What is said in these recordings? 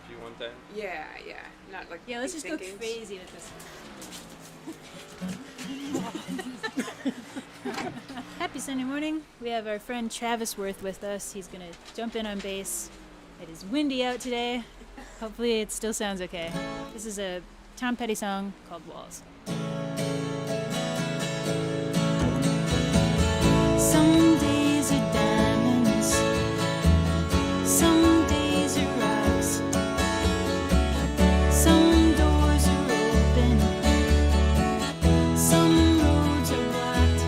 if you want that. Yeah, not like Yeah, let's just go thinkings. crazy with this one. Happy Sunday morning. We have our friend Travis Worth with us. He's gonna jump in on bass. It is windy out today. Hopefully it still sounds okay. This is a Tom Petty song called Walls. Some days are diamonds, some days are rocks, some doors are open, some roads are blocked,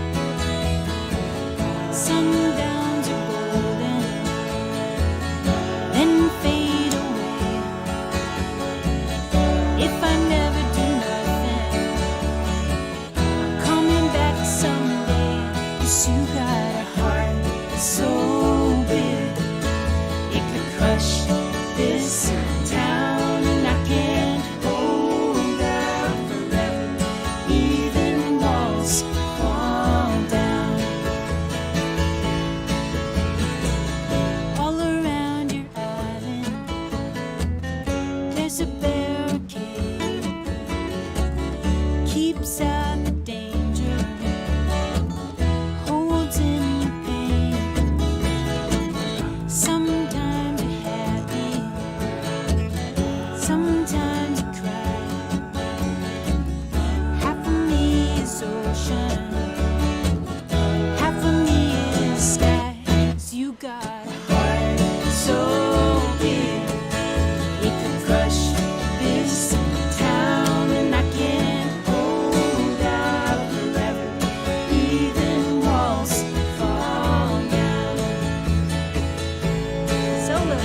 some downs are golden, then fade away. If I never do nothing, I'm coming back someday. 'Cause you got a heart so big, it could crush this town, and I can't hold out forever. Even walls fall down. All around your island, there's a barricade, keeps out the danger, holds in the pain. Sometimes you're happy, sometimes you cry. Half of me is ocean, half of me is sky. 'Cause you got a heart so big, it could crush this town, and I can't hold out forever. Even walls fall down. Solo.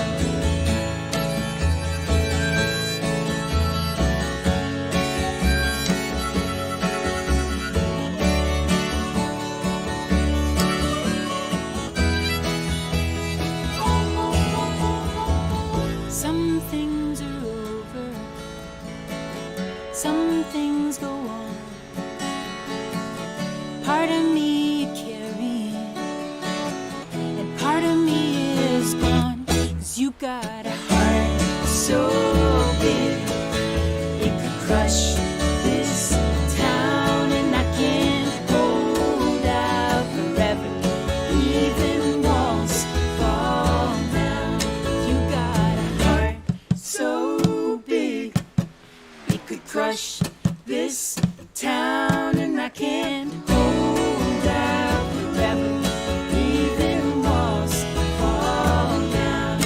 Some things are over, some things go on. Part of me you carry, and part of me is gone. 'Cause you got a heart so big, it could crush this town, and I can't hold out forever. Even walls fall down. You got a heart so big, it could crush this town, and I can't hold out forever. Even walls fall down.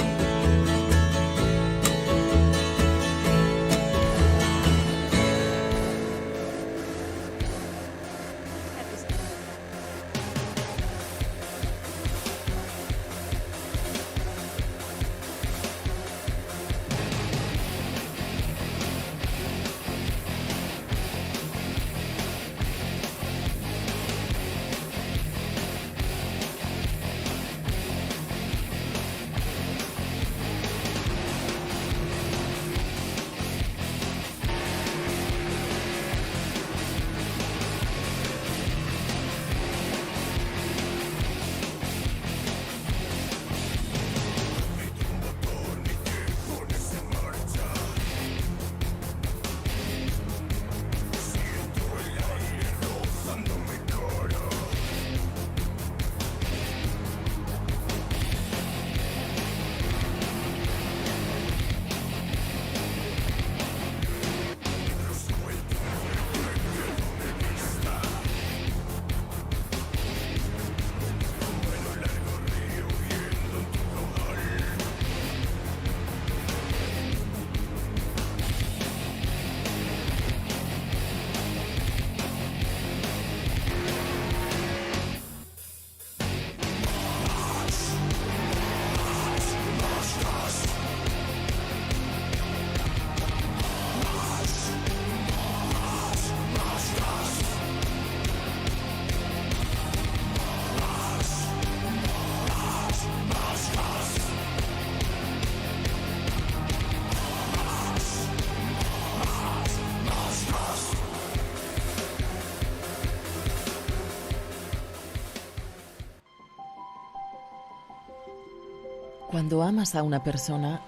Cuando amas a una persona,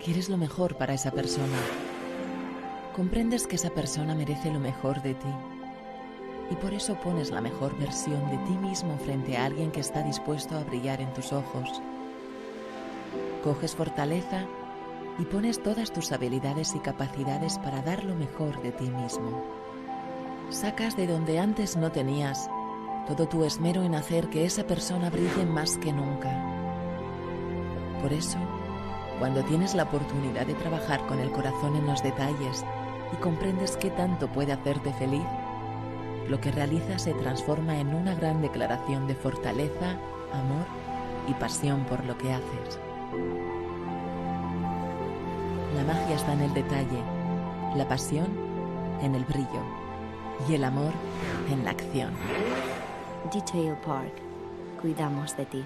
Quieres lo mejor para esa persona. Comprendes que esa persona merece lo mejor de ti. Y por eso pones la mejor versión de ti mismo frente a alguien que está dispuesto a brillar en tus ojos. Coges fortaleza y pones todas tus habilidades y capacidades para dar lo mejor de ti mismo. Sacas de donde antes no tenías todo tu esmero en hacer que esa persona brille más que nunca. Por eso, cuando tienes la oportunidad de trabajar con el corazón en los detalles y comprendes qué tanto puede hacerte feliz, lo que realizas se transforma en una gran declaración de fortaleza, amor y pasión por lo que haces. La magia está en el detalle, la pasión en el brillo y el amor en la acción. Detail Park. Cuidamos de ti.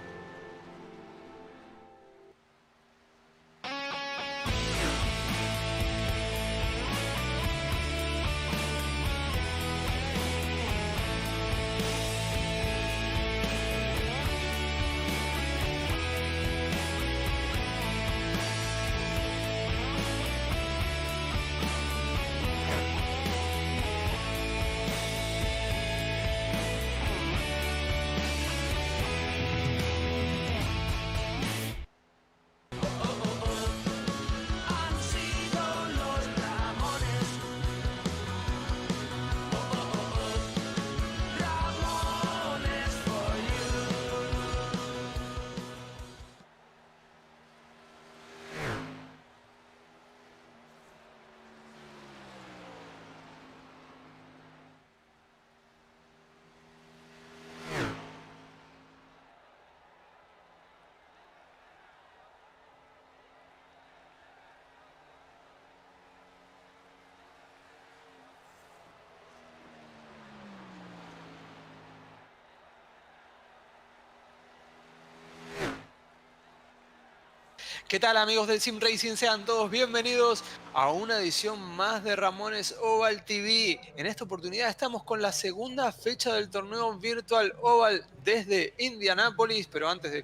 ¿Qué tal, amigos del Sim Racing? Sean todos bienvenidos a una edición más de Ramones Oval TV. En esta oportunidad estamos con la segunda fecha del torneo Virtual Oval desde Indianápolis, pero antes de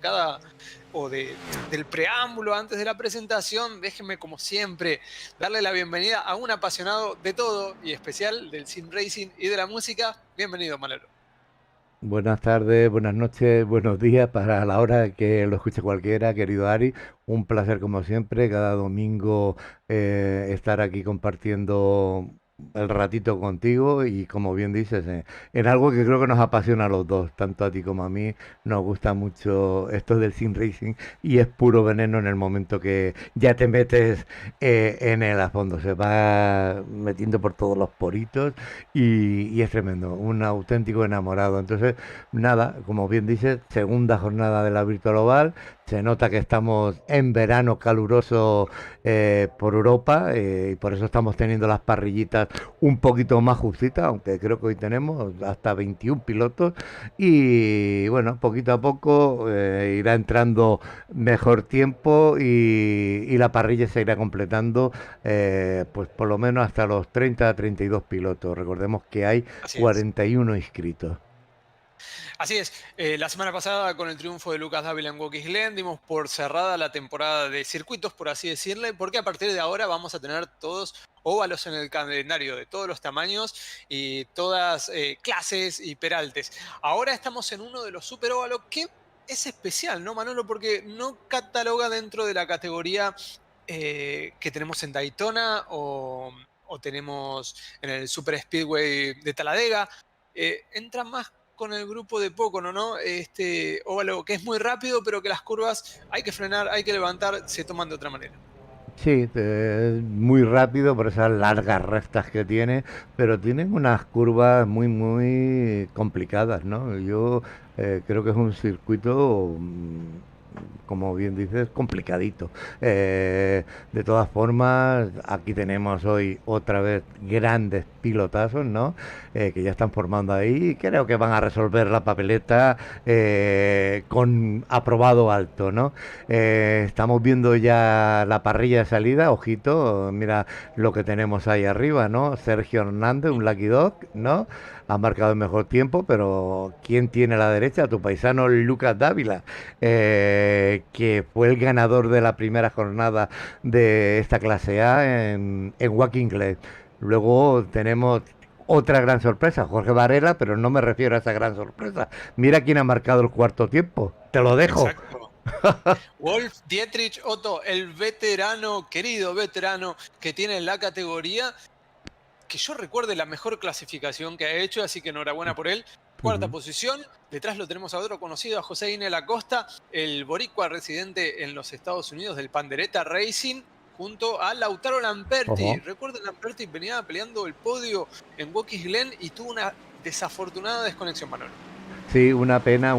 del preámbulo, antes de la presentación, déjenme como siempre darle la bienvenida a un apasionado de todo y especial del Sim Racing y de la música. Bienvenido, Manolo. Buenas tardes, buenas noches, buenos días para la hora que lo escuche cualquiera, querido Ari. Un placer como siempre, cada domingo estar aquí compartiendo el ratito contigo y como bien dices, en algo que creo que nos apasiona a los dos, tanto a ti como a mí, nos gusta mucho esto del sim racing y es puro veneno en el momento que ya te metes en él a fondo, se va metiendo por todos los poritos y es tremendo, un auténtico enamorado. Entonces, nada, como bien dices, segunda jornada de la Virtual Oval, se nota que estamos en verano caluroso por Europa y por eso estamos teniendo las parrillitas un poquito más justitas, aunque creo que hoy tenemos hasta 21 pilotos y bueno, poquito a poco irá entrando mejor tiempo y la parrilla se irá completando pues por lo menos hasta los 30 a 32 pilotos. Recordemos que hay 41 inscritos. Así es, la semana pasada con el triunfo de Lucas Dávila en Watkins Glen dimos por cerrada la temporada de circuitos, por así decirle, porque a partir de ahora vamos a tener todos óvalos en el calendario de todos los tamaños y todas clases y peraltes. Ahora estamos en uno de los super óvalos que es especial, ¿no, Manolo? Porque no cataloga dentro de la categoría que tenemos en Daytona o tenemos en el Super Speedway de Talladega. Entra más con el grupo de Pocono, ¿no? Este óvalo que es muy rápido, pero que las curvas hay que frenar, hay que levantar, se toman de otra manera. Sí, es muy rápido por esas largas rectas que tiene, pero tienen unas curvas muy, muy complicadas, ¿no? Yo creo que es un circuito, como bien dices, complicadito. De todas formas, aquí tenemos hoy otra vez grandes pilotazos, ¿no? Que ya están formando ahí y creo que van a resolver la papeleta con aprobado alto, ¿no? Estamos viendo ya la parrilla de salida, ojito, mira lo que tenemos ahí arriba, ¿no? Sergio Hernández, un Lucky Dog, ¿no? Ha marcado el mejor tiempo, pero ¿quién tiene a la derecha? Tu paisano Lucas Dávila. que fue el ganador de la primera jornada de esta clase A en Watkins Glen. Luego tenemos otra gran sorpresa, Jorge Varela, pero no me refiero a esa gran sorpresa. Mira quién ha marcado el cuarto tiempo. Te lo dejo. Exacto. Wolf Dietrich Otto, el veterano, querido veterano que tiene en la categoría, que yo recuerde la mejor clasificación que ha hecho, así que enhorabuena por él. Cuarta posición, detrás lo tenemos a otro conocido, a José Inel Acosta, el boricua residente en los Estados Unidos del Pandereta Racing, junto a Lautaro Lamperti. Ojo. Recuerden, Lamperti venía peleando el podio en Watkins Glen y tuvo una desafortunada desconexión, Manuel. Sí, una pena.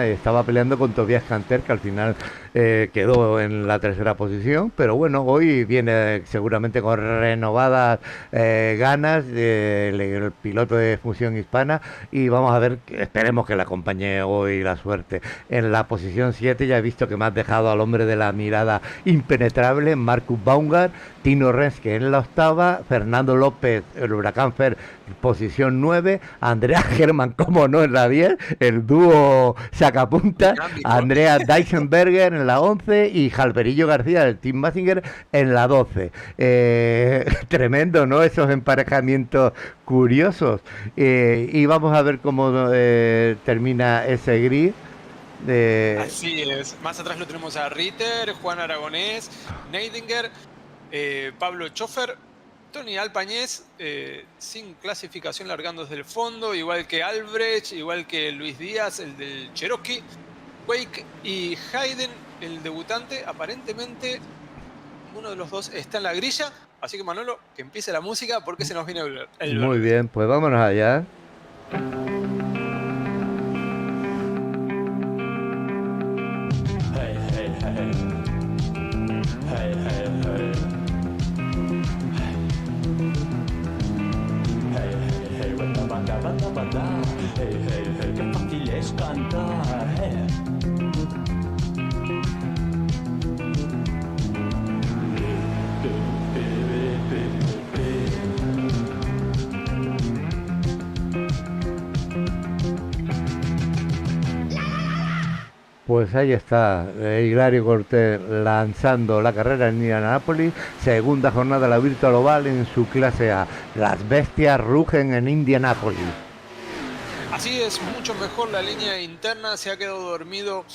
Estaba peleando con Tobias Canter, que al final quedó en la tercera posición. Pero bueno, hoy viene seguramente con renovadas ganas el piloto de Fusión Hispana. Y vamos a ver, esperemos que le acompañe hoy la suerte. En la posición 7 ya he visto que me has dejado al hombre de la mirada impenetrable, Marcus Baumgart, Tino Renske en la octava, Fernando López, el Huracán Fer, posición 9, Andrea Germán, como no, en la 10, el dúo sacapunta, Andrea Deisenberger en la 11 y Jalperillo García del Team Mazinger en la 12. Tremendo, ¿no? Esos emparejamientos curiosos. Y vamos a ver cómo termina ese gris. Así es. Más atrás lo tenemos a Ritter, Juan Aragonés, Neidinger, Pablo Schofer, Tony Alpañez, sin clasificación largando desde el fondo, igual que Albrecht, igual que Luis Díaz, el del Cherokee, Wake y Hayden, el debutante. Aparentemente uno de los dos está en la grilla, así que Manolo, que empiece la música porque se nos viene el Muy bien, pues vámonos allá. Che facile es cantar. Pues ahí está, Hilario Cortés lanzando la carrera en Indianápolis, segunda jornada de la Virtual Oval en su clase A. Las bestias rugen en Indianápolis. Así es, mucho mejor la línea interna, se ha quedado dormido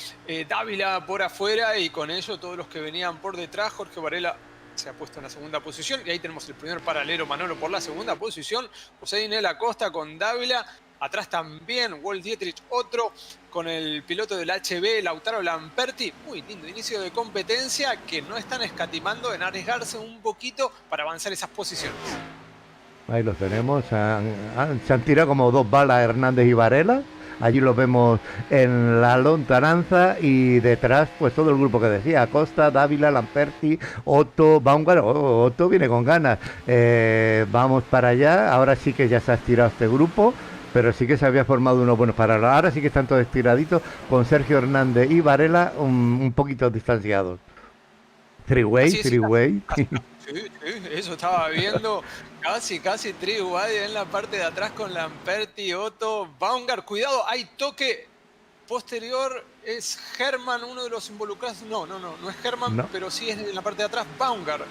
Dávila por afuera y con ello todos los que venían por detrás. Jorge Varela se ha puesto en la segunda posición y ahí tenemos el primer paralelo, Manolo, por la segunda posición. José Inel Acosta con Dávila, atrás también Wolf Dietrich, otro con el piloto del HB, Lautaro Lamperti. Muy lindo inicio de competencia que no están escatimando en arriesgarse un poquito para avanzar esas posiciones. Ahí los tenemos, se han tirado como dos balas Hernández y Varela. Allí los vemos en la lontananza y detrás pues todo el grupo que decía, Acosta, Dávila, Lamperti, Otto, Baumgart. Otto viene con ganas. Vamos para allá, ahora sí que ya se ha estirado este grupo, pero sí que se había formado unos buenos paralelos. Ahora sí que están todos estiraditos con Sergio Hernández y Varela un poquito distanciados. Three-way. Sí, eso estaba viendo. Casi three-way en la parte de atrás con Lamperti, Otto, Baumgart. Cuidado, hay toque posterior. Es Herman uno de los involucrados. No es Herman, no. Pero sí es en la parte de atrás Baumgart.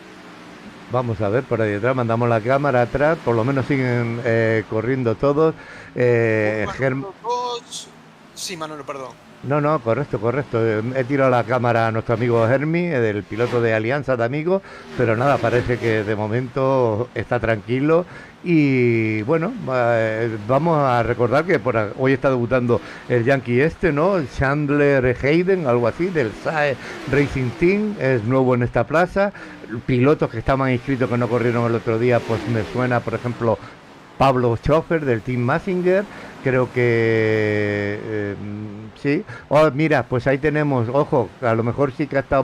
Vamos a ver por ahí detrás, mandamos la cámara atrás, por lo menos siguen corriendo todos. Sí, Manolo, perdón. No, correcto. He tirado la cámara a nuestro amigo Hermi, del piloto de Alianza de Amigos, pero nada, parece que de momento está tranquilo. Y bueno, vamos a recordar que hoy está debutando el Yankee ¿no? El Chandler Hayden, algo así, del SAE Racing Team, es nuevo en esta plaza. Pilotos que estaban inscritos que no corrieron el otro día, pues me suena, por ejemplo, Pablo Schofer del Team Mazinger, creo que sí. Mira, pues ahí tenemos, ojo, a lo mejor sí que ha estado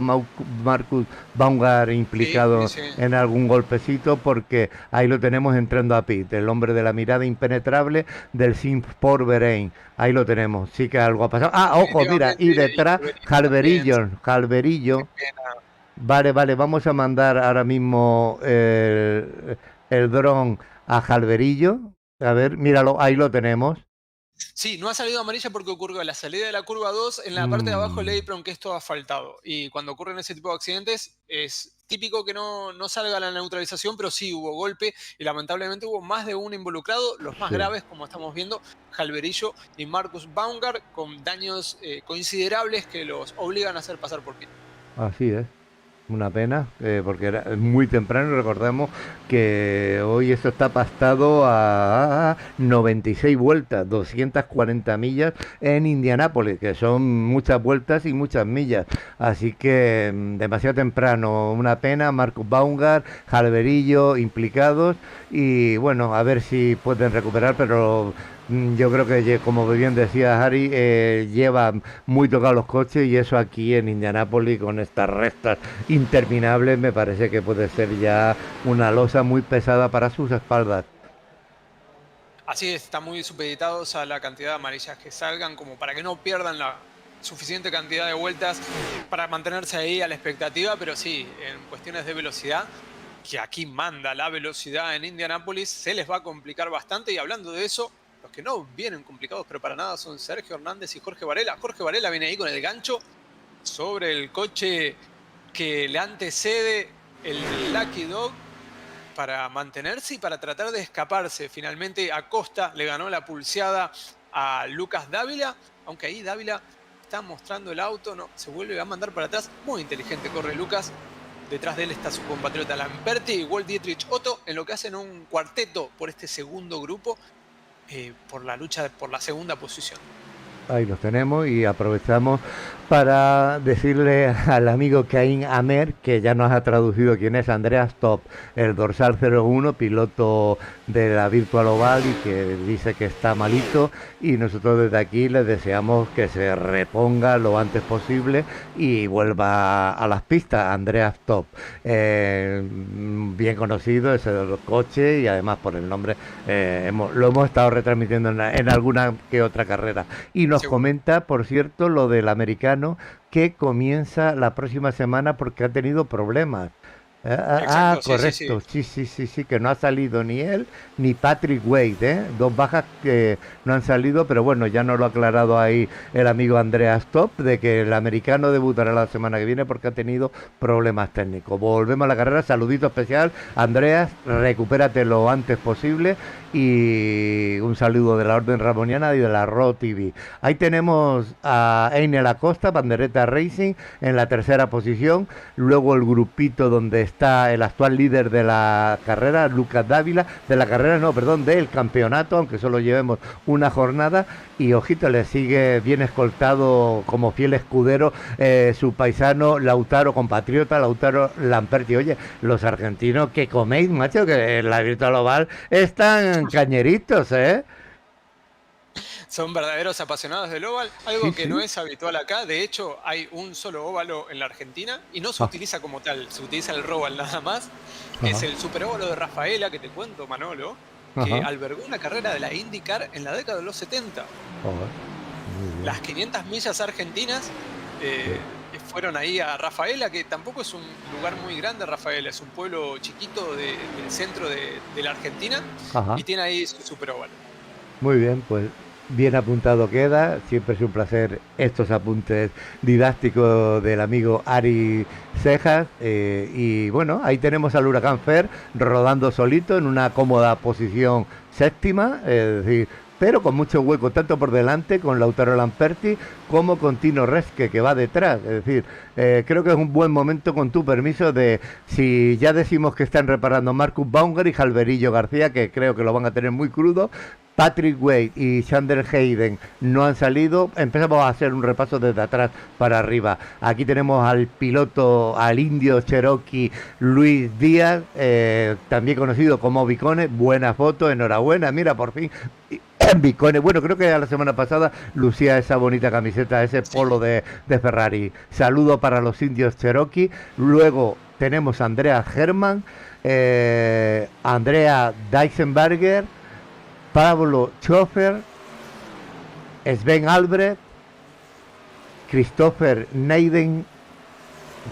Marcus Baumgart implicado sí. En algún golpecito, porque ahí lo tenemos entrando a pit, el hombre de la mirada impenetrable del Sport Bahrein. Ahí lo tenemos, sí que algo ha pasado. Ojo, mira, y detrás Jalverillo. Vale, vamos a mandar ahora mismo el dron a Jalverillo. A ver, míralo, ahí lo tenemos. Sí, no ha salido amarilla porque ocurrió a la salida de la curva 2 en la parte de abajo del apron, que es todo asfaltado. Y cuando ocurren ese tipo de accidentes es típico que no salga la neutralización, pero sí hubo golpe y lamentablemente hubo más de un involucrado, los más Sí. graves, como estamos viendo, Jalverillo y Marcus Baumgart, con daños considerables que los obligan a hacer pasar por pit. Así es. Una pena, porque era muy temprano. Recordemos que hoy esto está pastado a 96 vueltas, 240 millas en Indianápolis, que son muchas vueltas y muchas millas. Así que demasiado temprano, una pena. Marcus Baumgart, Jalverillo implicados y bueno, a ver si pueden recuperar, pero yo creo que, como bien decía Harry, lleva muy tocados los coches y eso aquí en Indianápolis con estas rectas interminables me parece que puede ser ya una losa muy pesada para sus espaldas. Así es, están muy supeditados a la cantidad de amarillas que salgan, como para que no pierdan la suficiente cantidad de vueltas para mantenerse ahí a la expectativa, pero sí, en cuestiones de velocidad, que aquí manda la velocidad en Indianápolis, se les va a complicar bastante. Y hablando de eso, los que no vienen complicados, pero para nada, son Sergio Hernández y Jorge Varela. Jorge Varela viene ahí con el gancho sobre el coche que le antecede, el Lucky Dog, para mantenerse y para tratar de escaparse. Finalmente Acosta le ganó la pulseada a Lucas Dávila, aunque ahí Dávila está mostrando el auto, no, se vuelve a mandar para atrás. Muy inteligente corre Lucas. Detrás de él está su compatriota Lamperti y Walt Dietrich Otto, en lo que hacen un cuarteto por este segundo grupo, por la lucha por la segunda posición. Ahí los tenemos y aprovechamos para decirle al amigo Caín Amer, que ya nos ha traducido quién es Andreas Top, el dorsal 01, piloto de la Virtual Oval y que dice que está malito, y nosotros desde aquí les deseamos que se reponga lo antes posible y vuelva a las pistas. Andreas Top, bien conocido, ese de los coches, y además por el nombre lo hemos estado retransmitiendo en alguna que otra carrera. Y nos comenta, por cierto, lo del americano, que comienza la próxima semana porque ha tenido problemas. Exacto, correcto, sí, que no ha salido ni él ni Patrick Wade, dos bajas que no han salido, pero bueno, ya nos lo ha aclarado ahí el amigo Andreas Top, de que el americano debutará la semana que viene porque ha tenido problemas técnicos. Volvemos a la carrera, saludito especial, Andreas, recupérate lo antes posible, y un saludo de la Orden Ramoniana y de la RO TV. Ahí tenemos a Einel Acosta, Bandereta Racing, en la tercera posición, luego el grupito donde está el actual líder de la carrera, Lucas Dávila, del campeonato, aunque solo llevemos una jornada, y ojito, le sigue bien escoltado como fiel escudero su paisano Lautaro, compatriota Lautaro Lamperti. Oye, los argentinos que coméis, macho, que en la Virtual Oval están cañeritos, Son verdaderos apasionados del óvalo, algo Sí, que sí. no es habitual acá. De hecho, hay un solo óvalo en la Argentina y no se utiliza como tal, se utiliza el Roval nada más. Es Ajá. el superóvalo de Rafaela, que te cuento, Manolo, que Ajá. albergó una carrera de la IndyCar en la década de los 70. Joder, muy bien. Las 500 millas argentinas fueron ahí a Rafaela, que tampoco es un lugar muy grande. Rafaela es un pueblo chiquito del centro de la Argentina, Ajá. y tiene ahí su superóvalo. Muy bien, pues bien apuntado queda. Siempre es un placer estos apuntes didácticos del amigo Ari Cejas. Y bueno, ahí tenemos al Huracán Fer rodando solito en una cómoda posición séptima, es decir, pero con mucho hueco, tanto por delante con Lautaro Lamperti como con Tino Reske, que va detrás. Es decir, creo que es un buen momento, con tu permiso, de, si ya decimos que están reparando Marcus Baumgart y Jalverillo García, que creo que lo van a tener muy crudo, Patrick Wade y Chandler Hayden no han salido, empezamos a hacer un repaso desde atrás para arriba. Aquí tenemos al piloto, al indio Cherokee Luis Díaz, también conocido como Vicone. Buena foto, enhorabuena, mira, por fin Vicone. Bueno, creo que la semana pasada lucía esa bonita camiseta, ese polo de Ferrari. Saludo para los indios Cherokee. Luego tenemos a Andrea Herman, Andrea Deisenberger, Pablo Schofer, Sven Albrecht, Christopher Neiden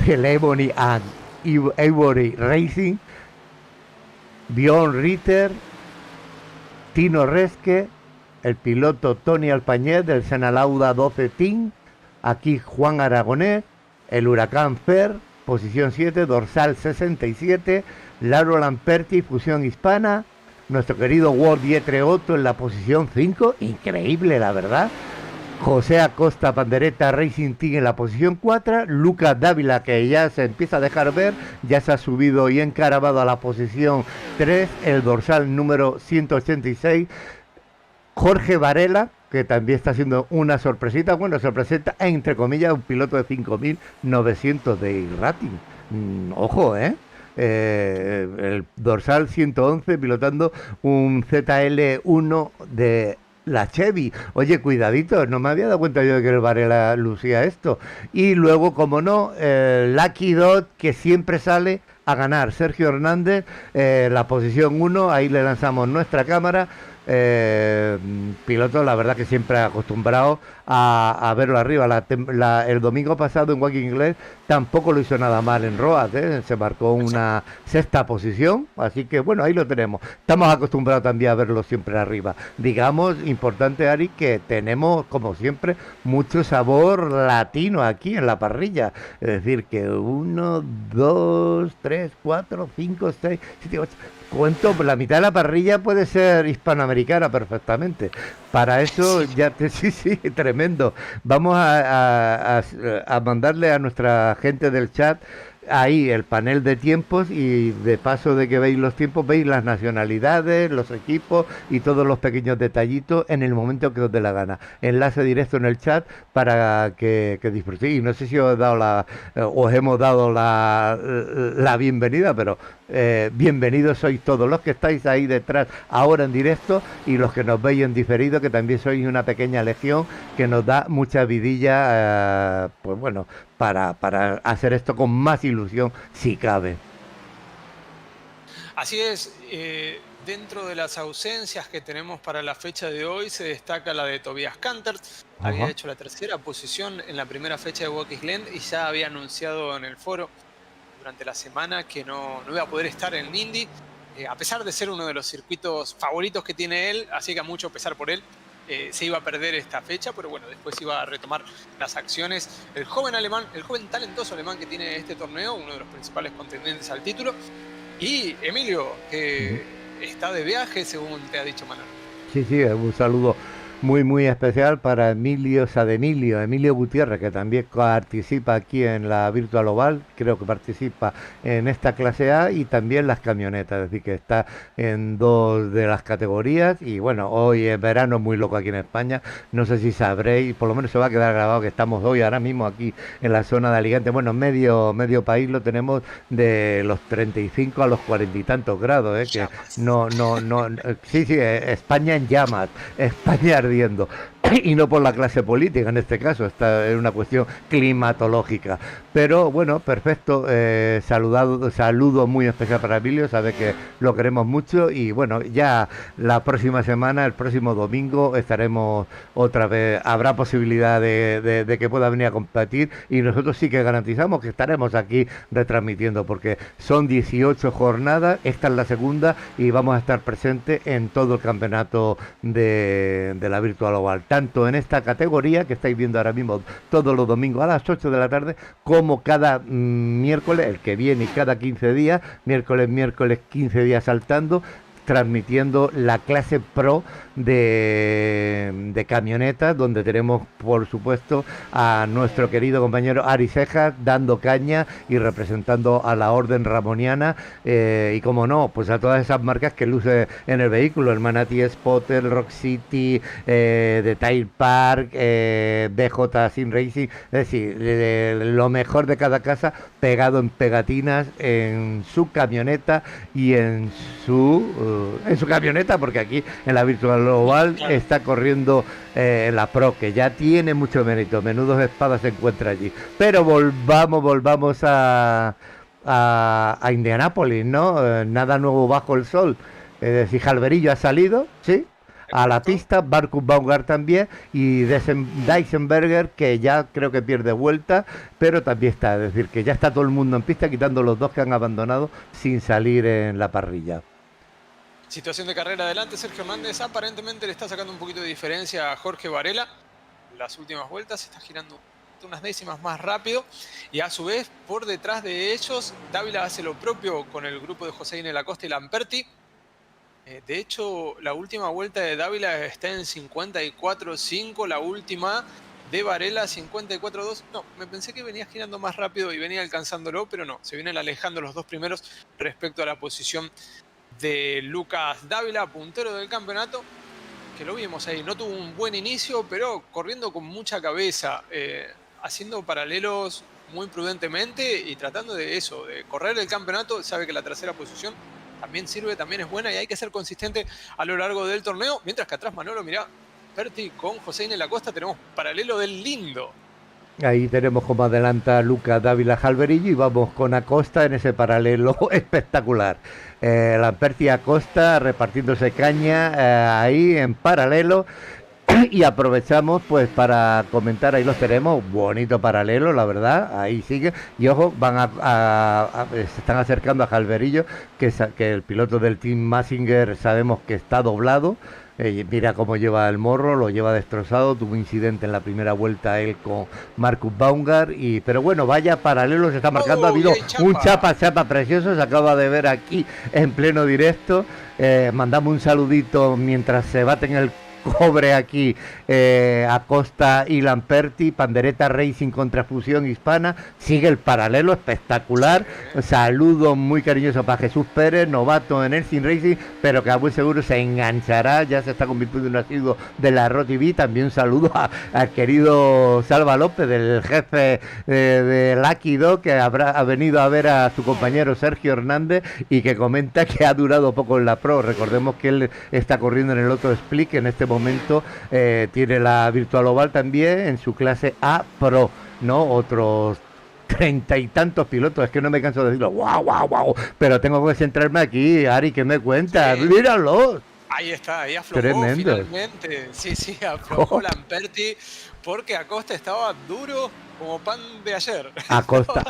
del Ebony and Ivory Racing, Bjorn Ritter, Tino Reske, el piloto Tony Alpañez del Senalauda 12 Team, aquí Juan Aragonés, el Huracán Fer, posición 7, dorsal 67, Lauro Lamperti, fusión hispana, nuestro querido Ward Dietre Otto en la posición 5, increíble la verdad, José Acosta Pandereta Racing Team en la posición 4, Lucas Dávila, que ya se empieza a dejar ver, ya se ha subido y encaravado a la posición 3, el dorsal número 186, Jorge Varela, que también está haciendo una sorpresita, bueno, sorpresita entre comillas, un piloto de 5.900 de rating. Ojo, el dorsal 111 pilotando un ZL1 de la Chevy. Oye, cuidadito, no me había dado cuenta yo de que el Varela lucía esto. Y luego, como no, Lucky Dot, que siempre sale a ganar. Sergio Hernández, la posición 1, ahí le lanzamos nuestra cámara. Piloto, la verdad que siempre acostumbrado a verlo arriba. El domingo pasado en Walking Inglés tampoco lo hizo nada mal en Road, se marcó una sexta posición, así que bueno, ahí lo tenemos. Estamos acostumbrados también a verlo siempre arriba. Digamos, importante, Ari, que tenemos, como siempre, mucho sabor latino aquí en la parrilla. Es decir, que 1, 2, 3, 4, 5, 6, 7, 8... Cuento, la mitad de la parrilla puede ser hispanoamericana perfectamente. Para eso, sí, tremendo. Vamos a mandarle a nuestra gente del chat ahí el panel de tiempos y de paso de que veis los tiempos, veis las nacionalidades, los equipos y todos los pequeños detallitos en el momento que os dé la gana. Enlace directo en el chat para que disfrutéis. Y no sé si os hemos dado la bienvenida, pero bienvenidos sois todos los que estáis ahí detrás ahora en directo y los que nos veis en diferido, que también sois una pequeña legión que nos da mucha vidilla, pues bueno, para hacer esto con más ilusión, si cabe. Así es, dentro de las ausencias que tenemos para la fecha de hoy, se destaca la de Tobias Cantert. Había hecho la tercera posición en la primera fecha de Watkins Glen y ya había anunciado en el foro durante la semana que no iba a poder estar en el Indy, a pesar de ser uno de los circuitos favoritos que tiene él, así que a mucho pesar por él. Se iba a perder esta fecha, pero bueno, después iba a retomar las acciones. El joven talentoso alemán que tiene este torneo, uno de los principales contendientes al título. Y Emilio, que está de viaje, según te ha dicho Manuel. Sí, un saludo muy especial para Emilio Gutiérrez, que también participa aquí en la Virtual Oval, creo que participa en esta clase A y también las camionetas, es decir, que está en 2 de las categorías. Y bueno, hoy es verano muy loco aquí en España, no sé si sabréis, por lo menos se va a quedar grabado que estamos hoy ahora mismo aquí en la zona de Alicante. Bueno, medio país lo tenemos de los 35 a los 40 y tantos grados, que sí, España en llamas, España ardiendo. Y no por la clase política en este caso, esta es una cuestión climatológica. Pero bueno, perfecto, saludo muy especial para Emilio, sabe que lo queremos mucho. Y bueno, ya la próxima semana, el próximo domingo, estaremos otra vez, habrá posibilidad de que pueda venir a competir, y nosotros sí que garantizamos que estaremos aquí retransmitiendo, porque son 18 jornadas, esta es la segunda y vamos a estar presentes en todo el campeonato de la Virtual Oval, tanto en esta categoría que estáis viendo ahora mismo todos los domingos a las 8 de la tarde, como cada miércoles, el que viene, y cada 15 días, miércoles 15 días saltando, transmitiendo la clase Pro de camionetas, donde tenemos, por supuesto, a nuestro querido compañero Ari Cejas dando caña y representando a la Orden Ramoniana, y como no, pues a todas esas marcas que luce en el vehículo, el Manatí Spotter, Rock City, Detail Park, BJ Sim Racing, es decir, lo mejor de cada casa pegado en pegatinas en su camioneta y en su camioneta, porque aquí en la Virtual Oval está corriendo la Pro, que ya tiene mucho mérito, menudos espadas se encuentra allí. Pero volvamos a Indianápolis, ¿no? Nada nuevo bajo el sol, es decir, Jalverillo ha salido, ¿sí?, a la pista, Marcus Baumgart también, y Deisenberger, que ya creo que pierde vuelta, pero también está, es decir, que ya está todo el mundo en pista, quitando los dos que han abandonado sin salir en la parrilla. Situación de carrera adelante, Sergio Hernández aparentemente le está sacando un poquito de diferencia a Jorge Varela. Las últimas vueltas está girando unas décimas más rápido y a su vez por detrás de ellos Dávila hace lo propio con el grupo de José Inel Acosta y Lamperti. De hecho, la última vuelta de Dávila está en 54.5, la última de Varela 54.2. No, me pensé que venía girando más rápido y venía alcanzándolo, pero no, se vienen alejando los dos primeros respecto a la posición de Lucas Dávila, puntero del campeonato, que lo vimos ahí, no tuvo un buen inicio, pero corriendo con mucha cabeza, haciendo paralelos muy prudentemente y tratando de eso, de correr el campeonato. Sabe que la tercera posición también sirve, también es buena y hay que ser consistente a lo largo del torneo, mientras que atrás Manolo, mirá, Perti con José Inel Acosta tenemos paralelo del lindo. Ahí tenemos como adelanta Lucas Dávila Jalverillo y vamos con Acosta en ese paralelo espectacular. Lamperti y Acosta repartiéndose caña ahí en paralelo. Y aprovechamos pues para comentar, ahí los tenemos, bonito paralelo, la verdad, ahí sigue. Y ojo, van se están acercando a Jalverillo, que el piloto del Team Massinger sabemos que está doblado. Mira cómo lleva el morro, lo lleva destrozado, tuvo incidente en la primera vuelta él con Marcus Baumgart, pero bueno, vaya paralelo se está marcando, ha habido un chapa precioso, se acaba de ver aquí en pleno directo. Mandamos un saludito mientras se baten el cobre aquí Acosta y Lamperti, Pandereta Racing contra Fusión Hispana, sigue el paralelo espectacular. Saludo muy cariñoso para Jesús Pérez, novato en el Sin Racing, pero que a buen seguro se enganchará, ya se está convirtiendo en un asiduo de la ROTV. También un saludo al querido Salva López, del jefe de Lucky Dog, que ha venido a ver a su compañero Sergio Hernández y que comenta que ha durado poco en la Pro. Recordemos que él está corriendo en el otro Split, que en este momento tiene la Virtual Oval también en su clase A Pro, ¿no? Otros 30 y tantos pilotos, es que no me canso de decirlo, wow, pero tengo que centrarme aquí. Ari, ¿qué me cuentas? Sí. Míralo. Ahí está, ahí aflojó. Tremendo. Finalmente. Sí, aflojó Lamperti, porque Acosta estaba duro como pan de ayer. Acosta.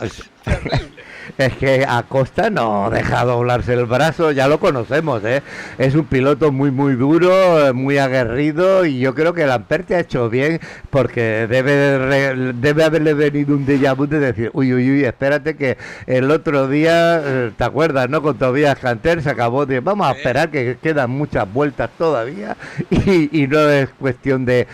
Terrible. Es que Acosta no deja doblarse el brazo, ya lo conocemos, ¿eh? Es un piloto muy duro, muy aguerrido, y yo creo que Lamperti ha hecho bien, porque debe haberle venido un déjà vu de decir, uy, espérate que el otro día, ¿te acuerdas, no? Con Tobias Canter se acabó de, vamos a esperar que quedan muchas vueltas todavía, y no es cuestión de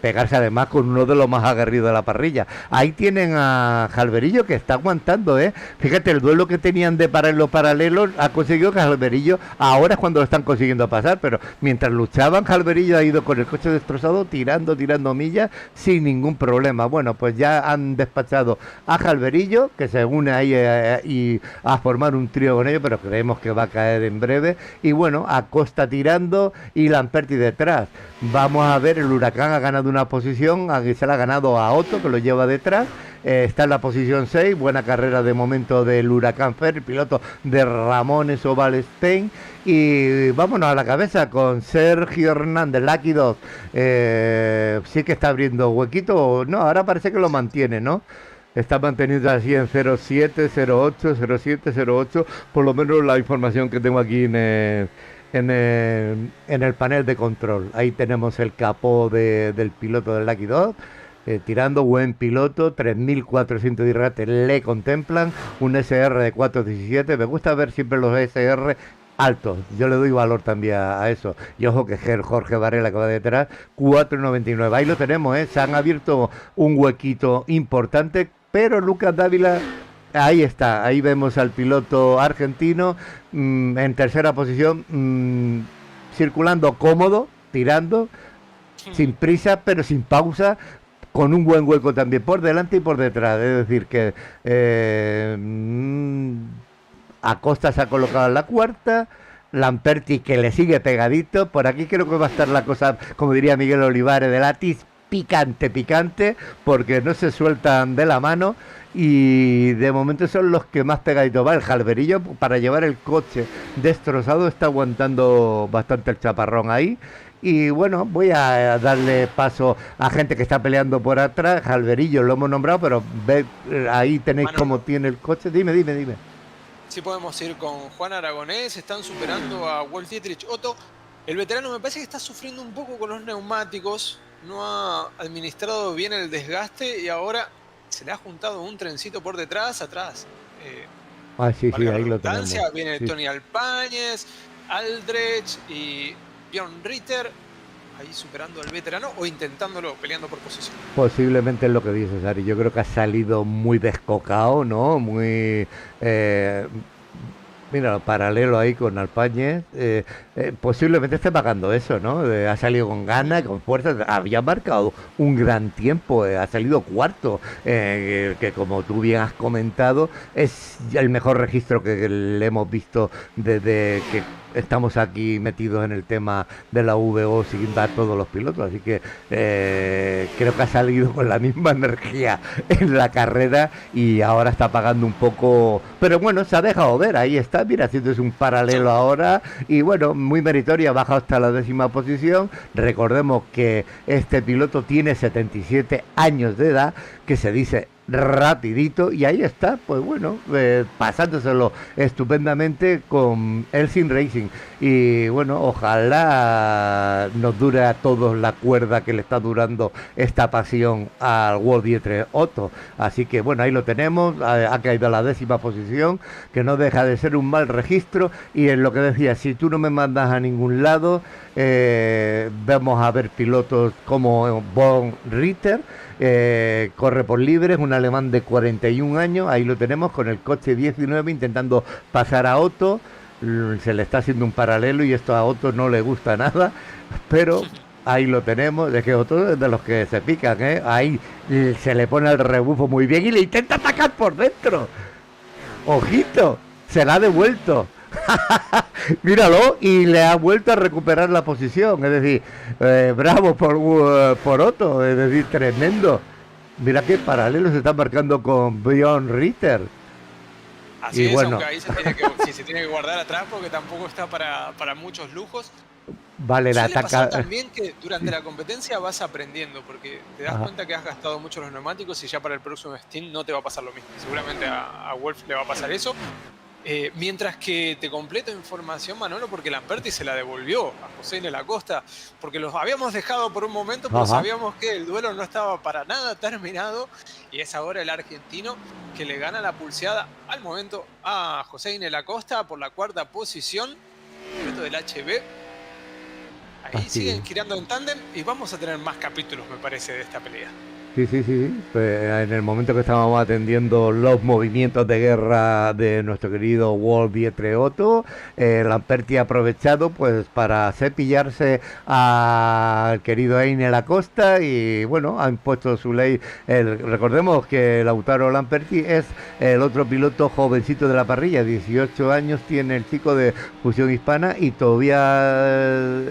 pegarse además con uno de los más aguerridos de la parrilla. Ahí tienen a Jalverillo, que está aguantando, ¿eh? Fíjate, el duelo que tenían de los paralelos ha conseguido que Jalverillo, ahora es cuando lo están consiguiendo pasar, pero mientras luchaban, Jalverillo ha ido con el coche destrozado, tirando millas sin ningún problema. Bueno, pues ya han despachado a Jalverillo, que se une ahí y a formar un trío con ellos, pero creemos que va a caer en breve. Y bueno, Acosta tirando y Lamperti detrás. Vamos a ver, el Huracán ha ganado una posición, se la ha ganado a Otto, que lo lleva detrás. Está en la posición 6, buena carrera de momento del Huracán Fer, el piloto de Ramones Oval Spain. Y vámonos a la cabeza con Sergio Hernández, Lucky Dog. Sí que está abriendo huequito, no, ahora parece que lo mantiene, ¿no? Está manteniendo así en 07, 08, 07, 08, por lo menos la información que tengo aquí en el panel de control. Ahí tenemos el capó del piloto del Lucky Dog. Tirando, buen piloto, 3.400 de rate le contemplan, un SR de 4.17, me gusta ver siempre los SR altos, yo le doy valor también a eso, y ojo que Jorge Varela que va detrás, 4.99, ahí lo tenemos, se han abierto un huequito importante, pero Lucas Dávila, ahí está, ahí vemos al piloto argentino, en tercera posición, circulando cómodo, tirando, sin prisa, pero sin pausa, con un buen hueco también por delante y por detrás. Es decir que Acosta se ha colocado en la cuarta, Lamperti que le sigue pegadito, por aquí creo que va a estar la cosa, como diría Miguel Olivares de Latis, picante, porque no se sueltan de la mano, y de momento son los que más pegadito va. El Jalverillo, para llevar el coche destrozado, está aguantando bastante el chaparrón ahí. Y bueno, voy a darle paso a gente que está peleando por atrás. Jalverillo lo hemos nombrado, pero ve, ahí tenéis cómo tiene el coche. Dime. Sí podemos ir con Juan Aragonés, están superando a Wolf Dietrich Otto. El veterano me parece que está sufriendo un poco con los neumáticos, no ha administrado bien el desgaste y ahora se le ha juntado un trencito por detrás, atrás. Sí, Valga la ahí lo redundancia, tenemos. viene Sí. Tony Alpáñez, Aldrich y Bjorn Ritter, ahí superando al veterano o intentándolo, peleando por posición. Posiblemente es lo que dices, Ari. Yo creo que ha salido muy descocado, ¿no? Muy... mira, paralelo ahí con Alpáñez. Posiblemente esté pagando eso, ¿no? Ha salido con ganas, con fuerza. Había marcado un gran tiempo. Ha salido cuarto. Que como tú bien has comentado, es el mejor registro que le hemos visto desde que estamos aquí metidos en el tema de la VO siguiendo a todos los pilotos, así que creo que ha salido con la misma energía en la carrera y ahora está pagando un poco, pero bueno, se ha dejado ver, ahí está, mira, haciéndose un paralelo ahora y bueno, muy meritoria, baja hasta la 10ª posición. Recordemos que este piloto tiene 77 años de edad, que se dice rapidito, y ahí está, pues bueno, pasándoselo estupendamente con Elsin Racing, y bueno, ojalá nos dure a todos la cuerda que le está durando esta pasión al Wolf Dietrich Otto. Así que bueno, ahí lo tenemos, ha caído a la 10ª posición, que no deja de ser un mal registro, y en lo que decía, si tú no me mandas a ningún lado, vamos a ver pilotos como Bjorn Ritter, corre por libre, es un alemán de 41 años, ahí lo tenemos con el coche 19 intentando pasar a Otto, se le está haciendo un paralelo y esto a Otto no le gusta nada, pero ahí lo tenemos, es que Otto es de los que se pican, ahí se le pone el rebufo muy bien y le intenta atacar por dentro, ojito, se la ha devuelto. Míralo, y le ha vuelto a recuperar la posición, es decir, bravo por Otto, es decir, tremendo. Mira qué paralelo se está marcando con Bjorn Ritter. Así Y es, bueno, aunque ahí se tiene que guardar atrás porque tampoco está para muchos lujos. vale, la Suele pasar ataca. también que durante la competencia vas aprendiendo, porque te das Ajá. cuenta que has gastado mucho los neumáticos y ya para el próximo Steam no te va a pasar lo mismo. Seguramente a Wolf le va a pasar eso. Mientras que te completo información, Manolo, porque Lamperti se la devolvió a José de la Costa, porque los habíamos dejado por un momento, pero Ajá. sabíamos que el duelo no estaba para nada terminado, y es ahora el argentino que le gana la pulseada al momento a José de la Costa por la 4ª posición, piloto del HB. Ahí Así siguen es. girando en tándem y vamos a tener más capítulos, me parece, de esta pelea. Sí. Pues en el momento que estábamos atendiendo los movimientos de guerra de nuestro querido Wolf Dietrich Otto, Lamperti ha aprovechado pues para cepillarse al querido Heine Lacosta y bueno, han puesto su ley. Recordemos que Lautaro Lamperti es el otro piloto jovencito de la parrilla, 18 años tiene el chico de Fusión Hispana y todavía...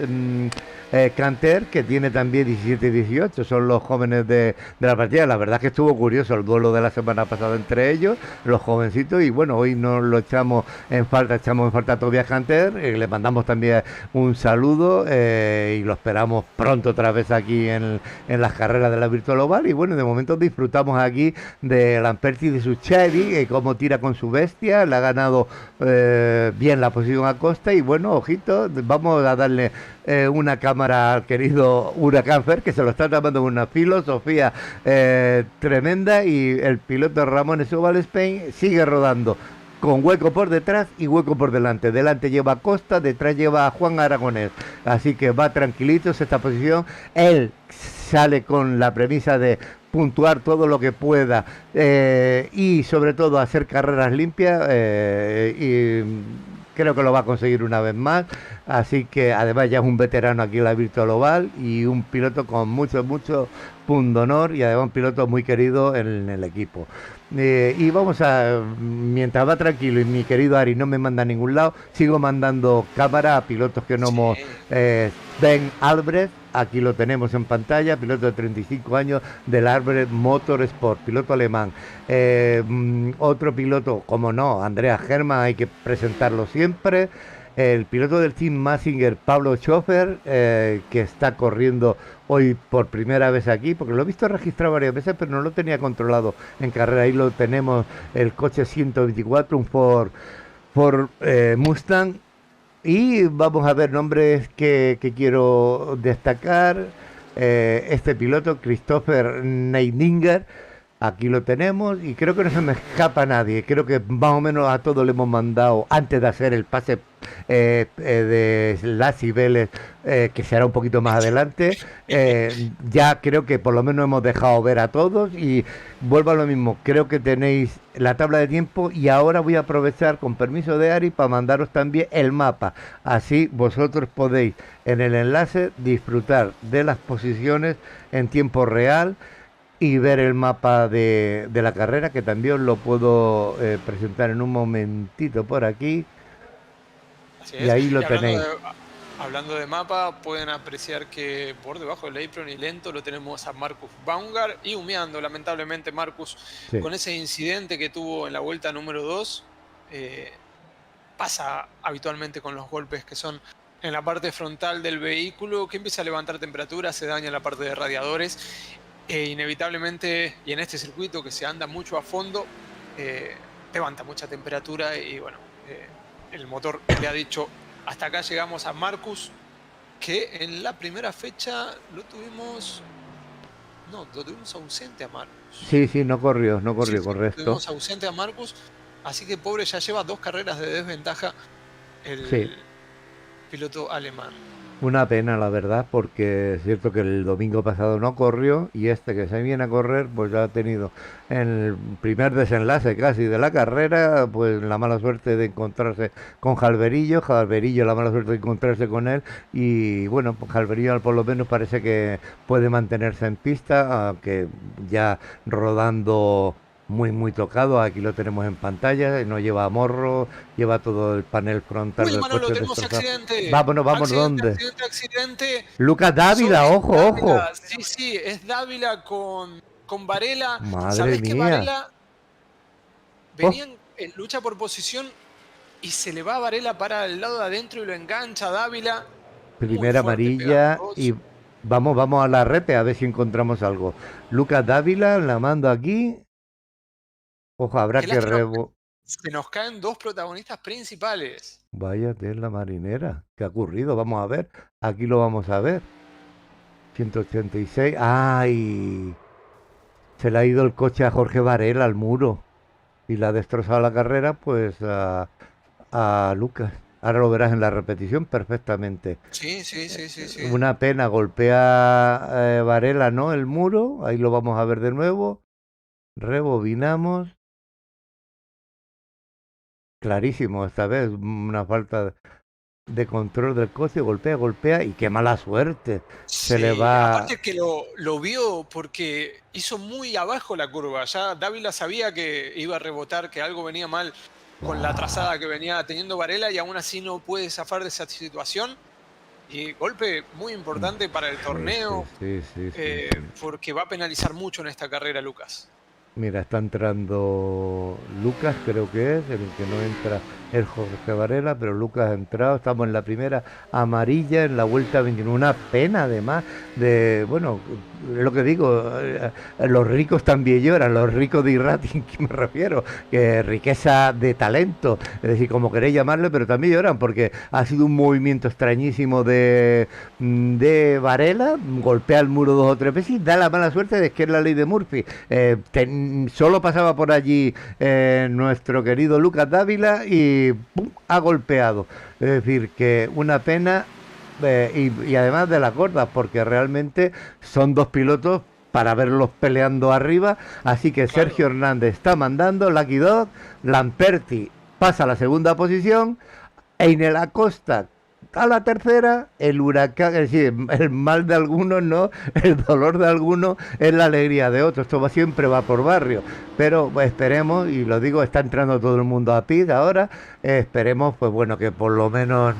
Canter, que tiene también 17 y 18, son los jóvenes de la partida. La verdad es que estuvo curioso el duelo de la semana pasada entre ellos, los jovencitos, y bueno, hoy nos lo echamos en falta a Tobias Canter, le mandamos también un saludo y lo esperamos pronto otra vez aquí en las carreras de la Virtual Oval, y bueno, de momento disfrutamos aquí de Lamperti y de su Chevy, cómo tira con su bestia, le ha ganado bien la posición a Costa, y bueno, ojito, vamos a darle una cámara al querido Huracán Fer, que se lo está tomando con una filosofía tremenda, y el piloto Ramón Oval Spain sigue rodando con hueco por detrás y hueco por delante. Delante lleva a Costa, detrás lleva a Juan Aragonés, así que va tranquilitos esta posición. Él sale con la premisa de puntuar todo lo que pueda y sobre todo hacer carreras limpias, y creo que lo va a conseguir una vez más, así que además ya es un veterano aquí en la Virtual Oval y un piloto con mucho punto de honor, y además un piloto muy querido en el equipo. Y vamos mientras va tranquilo y mi querido Ari no me manda a ningún lado, sigo mandando cámara a pilotos que no hemos... Ben Albrecht, aquí lo tenemos en pantalla, piloto de 35 años del Albrecht Motorsport, piloto alemán. Otro piloto, como no, Andreas Hermann, hay que presentarlo siempre. El piloto del Team Massinger, Pablo Schofer, que está corriendo hoy por primera vez aquí, porque lo he visto registrado varias veces, pero no lo tenía controlado en carrera. Ahí lo tenemos, el coche 124, un Ford por Mustang. Y vamos a ver nombres que quiero destacar. Este piloto, Christopher Neidinger, aquí lo tenemos y creo que no se me escapa a nadie. Creo que más o menos a todos le hemos mandado, antes de hacer el pase de Lassi Vélez, que será un poquito más adelante, ya creo que por lo menos hemos dejado ver a todos y vuelvo a lo mismo. Creo que tenéis la tabla de tiempo y ahora voy a aprovechar, con permiso de Ari, para mandaros también el mapa. Así vosotros podéis en el enlace disfrutar de las posiciones en tiempo real y ver el mapa de la carrera, que también os lo puedo presentar en un momentito por aquí. Así Y es. ahí lo Y tenéis. hablando de mapa, pueden apreciar que por debajo del apron y lento lo tenemos a Marcus Baumgart y humeando, lamentablemente, Marcus, Sí. con ese incidente que tuvo en la vuelta número 2. Pasa habitualmente con los golpes que son en la parte frontal del vehículo, que empieza a levantar temperatura, se daña la parte de radiadores, e inevitablemente, y en este circuito que se anda mucho a fondo, levanta mucha temperatura y bueno, el motor le ha dicho hasta acá llegamos a Marcus, que en la primera fecha lo tuvimos ausente a Marcus. Sí, no corrió, Sí, correcto. tuvimos ausente a Marcus, así que pobre, ya lleva 2 carreras de desventaja el Sí. piloto alemán. Una pena, la verdad, porque es cierto que el domingo pasado no corrió y este que se viene a correr, pues ya ha tenido en el primer desenlace casi de la carrera, pues la mala suerte de encontrarse con Jalverillo, la mala suerte de encontrarse con él y bueno, pues Jalverillo por lo menos parece que puede mantenerse en pista, aunque ya rodando muy tocado. Aquí lo tenemos en pantalla, no lleva morro, lleva todo el panel frontal Uy, del Manolo, coche tenemos destrozado. accidente. Vámonos, Accidente, ¿dónde? accidente. Lucas Dávila, Sobre ojo, Dávila. ojo. Sí, es Dávila con Varela. Madre ¿Sabés que mía. Varela venían en lucha por posición y se le va a Varela para el lado de adentro y lo engancha a Dávila? Primera amarilla y vamos a la repe a ver si encontramos algo. Lucas Dávila, la mando aquí. Ojo, habrá Qué que lástima, se nos caen 2 protagonistas principales. Vaya tela marinera. ¿Qué ha ocurrido? Vamos a ver. Aquí lo vamos a ver. 186. ¡Ay! Se le ha ido el coche a Jorge Varela al muro. Y le ha destrozado la carrera, pues, a Lucas. Ahora lo verás en la repetición perfectamente. Sí. Una pena, golpea Varela, ¿no? El muro. Ahí lo vamos a ver de nuevo. Rebobinamos. Clarísimo esta vez. Una falta de control del coche. Golpea y qué mala suerte. Se le va. Aparte que lo vio porque hizo muy abajo la curva. Ya Dávila sabía que iba a rebotar, que algo venía mal con la trazada que venía teniendo Varela y aún así no puede zafar de esa situación. Y golpe muy importante para el torneo, Sí. porque va a penalizar mucho en esta carrera, Lucas. Mira, está entrando Lucas, creo que es, el que no entra es Jorge Varela, pero Lucas ha entrado, estamos en la primera amarilla, en la vuelta 21, una pena además de, bueno, lo que digo, los ricos también lloran, los ricos de Irrating, que me refiero, que riqueza de talento, es decir, como queréis llamarle, pero también lloran, porque ha sido un movimiento extrañísimo de Varela, golpea el muro 2 o 3 veces y da la mala suerte de que es la ley de Murphy. Solo pasaba por allí nuestro querido Lucas Dávila y ¡pum!, ha golpeado. Es decir, que una pena y además de las gordas, porque realmente son 2 pilotos para verlos peleando arriba. Así que claro, Sergio Hernández está mandando, Lucky Dog, Lamperti pasa a la segunda posición, Einel Acosta a la tercera, el huracán, es decir, el mal de algunos, ¿no? El dolor de algunos es la alegría de otros. Esto siempre va por barrio. Pero pues, esperemos, y lo digo, está entrando todo el mundo a pit ahora. Esperemos, pues bueno, que por lo menos,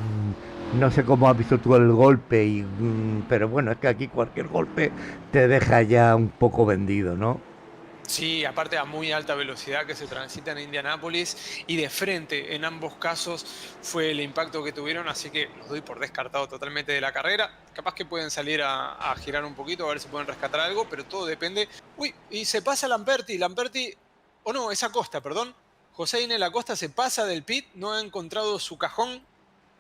no sé cómo has visto tú el golpe, pero bueno, es que aquí cualquier golpe te deja ya un poco vendido, ¿no? Sí, aparte a muy alta velocidad que se transita en Indianápolis y de frente en ambos casos fue el impacto que tuvieron, así que los doy por descartado totalmente de la carrera. Capaz que pueden salir a girar un poquito, a ver si pueden rescatar algo, pero todo depende. Uy, y se pasa Lamperti, o no, es Acosta, perdón. José Inel Acosta se pasa del pit, no ha encontrado su cajón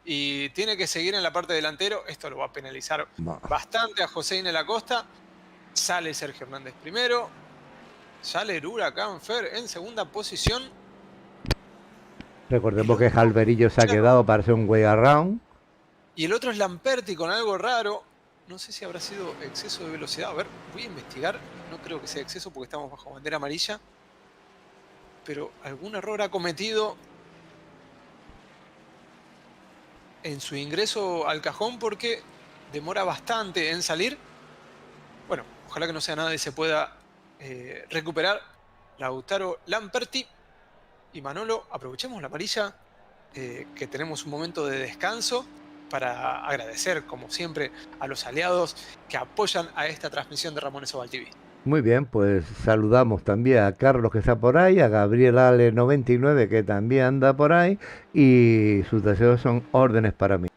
y tiene que seguir en la parte delantero. Esto lo va a penalizar bastante a José Inel Acosta. Sale Sergio Hernández primero. Sale el Huracán Fer en segunda posición. Recordemos que Jalverillo se ha quedado para hacer un way around. Y el otro es Lamperti con algo raro. No sé si habrá sido exceso de velocidad. A ver, voy a investigar. No creo que sea exceso porque estamos bajo bandera amarilla. Pero algún error ha cometido en su ingreso al cajón porque demora bastante en salir. Bueno, ojalá que no sea nada y se pueda recuperar Lautaro Lamperti. Y Manolo, aprovechemos la amarilla, que tenemos un momento de descanso para agradecer, como siempre, a los aliados que apoyan a esta transmisión de Ramones Oval TV. Muy bien, pues saludamos también a Carlos que está por ahí, a Gabriel Ale 99 que también anda por ahí y sus deseos son órdenes para mí.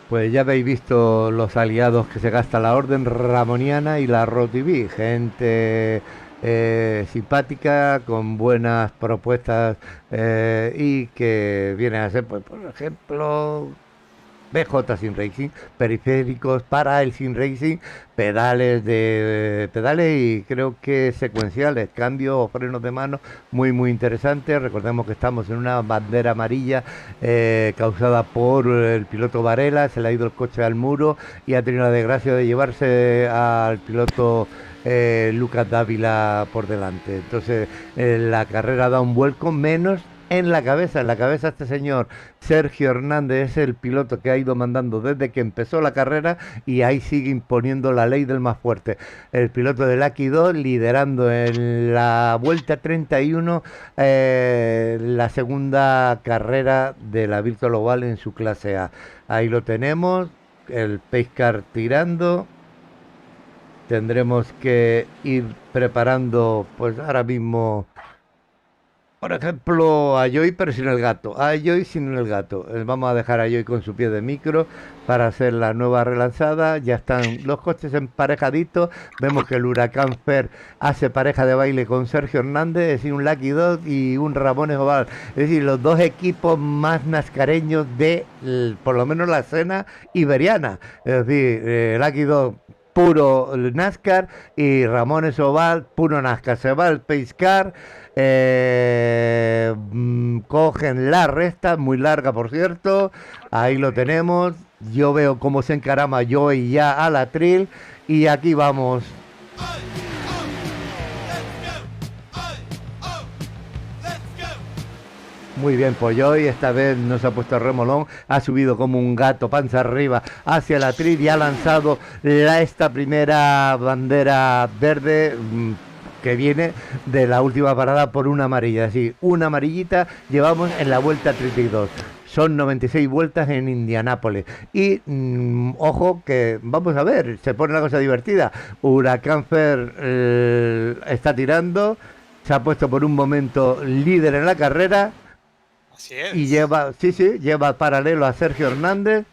Pues ya habéis visto los aliados que se gasta la Orden Ramoniana y la ROTV, gente simpática, con buenas propuestas y que vienen a ser, pues, por ejemplo, BJ Sim Racing, periféricos para el Sim Racing, pedales y creo que secuenciales, cambios o frenos de mano muy interesantes. Recordemos que estamos en una bandera amarilla causada por el piloto Varela, se le ha ido el coche al muro y ha tenido la desgracia de llevarse al piloto Lucas Dávila por delante. Entonces la carrera da un vuelco, menos en la cabeza este señor Sergio Hernández es el piloto que ha ido mandando desde que empezó la carrera y ahí sigue imponiendo la ley del más fuerte. El piloto de Lucky 2 liderando en la vuelta 31 la segunda carrera de la Virtual Oval en su clase A. Ahí lo tenemos, el Pace Car tirando. Tendremos que ir preparando pues ahora mismo, por ejemplo, a Joy pero sin el gato. A Joy sin el gato. Vamos a dejar a Joy con su pie de micro para hacer la nueva relanzada. Ya están los coches emparejaditos. Vemos que el Huracán Fer hace pareja de baile con Sergio Hernández, es decir, un Lucky Dog y un Ramones Oval. Es decir, los dos equipos más nascareños de, por lo menos, la escena iberiana. Es decir, Lucky Dog puro NASCAR y Ramones Oval puro NASCAR. Se va el Pace Car, cogen la recta, muy larga por cierto, ahí lo tenemos. Yo veo cómo se encarama Joey ya a la atril y aquí vamos. Muy bien, Polloy, esta vez no se ha puesto remolón, ha subido como un gato panza arriba hacia la tril y ha lanzado esta primera bandera verde que viene de la última parada por una amarilla. Es decir, una amarillita llevamos en la vuelta 32. Son 96 vueltas en Indianápolis. Y ojo que, vamos a ver, se pone la cosa divertida. Huracán Fer está tirando, se ha puesto por un momento líder en la carrera. Así es. Y lleva paralelo a Sergio Hernández.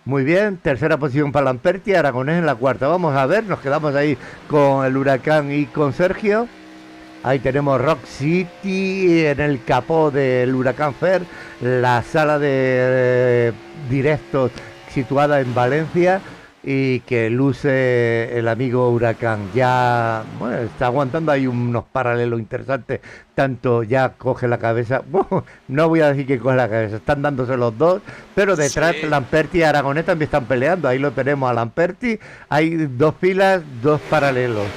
Muy bien, tercera posición para Lamperti, Aragonés en la cuarta. Vamos a ver, nos quedamos ahí con el Huracán y con Sergio. Ahí tenemos Rock City en el capó del Huracán Fer, la sala de directos situada en Valencia y que luce el amigo Huracán. Ya, bueno, está aguantando ahí unos paralelos interesantes, tanto ya coge la cabeza, bueno, no voy a decir que coge la cabeza, están dándose los dos, pero detrás sí. Lamperti y Aragonés también están peleando, ahí lo tenemos a Lamperti, hay dos filas, dos paralelos.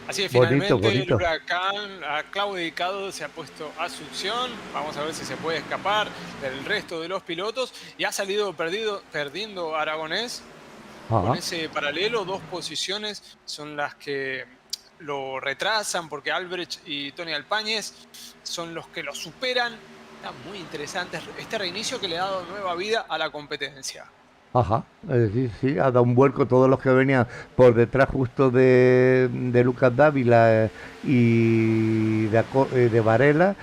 Así que Bonito, finalmente el bonito. huracán a claudicado, se ha puesto a succión. Vamos a ver si se puede escapar del resto de los pilotos. Y ha salido perdiendo Aragonés con Ajá. ese paralelo. 2 posiciones son las que lo retrasan, porque Albrecht y Tony Alpáñez son los que lo superan. Está muy interesante este reinicio que le ha dado nueva vida a la competencia. Ajá, sí, sí, ha dado un vuelco todos los que venían por detrás justo de Lucas Dávila y de Varela,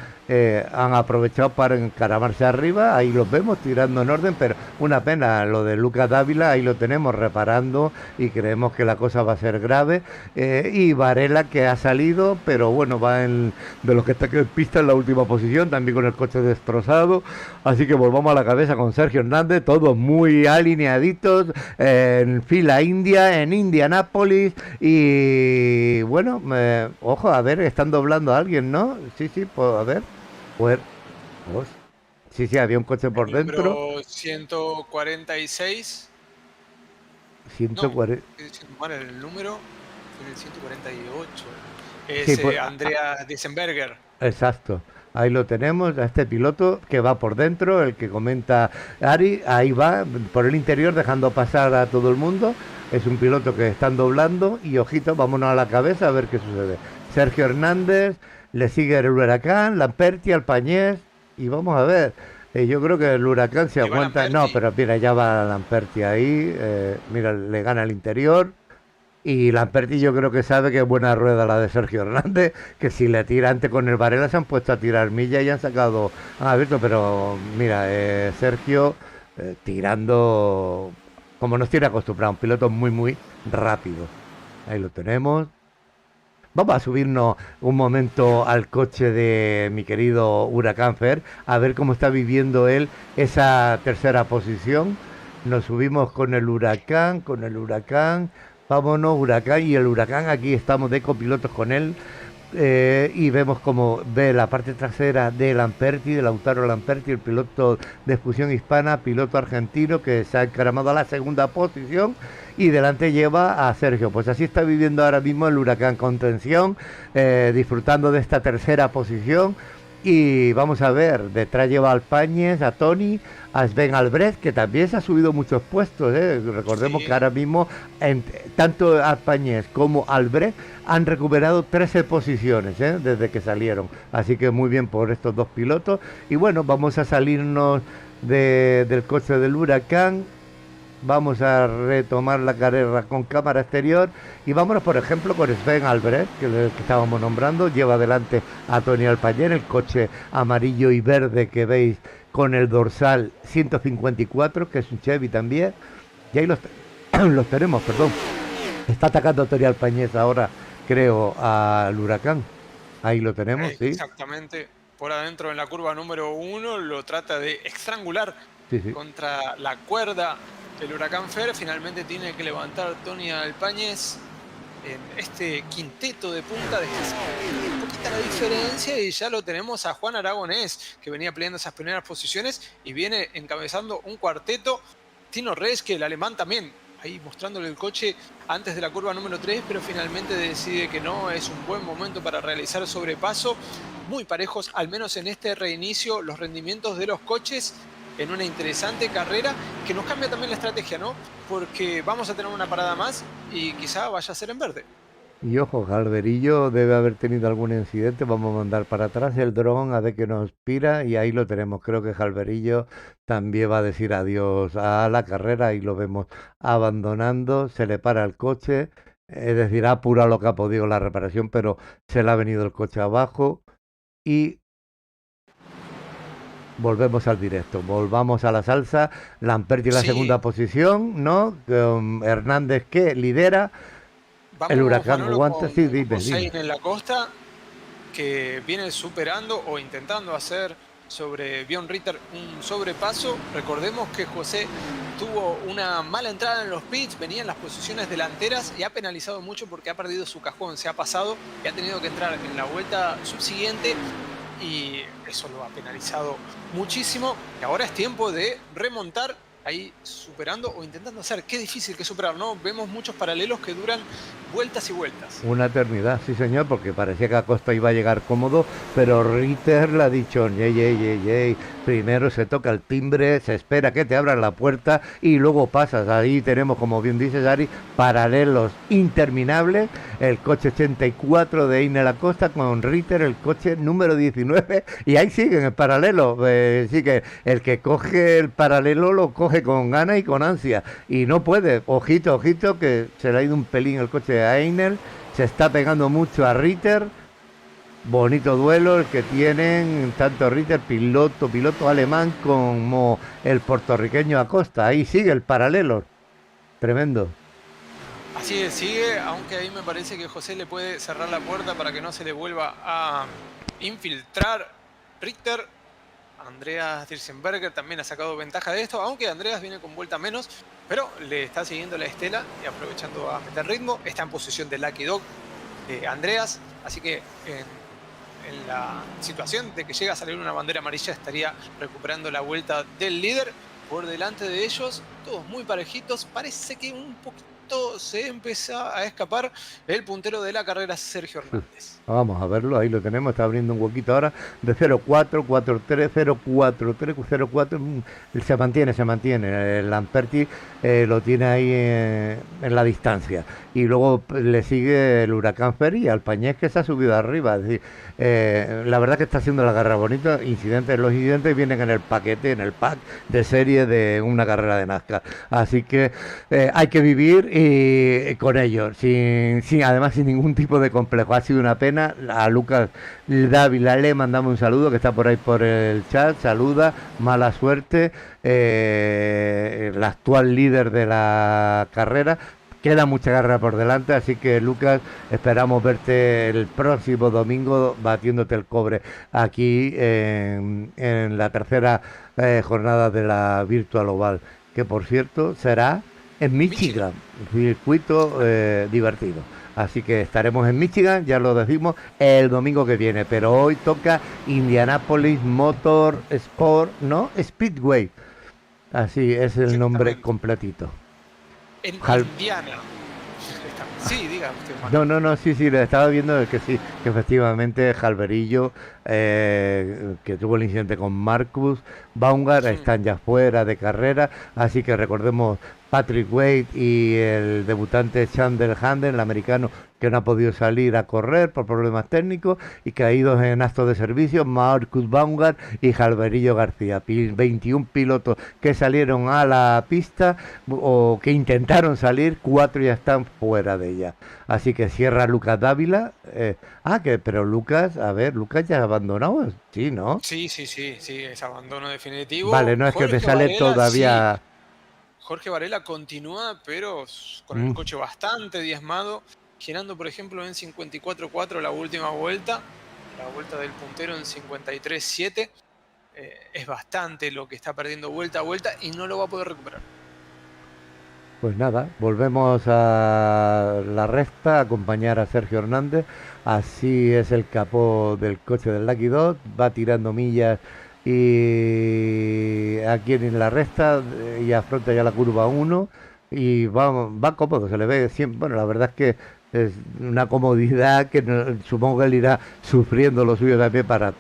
han aprovechado para encaramarse arriba, ahí los vemos tirando en orden, pero una pena lo de Lucas Dávila, ahí lo tenemos reparando y creemos que la cosa va a ser grave, y Varela que ha salido, pero bueno, de los que están en pista en la última posición, también con el coche destrozado, así que volvamos a la cabeza con Sergio Hernández, todos muy alineaditos, en fila india, en Indianápolis, y bueno, ojo, a ver, están doblando a alguien, ¿no? Sí, sí, pues a ver, pues, pues, sí, sí, había un coche por El dentro, número 146. No, 140, estoy diciendo mal el número. Es el 148. sí, Es pues, Andrea Diesenberger. exacto. Ahí lo tenemos, a este piloto que va por dentro, el que comenta Ari, ahí va, por el interior, dejando pasar a todo el mundo. Es un piloto que están doblando y ojito, vámonos a la cabeza a ver qué sucede. Sergio Hernández, le sigue el Huracán, Lamperti, Alpañés y vamos a ver. Yo creo que el Huracán se Y va aguanta. No, Lamperti. pero mira, ya va Lamperti ahí, mira, le gana el interior. Y Lamperti yo creo que sabe que es buena rueda la de Sergio Hernández, que si le tira antes con el Varela se han puesto a tirar millas y han abierto, pero mira, Sergio tirando como nos tiene acostumbrado, un piloto muy, muy rápido. Ahí lo tenemos. Vamos a subirnos un momento al coche de mi querido Huracán Fer, a ver cómo está viviendo él esa tercera posición. Nos subimos con el Huracán, vámonos Huracán, y el Huracán aquí estamos de copilotos con él, y vemos como ve la parte trasera de Lamperti, de Lautaro Lamperti, el piloto de Fusión Hispana, piloto argentino que se ha encaramado a la segunda posición, y delante lleva a Sergio. Pues así está viviendo ahora mismo el Huracán con tensión, disfrutando de esta tercera posición. Y vamos a ver, detrás lleva a Alpáñez, a Tony, a Sven Albrecht, que también se ha subido muchos puestos. Recordemos Sí. que ahora mismo tanto Alpáñez como Albrecht han recuperado 13 posiciones desde que salieron. Así que muy bien por estos dos pilotos. Y bueno, vamos a salirnos del coche del Huracán. Vamos a retomar la carrera con cámara exterior y vámonos, por ejemplo, con Sven Albrecht, que estábamos nombrando. Lleva adelante a Tony Alpayén, el coche amarillo y verde que veis con el dorsal 154, que es un Chevy también. Y ahí los tenemos, perdón. Está atacando Tony Alpayén ahora, creo, al Huracán. Ahí lo tenemos, sí. Exactamente. Por adentro en la curva número 1 lo trata de estrangular Sí, sí. contra la cuerda. El Huracán Fer finalmente tiene que levantar Tony Alpáñez en este quinteto de punta. Un poquita la diferencia y ya lo tenemos a Juan Aragonés, que venía peleando esas primeras posiciones y viene encabezando un cuarteto. Tino Reschke, el alemán, también ahí mostrándole el coche antes de la curva número 3, pero finalmente decide que no es un buen momento para realizar sobrepaso. Muy parejos, al menos en este reinicio, los rendimientos de los coches en una interesante carrera que nos cambia también la estrategia, ¿no? Porque vamos a tener una parada más y quizá vaya a ser en verde. Y ojo, Calderillo debe haber tenido algún incidente. Vamos a mandar para atrás el dron a ver qué nos pira y ahí lo tenemos. Creo que Calderillo también va a decir adiós a la carrera y lo vemos abandonando. Se le para el coche, es decir, ha apurado lo que ha podido la reparación, pero se le ha venido el coche abajo y volvemos al directo, volvamos a la salsa. Lamperti en la Sí. segunda posición, ¿no? Hernández que lidera. Vamos, El Huracán Manolo, aguanta, con sí, dime. Hossein en la costa, que viene superando o intentando hacer sobre Björn Ritter un sobrepaso. Recordemos que José tuvo una mala entrada en los pits, venía en las posiciones delanteras y ha penalizado mucho porque ha perdido su cajón, se ha pasado y ha tenido que entrar en la vuelta subsiguiente y eso lo ha penalizado muchísimo. Y ahora es tiempo de remontar ahí superando o intentando hacer. Qué difícil que superar, ¿no? Vemos muchos paralelos que duran vueltas y vueltas. Una eternidad, sí señor, porque parecía que Acosta iba a llegar cómodo, pero Ritter le ha dicho, yey, primero se toca el timbre, se espera que te abran la puerta y luego pasas. Ahí tenemos, como bien dices, Ari, paralelos interminables, el coche 84 de Einel Acosta con Ritter, el coche número 19, y ahí siguen el paralelo. Sí que el que coge el paralelo lo coge con ganas y con ansia, y no puede. Ojito, que se le ha ido un pelín el coche a Einel, se está pegando mucho a Ritter. Bonito duelo el que tienen tanto Ritter, piloto alemán, como el puertorriqueño Acosta. Ahí sigue el paralelo, tremendo. Así es, sigue, aunque ahí me parece que José le puede cerrar la puerta para que no se le vuelva a infiltrar Ritter. Andreas Dirsenberger también ha sacado ventaja de esto, aunque Andreas viene con vuelta menos, pero le está siguiendo la estela y aprovechando a meter ritmo. Está en posición de Lucky Dog Andreas, así que en la situación de que llega a salir una bandera amarilla estaría recuperando la vuelta del líder. Por delante de ellos, todos muy parejitos, parece que un poquito se empieza a escapar el puntero de la carrera, Sergio Hernández. Vamos a verlo, ahí lo tenemos, está abriendo un huequito ahora de 0-4, 4-3, 0-4, 3-0-4, se mantiene, el Lamperti lo tiene ahí en la distancia, y luego le sigue el Huracán Ferry y Alpañez, que se ha subido arriba. Es decir, la verdad que está haciendo la carrera bonita. Los incidentes vienen en el paquete, en el pack de serie de una carrera de NASCAR, así que hay que vivir con ellos, además sin ningún tipo de complejo. Ha sido una pena. A Lucas Dávila le mandamos un saludo, que está por ahí por el chat, saluda, mala suerte, el actual líder de la carrera. Queda mucha carrera por delante, así que Lucas, esperamos verte el próximo domingo batiéndote el cobre aquí en la tercera jornada de la Virtual Oval, que por cierto será en Michigan, circuito divertido. Así que estaremos en Michigan, ya lo decimos, el domingo que viene. Pero hoy toca Indianapolis Motor Sport, ¿no? Speedway. Así es el nombre completito. En Indiana. Sí, diga usted, Juan. No, sí, le estaba viendo que sí, que efectivamente Jalverillo, que tuvo el incidente con Marcus Baumgart, están ya fuera de carrera, así que recordemos Patrick Wade y el debutante Chandler Handen, el americano, que no ha podido salir a correr por problemas técnicos, y caídos en actos de servicio, Marcus Baumgart y Jalverillo García. 21 pilotos que salieron a la pista o que intentaron salir, 4 ya están fuera de ella. Así que cierra Lucas Dávila. Pero Lucas ya ha abandonado, sí, ¿no? Sí, es abandono definitivo. Vale, no es Jorge que te sale Varela, todavía... Sí. Jorge Varela continúa, pero con el coche bastante diezmado, girando por ejemplo en 54.4 la última vuelta, la vuelta del puntero en 53.7. Es bastante lo que está perdiendo vuelta a vuelta y no lo va a poder recuperar. Pues nada, volvemos a la recta a acompañar a Sergio Hernández. Así es el capó del coche del Lucky Dog, va tirando millas y aquí en la recta y afronta ya la curva 1 y va cómodo, se le ve siempre. Bueno, la verdad es que es una comodidad que supongo que él irá sufriendo lo suyo también para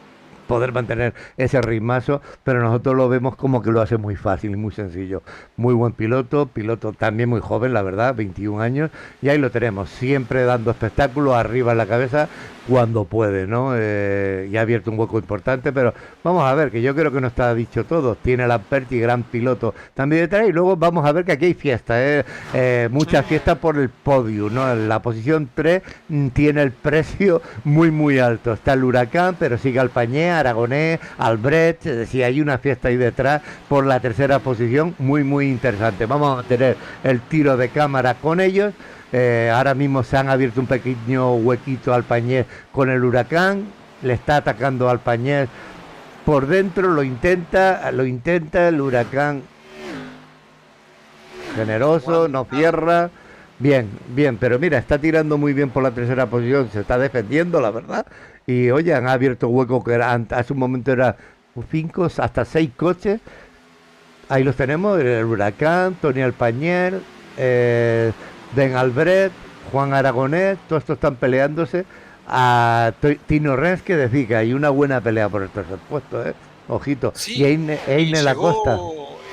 poder mantener ese ritmazo, pero nosotros lo vemos como que lo hace muy fácil y muy sencillo. Muy buen piloto también muy joven, la verdad, 21 años, y ahí lo tenemos, siempre dando espectáculo, arriba en la cabeza cuando puede, ¿no? Y ha abierto un hueco importante, pero vamos a ver, que yo creo que no está dicho todo. Tiene el Lamperti, gran piloto también detrás, y luego vamos a ver que aquí hay fiesta, mucha fiesta por el podio, ¿no? En la posición 3 tiene el precio muy muy alto, está el Huracán, pero sigue Alpañé, Aragonés, Albrecht, es decir, hay una fiesta ahí detrás por la tercera posición muy muy interesante. Vamos a tener el tiro de cámara con ellos. Ahora mismo se han abierto un pequeño huequito al Alpañés con el Huracán, le está atacando al Alpañés por dentro, lo intenta el Huracán, generoso, no cierra, bien, pero mira, está tirando muy bien por la tercera posición, se está defendiendo, la verdad, y oye, han abierto hueco que hace un momento era 5 hasta 6 coches. Ahí los tenemos, el Huracán, Tony Alpañer, Den Albrecht, Juan Aragonés, todos estos están peleándose a Tino Rens, que decir que hay una buena pelea por el tercer puesto, ojito. Sí, y Eine Lacosta.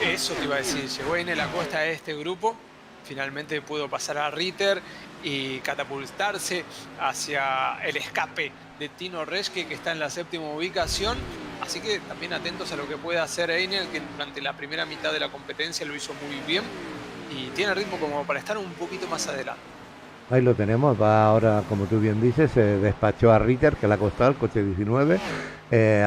Eso te iba a decir, llegó Eine Lacosta a este grupo, finalmente pudo pasar a Ritter y catapultarse hacia el escape de Tino Reschke, que está en la 7ª ubicación, así que también atentos a lo que puede hacer Eine, que durante la primera mitad de la competencia lo hizo muy bien y tiene ritmo como para estar un poquito más adelante. Ahí lo tenemos, va ahora, como tú bien dices, se despachó a Ritter, que le ha costado el coche 19,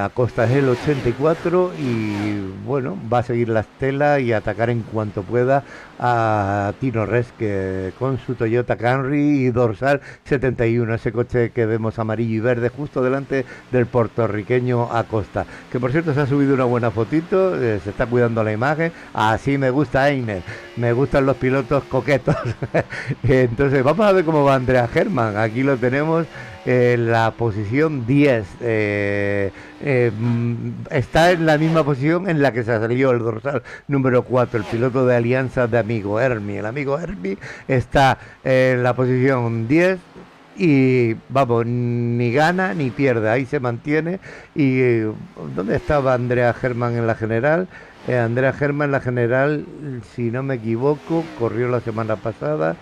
Acosta es el 84 y bueno, va a seguir la estela y atacar en cuanto pueda a Tino Reschke con su Toyota Camry y dorsal 71, ese coche que vemos amarillo y verde justo delante del puertorriqueño Acosta, que por cierto se ha subido una buena fotito, se está cuidando la imagen, así me gusta Einer, me gustan los pilotos coquetos. Entonces vamos a ver cómo va Andrea Hermann, aquí lo tenemos en la posición 10, está en la misma posición en la que se salió el dorsal número 4, el piloto de Alianza de Amigo Hermi. El amigo Hermi está en la posición 10 y vamos, ni gana ni pierde, ahí se mantiene. ¿Y dónde estaba Andrea Hermann en la general? Andrea Hermann en la general, si no me equivoco, corrió la semana pasada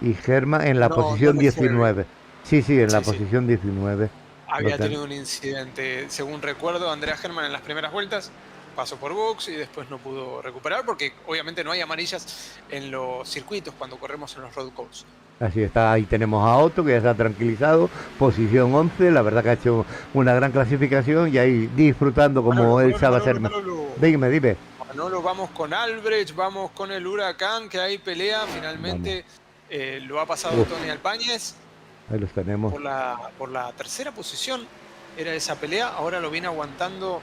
y Hermann en la posición 19. Sí, en la posición 19. Había tenido un incidente, según recuerdo, Andrea Hermann en las primeras vueltas pasó por box y después no pudo recuperar porque obviamente no hay amarillas en los circuitos cuando corremos en los road course. Así está, ahí tenemos a Otto, que ya se ha tranquilizado, posición 11, la verdad que ha hecho una gran clasificación y ahí disfrutando como él sabe hacer. Dime. Manolo, vamos con Albrecht, vamos con el Huracán, que ahí pelea, finalmente lo ha pasado Tony Alpañez. Ahí los tenemos. Por la tercera posición era esa pelea, ahora lo viene aguantando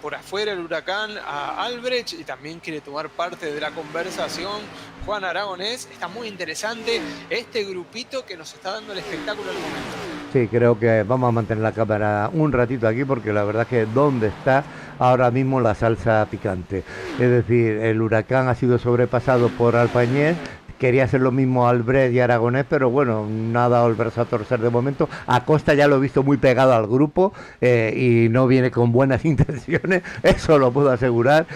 por afuera el Huracán a Albrecht y también quiere tomar parte de la conversación Juan Aragonés. Está muy interesante este grupito que nos está dando el espectáculo al momento. Sí, creo que vamos a mantener la cámara un ratito aquí porque la verdad es que donde está ahora mismo la salsa picante. Es decir, el Huracán ha sido sobrepasado por Alpañez. Quería hacer lo mismo Albrecht y Aragonés, pero bueno, no ha dado el brazo a torcer de momento. Acosta ya lo he visto muy pegado al grupo y no viene con buenas intenciones, eso lo puedo asegurar,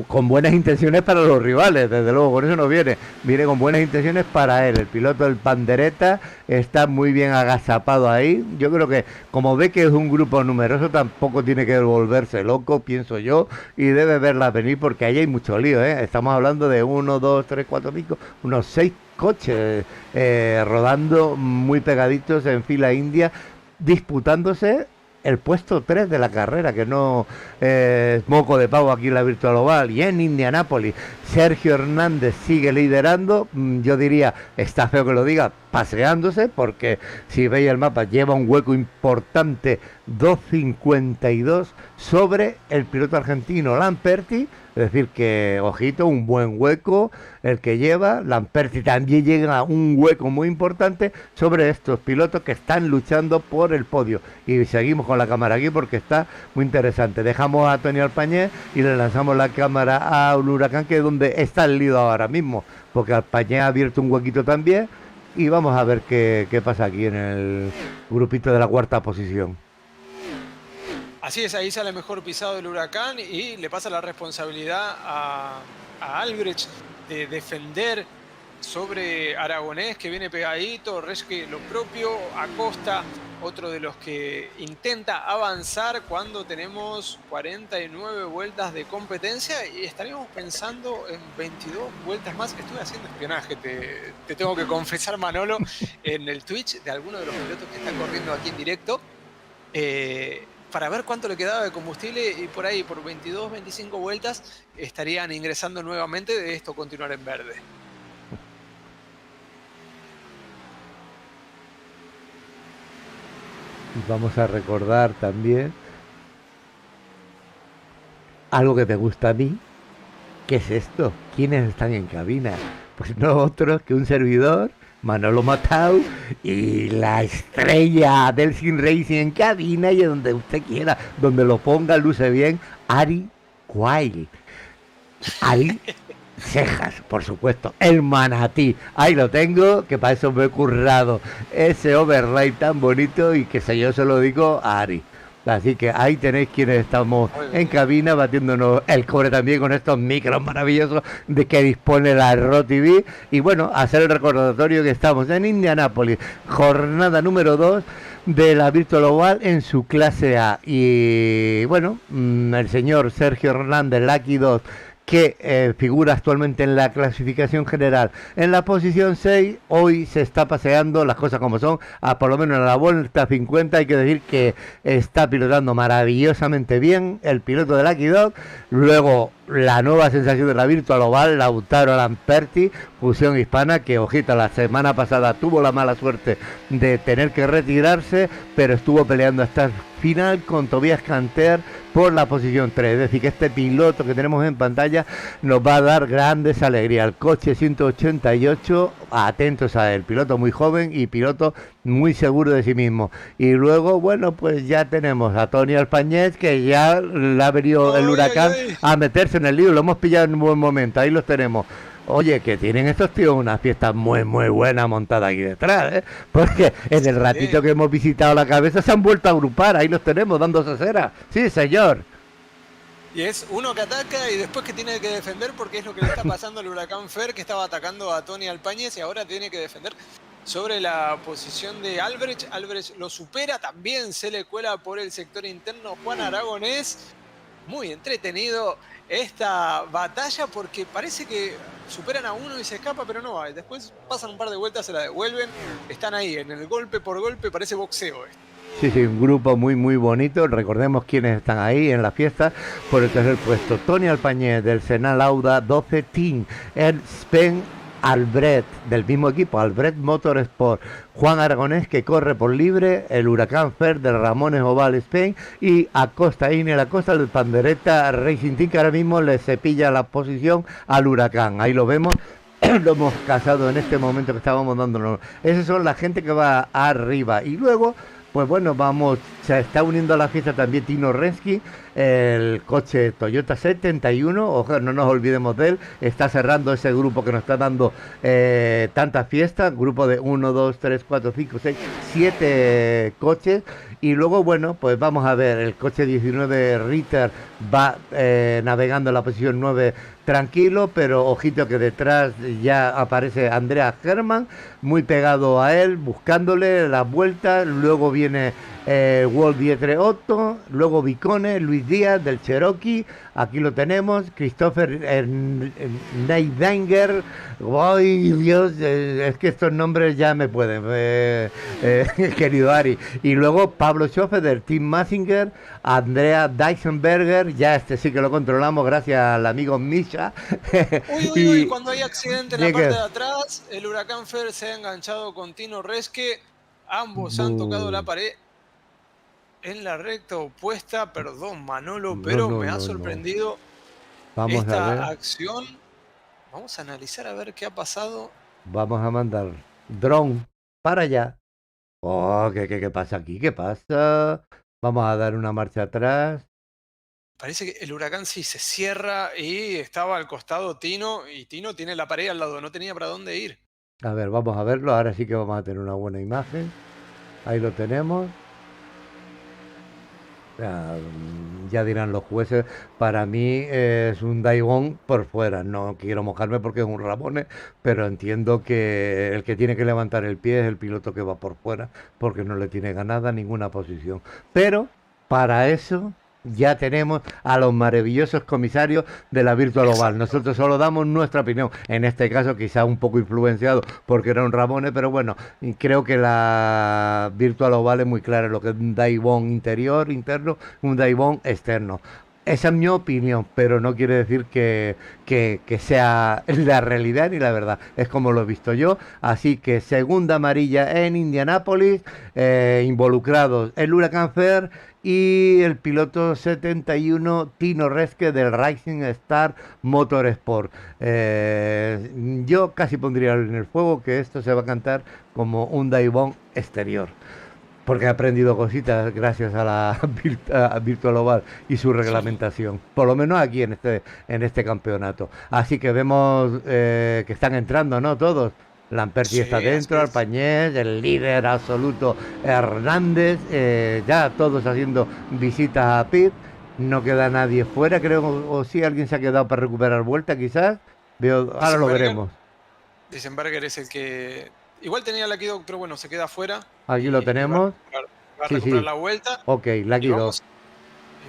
con buenas intenciones para los rivales, desde luego, con eso no viene con buenas intenciones para él. El piloto del Pandereta está muy bien agazapado ahí. Yo creo que como ve que es un grupo numeroso, tampoco tiene que volverse loco, pienso yo, y debe verla venir porque ahí hay mucho lío, Estamos hablando de 1, 2, 3, 4, 5, unos 6 coches rodando muy pegaditos en fila india, disputándose el puesto 3 de la carrera, que no es moco de pavo aquí en la Virtual Oval. Y en Indianápolis, Sergio Hernández sigue liderando, yo diría, está feo que lo diga, paseándose, porque si veis el mapa lleva un hueco importante, 2.52 sobre el piloto argentino Lamperti. Es decir que, ojito, un buen hueco el que lleva. Lamperti también llega a un hueco muy importante sobre estos pilotos que están luchando por el podio. Y seguimos con la cámara aquí porque está muy interesante. Dejamos a Tony Alpañez y le lanzamos la cámara a un Huracán, que es donde está el lío ahora mismo, porque Alpañez ha abierto un huequito también. Y vamos a ver qué pasa aquí en el grupito de la 4ª posición. Así es, ahí sale mejor pisado el Huracán y le pasa la responsabilidad a Albrecht de defender sobre Aragonés, que viene pegadito, Reschke lo propio, Acosta, otro de los que intenta avanzar cuando tenemos 49 vueltas de competencia y estaríamos pensando en 22 vueltas más. Estuve haciendo espionaje, te tengo que confesar, Manolo, en el Twitch de alguno de los pilotos que están corriendo aquí en directo. Para ver cuánto le quedaba de combustible y por ahí, por 22, 25 vueltas, estarían ingresando nuevamente de esto continuar en verde. Y vamos a recordar también algo que me gusta a mí. ¿Qué es esto? ¿Quiénes están en cabina? Pues no otros que un servidor, Manolo Matau, y la estrella del Sim Racing en cabina y donde usted quiera, donde lo ponga, luce bien, Ari Wild. Ari Cejas, por supuesto, el manatí. Ahí lo tengo, que para eso me he currado ese overlay tan bonito y que yo se lo digo a Ari. Así que ahí tenéis quienes estamos en cabina batiéndonos el cobre también con estos micros maravillosos de que dispone la RO TV. Y bueno, hacer el recordatorio que estamos en Indianápolis, jornada número 2 de la Virtual Oval en su clase A. Y bueno, el señor Sergio Hernández, Lucky 2, que figura actualmente en la clasificación general en la posición 6, hoy se está paseando las cosas como son, por lo menos en la vuelta 50. Hay que decir que está pilotando maravillosamente bien el piloto de Lucky Dog. Luego la nueva sensación de la Virtual Oval, Lautaro Lamperti, fusión hispana, que ojita, la semana pasada tuvo la mala suerte de tener que retirarse, pero estuvo peleando hasta el final con Tobias Canter por la posición 3. Es decir, que este piloto que tenemos en pantalla nos va a dar grandes alegrías. El coche 188, atentos a él, piloto muy joven y piloto muy seguro de sí mismo. Y luego, bueno, pues ya tenemos a Tony Alpañez, que ya le ha venido el huracán a meterse en el lío. Lo hemos pillado en un buen momento, ahí los tenemos. Oye, que tienen estos tíos una fiesta muy buena montada aquí detrás, ¿eh? Porque en el ratito que hemos visitado la cabeza se han vuelto a agrupar, ahí los tenemos dándose cera. Sí, señor. Y es uno que ataca y después que tiene que defender, porque es lo que le está pasando al huracán Fer, que estaba atacando a Tony Alpañez y ahora tiene que defender sobre la posición de Albrecht. Albrecht lo supera, también se le cuela por el sector interno Juan Aragonés. Muy entretenido esta batalla porque parece que superan a uno y se escapa, pero no va. Después pasan un par de vueltas, se la devuelven. Están ahí en el golpe por golpe, parece boxeo esto. Sí, un grupo muy bonito. Recordemos quiénes están ahí en la fiesta. Por el tercer puesto, Tony Alpañez del Senal Lauda 12 Team, el Spen Albrecht del mismo equipo, Albrecht Motorsport, Juan Aragonés, que corre por libre, el huracán Fer del Ramones Oval Spain, y Acosta Ine la Costa del Pandereta Racing Team, que ahora mismo le cepilla la posición al huracán. Ahí lo vemos. Lo hemos casado en este momento que estábamos dándonos. Esas son la gente que va arriba. Y luego, pues bueno, se está uniendo a la fiesta también Tino Rensky, el coche Toyota 71, ojo, no nos olvidemos de él, está cerrando ese grupo que nos está dando tantas fiestas, grupo de 1, 2, 3, 4, 5, 6, 7 coches. Y luego, bueno, pues vamos a ver, el coche 19 Ritter va navegando en la posición 9 tranquilo, pero ojito que detrás ya aparece Andrea Hermann, muy pegado a él, buscándole las vueltas. Luego viene Walt Dietre Otto, luego Vicone, Luis Díaz del Cherokee, aquí lo tenemos, Christopher Neidinger. ¡Ay, Dios! Es que estos nombres ya me pueden, querido Ari. Y luego Pablo Schofe del Team Massinger, Andrea Deisenberger, ya este sí que lo controlamos gracias al amigo Misha. Uy, cuando hay accidente en la parte de atrás, el huracán Fer se ha enganchado con Tino Resque, ambos han tocado la pared en la recta opuesta. Perdón, Manolo, pero me ha sorprendido esta acción. Vamos a analizar a ver qué ha pasado. Vamos a mandar dron para allá. Oh, ¿qué pasa aquí? ¿Qué pasa? Vamos a dar una marcha atrás. Parece que el huracán sí se cierra y estaba al costado Tino, y Tino tiene la pared al lado, no tenía para dónde ir. A ver, vamos a verlo. Ahora sí que vamos a tener una buena imagen. Ahí lo tenemos. Ya dirán los jueces, para mí es un Daigón por fuera. No quiero mojarme porque es un Ramones, pero entiendo que el que tiene que levantar el pie es el piloto que va por fuera, porque no le tiene ganada ninguna posición. Pero para eso ya tenemos a los maravillosos comisarios de la Virtual Oval. Nosotros solo damos nuestra opinión, en este caso quizá un poco influenciado porque era un Ramones, pero bueno, creo que la Virtual Oval es muy clara en lo que es un Daibon interno, un Daibon externo. Esa es mi opinión, pero no quiere decir que sea la realidad ni la verdad. Es como lo he visto yo. Así que segunda amarilla en Indianápolis, involucrados el huracán Fer y el piloto 71 Tino Resque del Rising Star Motorsport. Yo casi pondría en el fuego que esto se va a cantar como un Daibon exterior. porque he aprendido cositas gracias a la a Virtual Oval y su reglamentación, por lo menos aquí en este campeonato. Así que vemos que están entrando, ¿no? Todos. Lamperti Sí, está así dentro, es. Alpañés, el líder absoluto Hernández, ya todos haciendo visitas a pit. No queda nadie fuera, creo, o sí, alguien se ha quedado para recuperar vuelta, quizás. Veo, ahora lo Disenberger, veremos. Disenberger es el que igual tenía la Kido, pero bueno, se queda afuera Aquí lo y tenemos. va a Sí, recuperar sí. la vuelta. Ok, la Y quitó.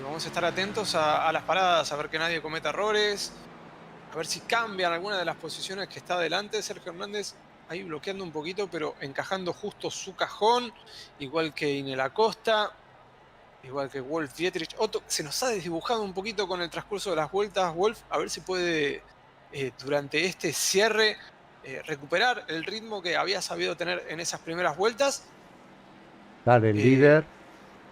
vamos a estar atentos a las paradas, a ver que nadie cometa errores, a ver si cambian alguna de las posiciones que está adelante. Sergio Hernández ahí bloqueando un poquito, pero encajando justo su cajón, igual que Inel Acosta, igual que Wolf Dietrich. Otto se nos ha desdibujado un poquito con el transcurso de las vueltas, Wolf, a ver si puede durante este cierre recuperar el ritmo que había sabido tener en esas primeras vueltas. Dale, el Eh, líder.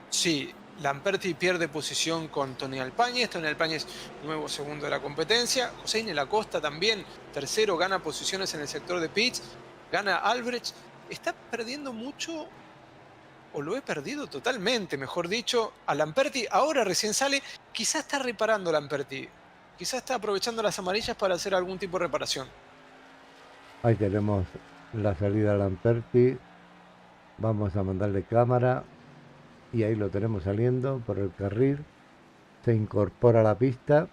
Sí, Lamperti pierde posición con Tony Alpáñez. Tony Alpáñez, nuevo segundo de la competencia. José Inel Acosta también, tercero, gana posiciones en el sector de pits. Gana Albrecht. Está perdiendo mucho, o lo he perdido totalmente, mejor dicho, a Lamperti. Ahora recién sale, quizá está reparando Lamperti. Quizá está aprovechando las amarillas para hacer algún tipo de reparación. Ahí tenemos la salida a Lamperti. Vamos a mandarle cámara. Y ahí lo tenemos saliendo por el carril. Se incorpora a la pista.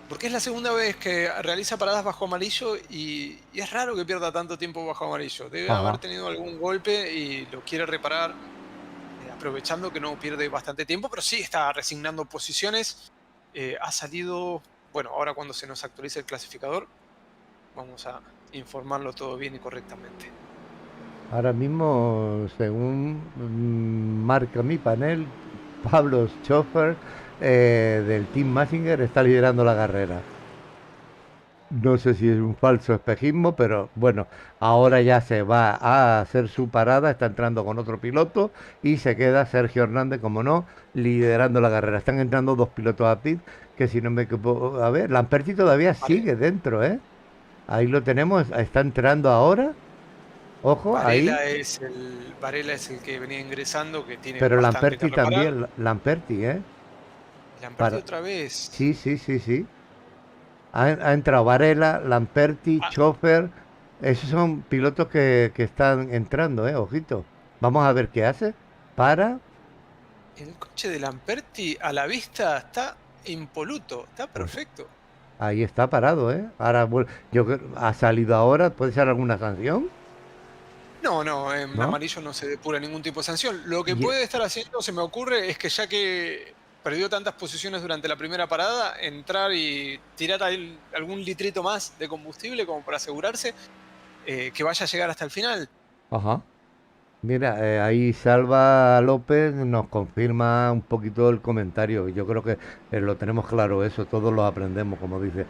Porque es la segunda vez que realiza paradas bajo amarillo y es raro que pierda tanto tiempo bajo amarillo. Debe Ajá. haber tenido algún golpe y lo quiere reparar, aprovechando que no pierde bastante tiempo, pero sí está resignando posiciones. Ha salido, bueno, ahora cuando se nos actualice el clasificador, vamos a informarlo todo bien y correctamente. Ahora mismo, según marca mi panel, Pablo Schoffer del Team Massinger está liderando la carrera. No sé si es un falso espejismo, pero bueno, ahora ya se va a hacer su parada, está entrando con otro piloto y se queda Sergio Hernández, como no, liderando la carrera. Están entrando dos pilotos a pit, que si no me equivoco, a ver, Lamperti todavía sigue dentro, ¿eh? Ahí lo tenemos, está entrando ahora. Ojo, ahí. Varela es el que venía ingresando, que tiene Pero bastante que Lamperti reparar. también, Lamperti, ¿eh? Lamperti otra vez. Sí, sí, sí, sí. Ha entrado Varela, Lamperti, Ah. Schoffer. Esos son pilotos que están entrando, ojito. Vamos a ver qué hace. Para. El coche de Lamperti a la vista está impoluto, está perfecto. Ahí está parado, ¿eh? Ahora yo ha salido ahora. ¿Puede ser alguna sanción? No, en ¿No? amarillo no se depura ningún tipo de sanción. Lo que Y- puede estar haciendo, se me ocurre, es que ya que perdió tantas posiciones durante la primera parada, entrar y tirar algún litrito más de combustible como para asegurarse que vaya a llegar hasta el final. Ajá. Mira, ahí Salva López nos confirma un poquito el comentario. Yo creo que lo tenemos claro eso, todos lo aprendemos, como dice.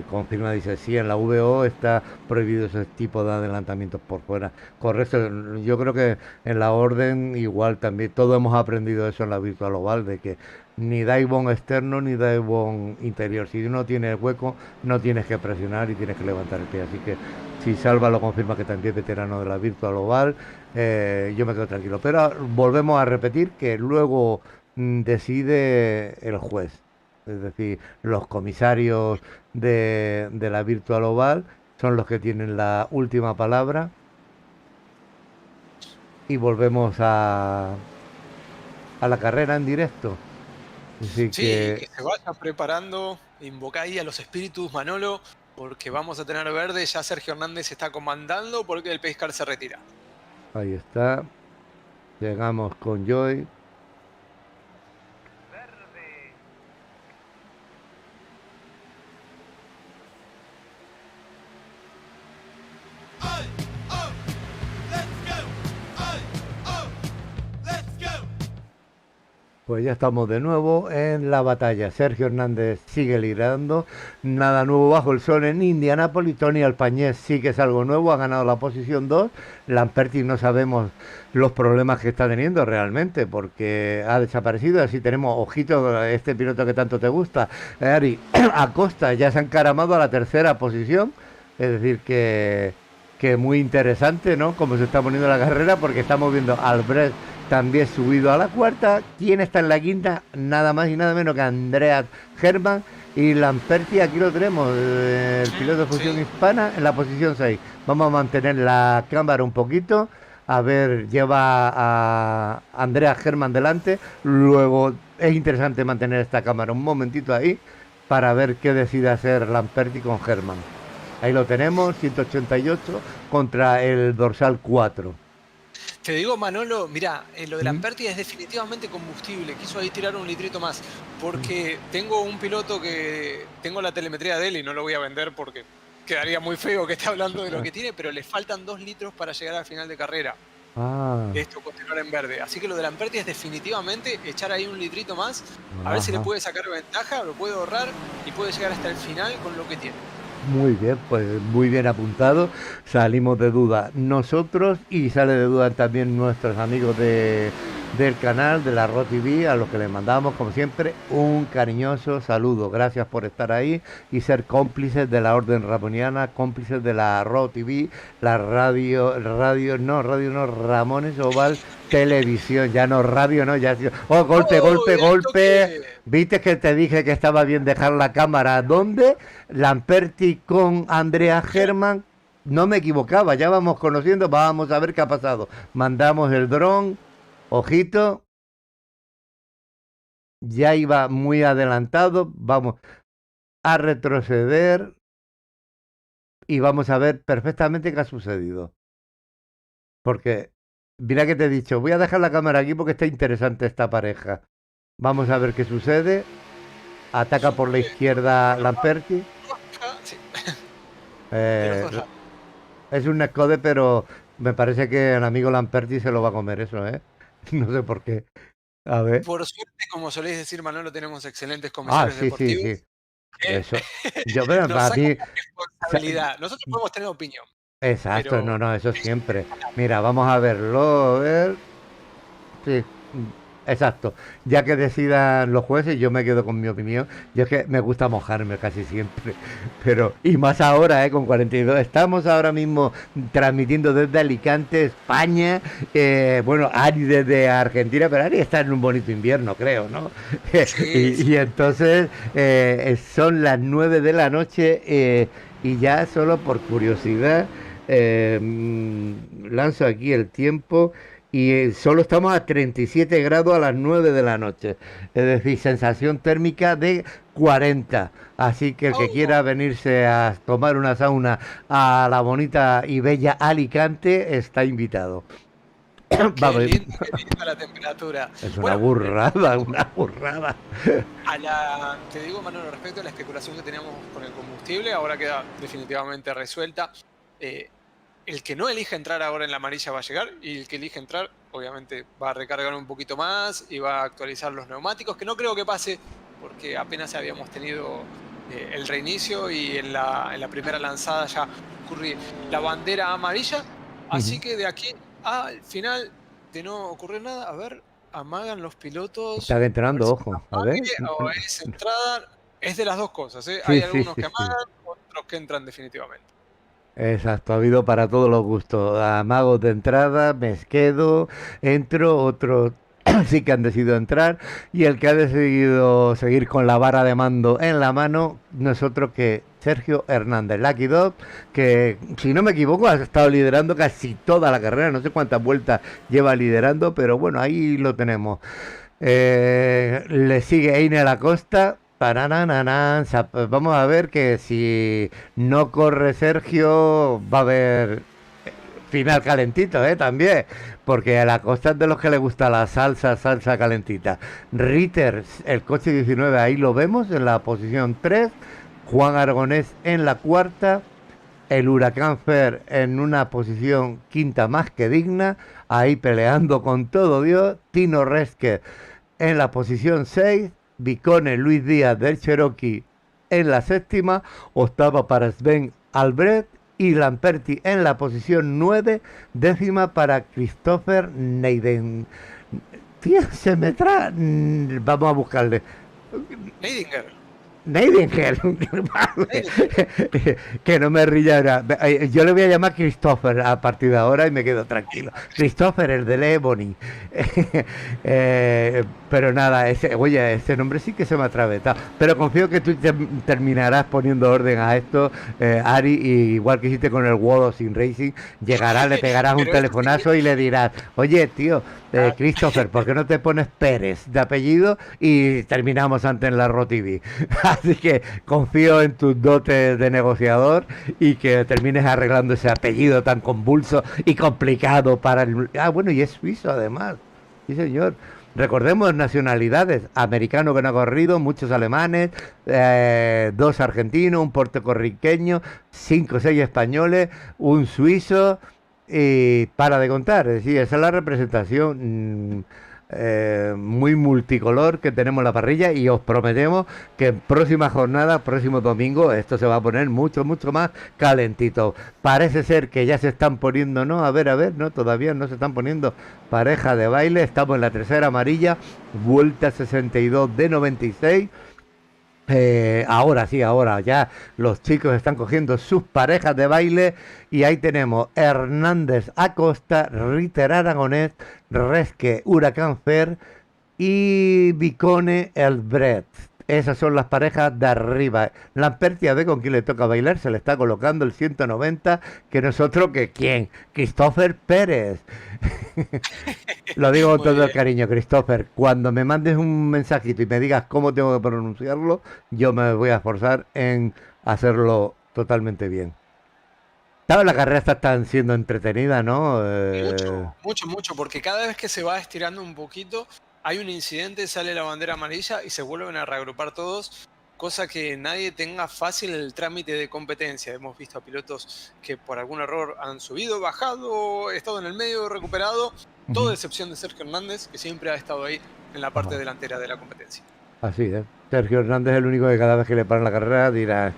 Confirma, dice, sí, en la VO está prohibido ese tipo de adelantamientos por fuera. Correcto, yo creo que en la orden igual también, todos hemos aprendido eso en la Virtual Oval, de que ni daibon externo ni daibon interior. Si uno tiene el hueco, no tienes que presionar y tienes que levantar el pie. Así que si Salva lo confirma, que también es veterano de la Virtual Oval, yo me quedo tranquilo. Pero volvemos a repetir que luego decide el juez. Es decir, los comisarios de la Virtual Oval son los que tienen la última palabra. Y volvemos a la carrera en directo. Así Sí, que se vaya preparando, invoca ahí a los espíritus, Manolo, porque vamos a tener verde. Ya Sergio Hernández está comandando porque el Pacecar se retira. Ahí está. Llegamos con Joy. Pues ya estamos de nuevo en la batalla. Sergio Hernández sigue liderando. Nada nuevo bajo el sol en Indianápolis. Tony Alpañés sí que es algo nuevo. Ha ganado la posición 2. Lamperti no sabemos los problemas que está teniendo realmente, porque ha desaparecido. Así tenemos, ojito, este piloto que tanto te gusta, Ari Acosta, ya se ha encaramado a la tercera posición. Es decir, que que muy interesante, ¿no? Cómo se está poniendo la carrera, porque estamos viendo al Albrecht también subido a la cuarta. ¿Quién está en la quinta? Nada más y nada menos que Andreas Hermann. Y Lamperti, aquí lo tenemos, el piloto de fusión Sí. hispana, en la posición 6. Vamos a mantener la cámara un poquito. A ver, lleva a Andreas Hermann delante. Luego es interesante mantener esta cámara un momentito ahí para ver qué decide hacer Lamperti con Hermann. Ahí lo tenemos, 188 contra el dorsal 4. Te digo, Manolo, mira, lo de ¿Mm? Lamperti es definitivamente combustible. Quiso ahí tirar un litrito más. Porque tengo un piloto que tengo la telemetría de él y no lo voy a vender porque quedaría muy feo que esté hablando de lo que tiene, pero le faltan 2 litros para llegar al final de carrera. Ah, De esto, continuar en verde. Así que lo de Lamperti es definitivamente echar ahí un litrito más, a ver si le ajá. puede sacar ventaja, lo puede ahorrar y puede llegar hasta el final con lo que tiene. Muy bien, pues muy bien apuntado. Salimos de duda nosotros y sale de duda también nuestros amigos del canal de la RO TV, a los que les mandamos, como siempre, un cariñoso saludo. Gracias por estar ahí y ser cómplices de la Orden Ramoniana, cómplices de la RO TV, la radio no, Ramones Oval Televisión, ya no radio, no, ya. Oh, golpe, ¡Oh! golpe, ¡Y al golpe. toque! ¿Viste que te dije que estaba bien dejar la cámara? ¿Dónde? Lamperti con Andrea Hermann. No me equivocaba, ya vamos conociendo, vamos a ver qué ha pasado. Mandamos el dron, ojito, ya iba muy adelantado, vamos a retroceder y vamos a ver perfectamente qué ha sucedido. Porque, mira que te he dicho, voy a dejar la cámara aquí porque está interesante esta pareja. Vamos a ver qué sucede. Ataca por la izquierda Lamperti. Ah, sí, de los Eh, dos lados. es un Nescode, pero me parece que el amigo Lamperti se lo va a comer eso, ¿eh? No sé por qué. A ver. Por suerte, como soléis decir, Manolo, tenemos excelentes Ah, comisarios sí, sí, deportivos sí. que Eso. Yo, pero nos para sacan mí. la responsabilidad. Nosotros podemos tener opinión, Exacto, pero no, no, eso ellos siempre. ganan. Mira, vamos a verlo, a ver. Sí, exacto. Ya que decidan los jueces, yo me quedo con mi opinión. Yo es que me gusta mojarme casi siempre. Pero, y más ahora, con 42. Estamos ahora mismo transmitiendo desde Alicante, España. Bueno, Ari desde Argentina, pero Ari está en un bonito invierno, creo, ¿no? Sí, sí. Y entonces son las 9 de la noche y ya solo por curiosidad lanzo aquí el tiempo. Y solo estamos a 37 grados a las 9 de la noche. Es decir, sensación térmica de 40. Así que el que Oh, quiera venirse a tomar una sauna a la bonita y bella Alicante está invitado. Vamos, qué linda la temperatura. es una Bueno, burrada, una burrada. te digo, Manolo, respecto a la especulación que teníamos con el combustible, ahora queda definitivamente resuelta. El que no elige entrar ahora en la amarilla va a llegar y el que elige entrar obviamente va a recargar un poquito más y va a actualizar los neumáticos, que no creo que pase porque apenas habíamos tenido el reinicio y en la primera lanzada ya ocurrió la bandera amarilla, así Ujú. que de aquí al final de no ocurrir nada, a ver, amagan los pilotos, Están a ver entrando, si es ojo, a ver. amague o es entrada, es de las dos cosas, ¿eh? Sí, Hay sí, algunos sí, que sí. amagan, otros que entran definitivamente. Exacto, ha habido para todos los gustos. Amagos de entrada, me quedo, entro, otros sí que han decidido entrar. Y el que ha decidido seguir con la vara de mando en la mano, no es otro que Sergio Hernández, Lucky Dog, que si no me equivoco ha estado liderando casi toda la carrera. No sé cuántas vueltas lleva liderando, pero bueno, ahí lo tenemos. Le sigue Einer Acosta. Parananana, vamos a ver que si no corre Sergio va a haber final calentito, también, porque a la costa es de los que le gusta la salsa calentita. Ritter, el coche 19, ahí lo vemos en la posición 3, Juan Aragonés en la cuarta, el Huracán Fer en una posición quinta más que digna, ahí peleando con todo Dios, Tino Reske en la posición 6, Vicone Luis Díaz del Cherokee en la séptima, octava para Sven Albrecht y Lamperti en la posición 9, décima para Christopher Neiden. Tío, se me trae. Vamos a buscarle. Neidinger. Nightingale. Que no me ría ahora. Yo le voy a llamar Christopher a partir de ahora y me quedo tranquilo. Christopher, el de Ebony. Pero nada, oye, ese nombre sí que se me ha atravesado. Pero confío que tú terminarás poniendo orden a esto, Ari, y igual que hiciste con el World of Sim Racing, llegarás, le pegarás un telefonazo y le dirás, oye, tío, Christopher, ¿por qué no te pones Pérez de apellido y terminamos antes en la ROTV? Así que confío en tus dotes de negociador y que termines arreglando ese apellido tan convulso y complicado para el... Ah, bueno, y es suizo además. Sí, señor. Recordemos nacionalidades: americano que no ha corrido, muchos alemanes, 2 argentinos, un puertorriqueño, 5 o 6 españoles, un suizo y para de contar. Es decir, esa es la representación muy multicolor que tenemos en la parrilla, y os prometemos que en próxima jornada, próximo domingo, esto se va a poner mucho más calentito. Parece ser que ya se están poniendo, ¿no? A ver, ¿no? Todavía no se están poniendo pareja de baile. Estamos en la tercera amarilla, vuelta 62 de 96. Ahora sí, ahora ya los chicos están cogiendo sus parejas de baile, y ahí tenemos Hernández Acosta, Ritter Aragonés, Resque Huracán Fer y Vicone Elbret. Esas son las parejas de arriba. Lampertia ve con quién le toca bailar, se le está colocando el 190, que nosotros, que ¿quién? Christopher Pérez. Lo digo con todo el cariño, Christopher. Cuando me mandes un mensajito y me digas cómo tengo que pronunciarlo, yo me voy a esforzar en hacerlo totalmente bien. ¿Sabes? Las carreras están siendo entretenidas, ¿no? Mucho, porque cada vez que se va estirando un poquito, hay un incidente, sale la bandera amarilla y se vuelven a reagrupar todos, cosa que nadie tenga fácil el trámite de competencia. Hemos visto a pilotos que por algún error han subido, bajado, estado en el medio, recuperado, todo excepción de Sergio Hernández, que siempre ha estado ahí en la parte delantera de la competencia. Así es. Sergio Hernández es el único que cada vez que le paran la carrera dirá,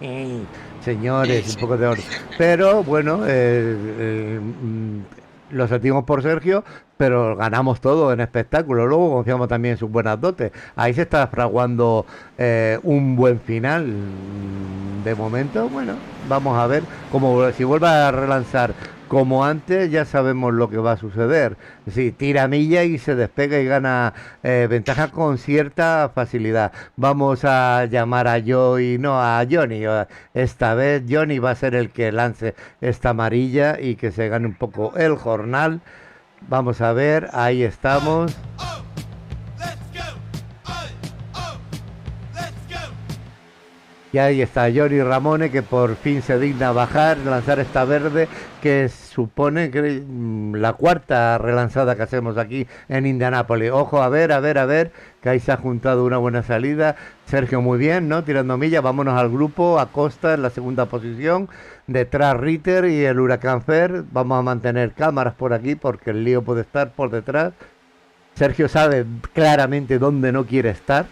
señores, un poco de orden. Pero bueno, lo sentimos por Sergio, pero ganamos todo en espectáculo. Luego confiamos también en sus buenas dotes. Ahí se está fraguando un buen final. De momento, bueno, vamos a ver cómo, si vuelve a relanzar como antes, ya sabemos lo que va a suceder. Sí, tira milla y se despega y gana ventaja con cierta facilidad. Vamos a llamar a Johnny. Esta vez Johnny va a ser el que lance esta amarilla y que se gane un poco el jornal. Vamos a ver, ahí estamos. Y ahí está Johnny Ramone, que por fin se digna bajar, lanzar esta verde, que supone que la cuarta relanzada que hacemos aquí en Indianápolis. Ojo, a ver, que ahí se ha juntado una buena salida. Sergio muy bien, ¿no? Tirando millas. Vámonos al grupo. Acosta en la segunda posición. Detrás Ritter y el Huracán Fer. Vamos a mantener cámaras por aquí porque el lío puede estar por detrás. Sergio sabe claramente dónde no quiere estar.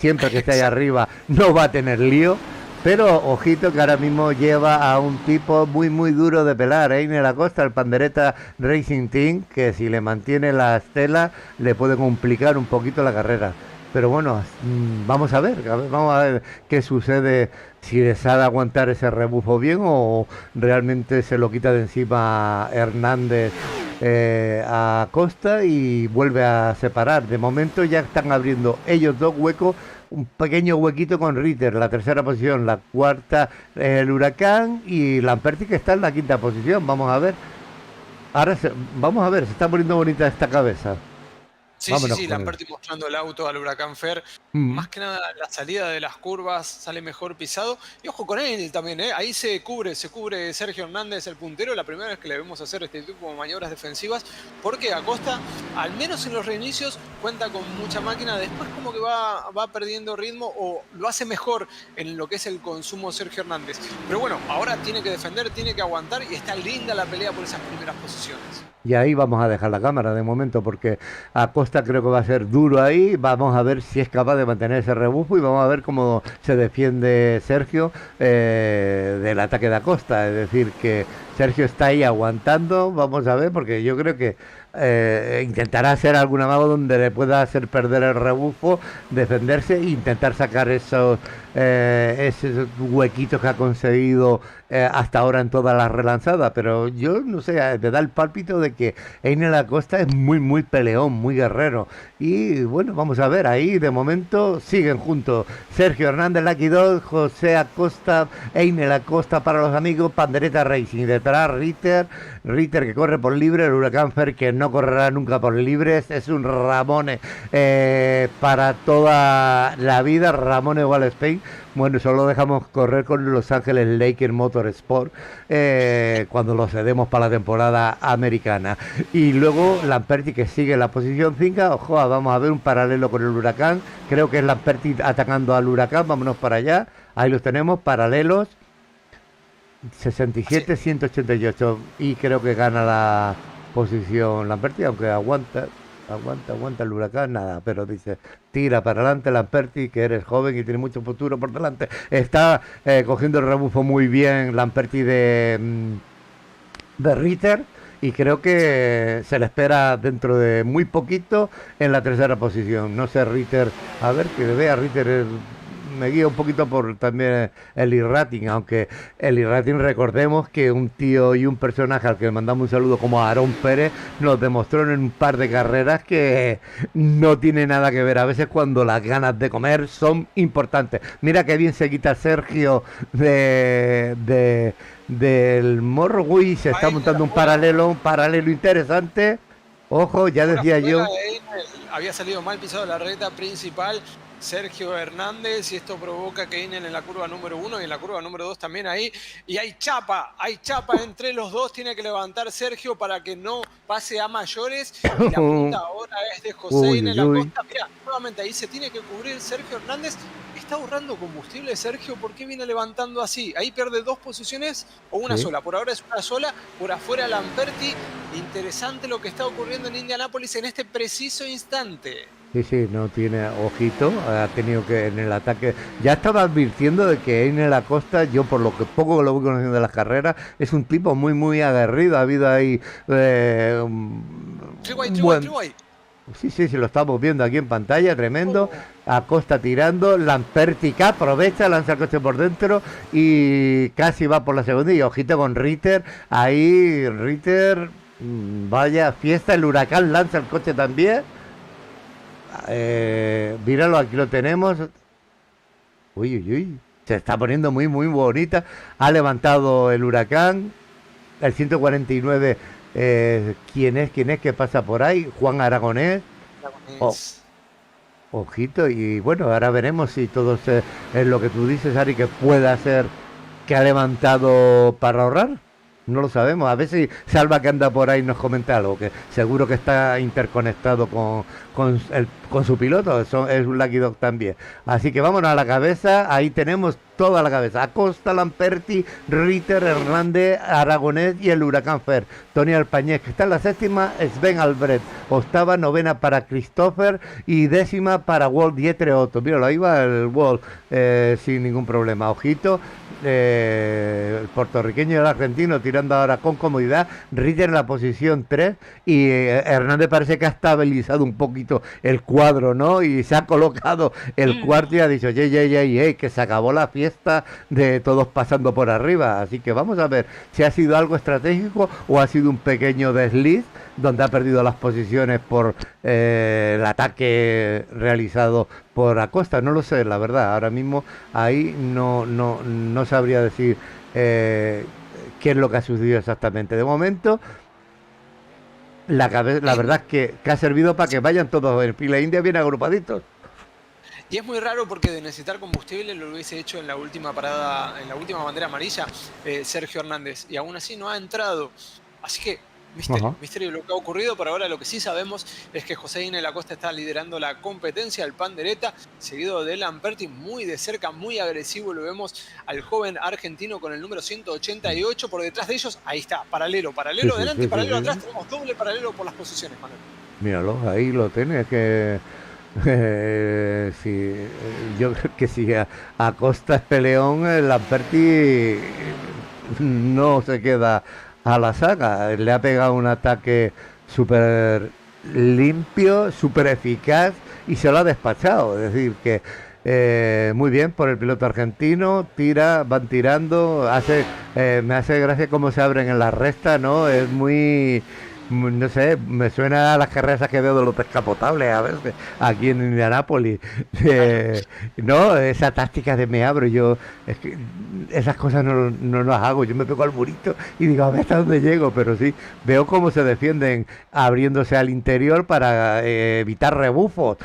Siempre que esté ahí arriba no va a tener lío, pero ojito que ahora mismo lleva a un tipo muy duro de pelar, Einer Acosta, el Pandereta Racing Team, que si le mantiene la estela le puede complicar un poquito la carrera. Pero bueno, vamos a ver qué sucede, si les sabe aguantar ese rebufo bien o realmente se lo quita de encima Hernández a Costa y vuelve a separar. De momento ya están abriendo ellos dos huecos, un pequeño huequito con Ritter, la tercera posición, la cuarta el Huracán y Lamperti, que está en la quinta posición. Vamos a ver. Vamos a ver, se está poniendo bonita esta cabeza. Sí, Lamperti mostrando el auto al Huracán Fer. Más que nada la salida de las curvas sale mejor pisado. Y ojo con él también, ahí se cubre Sergio Hernández, el puntero. La primera vez que le vemos hacer este tipo de maniobras defensivas, porque Acosta, al menos en los reinicios, cuenta con mucha máquina. Después como que va perdiendo ritmo o lo hace mejor en lo que es el consumo Sergio Hernández. Pero bueno, ahora tiene que defender, tiene que aguantar y está linda la pelea por esas primeras posiciones. Y ahí vamos a dejar la cámara de momento porque Acosta creo que va a ser duro ahí. Vamos a ver si es capaz de mantener ese rebufo y vamos a ver cómo se defiende Sergio del ataque de Acosta. Es decir, que Sergio está ahí aguantando. Vamos a ver, porque yo creo que intentará hacer algún amago donde le pueda hacer perder el rebufo, defenderse e intentar sacar esos huequitos que ha conseguido hasta ahora en todas las relanzadas. Pero yo no sé, me da el pálpito de que Einer Acosta es muy, muy peleón, muy guerrero. Y bueno, vamos a ver, ahí de momento siguen juntos Sergio Hernández, Lucky Dog, José Acosta, Einer Acosta para los amigos, Pandereta Racing. Detrás Ritter que corre por libre, el Huracán Fer que no correrá nunca por libres, es un Ramone para toda la vida, Ramone igual Spain. Bueno, solo dejamos correr con Los Ángeles Lakers Motorsport cuando lo cedemos para la temporada americana. Y luego Lamperti que sigue en la posición 5. Ojo, vamos a ver un paralelo con el Huracán. Creo que es Lamperti atacando al Huracán. Vámonos para allá. Ahí los tenemos, paralelos. 67-188. Y creo que gana la posición Lamperti, aunque aguanta el Huracán, nada, pero dice, tira para adelante Lamperti, que eres joven y tiene mucho futuro por delante. Está cogiendo el rebufo muy bien Lamperti de Ritter, y creo que se le espera dentro de muy poquito en la tercera posición. No sé, Ritter, a ver, que vea Ritter, me guía un poquito por también el Irrating, aunque el Irrating, recordemos que un tío y un personaje al que le mandamos un saludo como Aarón Pérez nos demostró en un par de carreras que no tiene nada que ver a veces cuando las ganas de comer son importantes. Mira qué bien se quita Sergio del morro. Uy, se está montando un paralelo interesante. Ojo, ya decía yo. Había salido mal pisado la recta principal Sergio Hernández, y esto provoca que Einer en la curva número 1 y en la curva número 2 también ahí, y hay chapa entre los dos. Tiene que levantar Sergio para que no pase a mayores, y la punta ahora es de José Einer Acosta. Mira, nuevamente ahí se tiene que cubrir Sergio Hernández. Está ahorrando combustible Sergio, ¿por qué viene levantando así? Ahí pierde 2 posiciones o una sola, por ahora es una sola, por afuera Lamperti. Interesante lo que está ocurriendo en Indianápolis en este preciso instante. Sí, no tiene ojito, ha tenido que en el ataque, ya estaba advirtiendo de que Einer Acosta, yo por lo que poco que lo voy conociendo de las carreras, es un tipo muy, muy aguerrido. Ha habido ahí Sí, lo estamos viendo aquí en pantalla, tremendo. Acosta tirando, Lamperti que aprovecha, lanza el coche por dentro y casi va por la segunda. Y ojito con Ritter, ahí Ritter, vaya fiesta, el Huracán lanza el coche también. Míralo, aquí lo tenemos. Uy, se está poniendo muy, muy bonita. Ha levantado el Huracán, el 149. ¿Quién es? ¿Qué pasa por ahí? Juan Aragonés. Ojito, y bueno, ahora veremos si todo es lo que tú dices, Ari, que pueda ser que ha levantado para ahorrar. No lo sabemos. A ver si Salva, que anda por ahí, nos comenta algo, que seguro que está interconectado con su piloto. Es un Lucky Dog también. Así que vámonos a la cabeza. Ahí tenemos toda la cabeza: Acosta, Lamperti, Ritter, Hernández, Aragonés y el Huracán Fer. Tony Alpañez, que está en la séptima, Sven Albrecht. Octava, novena para Christopher y décima para Walt Dietre Otto. Míralo, ahí va el Walt sin ningún problema. Ojito, el puertorriqueño y el argentino tirando ahora con comodidad. Ritter en la posición 3 y Hernández parece que ha estabilizado un poquito el cuadro, ¿no? Y se ha colocado el cuarto y ha dicho, que se acabó la fiesta de todos pasando por arriba. Así que vamos a ver si ha sido algo estratégico o ha sido un pequeño desliz donde ha perdido las posiciones por el ataque realizado por Acosta. No lo sé, la verdad. Ahora mismo ahí no sabría decir qué es lo que ha sucedido exactamente. De momento, la verdad es que ha servido para que vayan todos en fila india bien agrupaditos. Y es muy raro porque de necesitar combustible lo hubiese hecho en la última parada, en la última bandera amarilla, Sergio Hernández, y aún así no ha entrado. Así que misterio lo que ha ocurrido. Por ahora lo que sí sabemos es que José Einer Acosta está liderando la competencia, el Pandereta, seguido de Lamperti, muy de cerca, muy agresivo. Lo vemos al joven argentino con el número 188 por detrás de ellos. Ahí está, paralelo adelante, paralelo atrás. Tenemos doble paralelo por las posiciones, Manuel. Míralo, ahí lo tenés, que yo creo que si Acosta es peleón, Lamperti no se queda a la saga. Le ha pegado un ataque súper limpio, súper eficaz y se lo ha despachado. Es decir, que muy bien por el piloto argentino, van tirando, me hace gracia cómo se abren en la recta, ¿no? Es no sé, me suena a las carreras que veo de los descapotables a veces aquí en Indianápolis. No, esa táctica de me abro, es que esas cosas no las hago, yo me pego al murito y digo a ver hasta dónde llego, pero sí, veo cómo se defienden abriéndose al interior para evitar rebufos.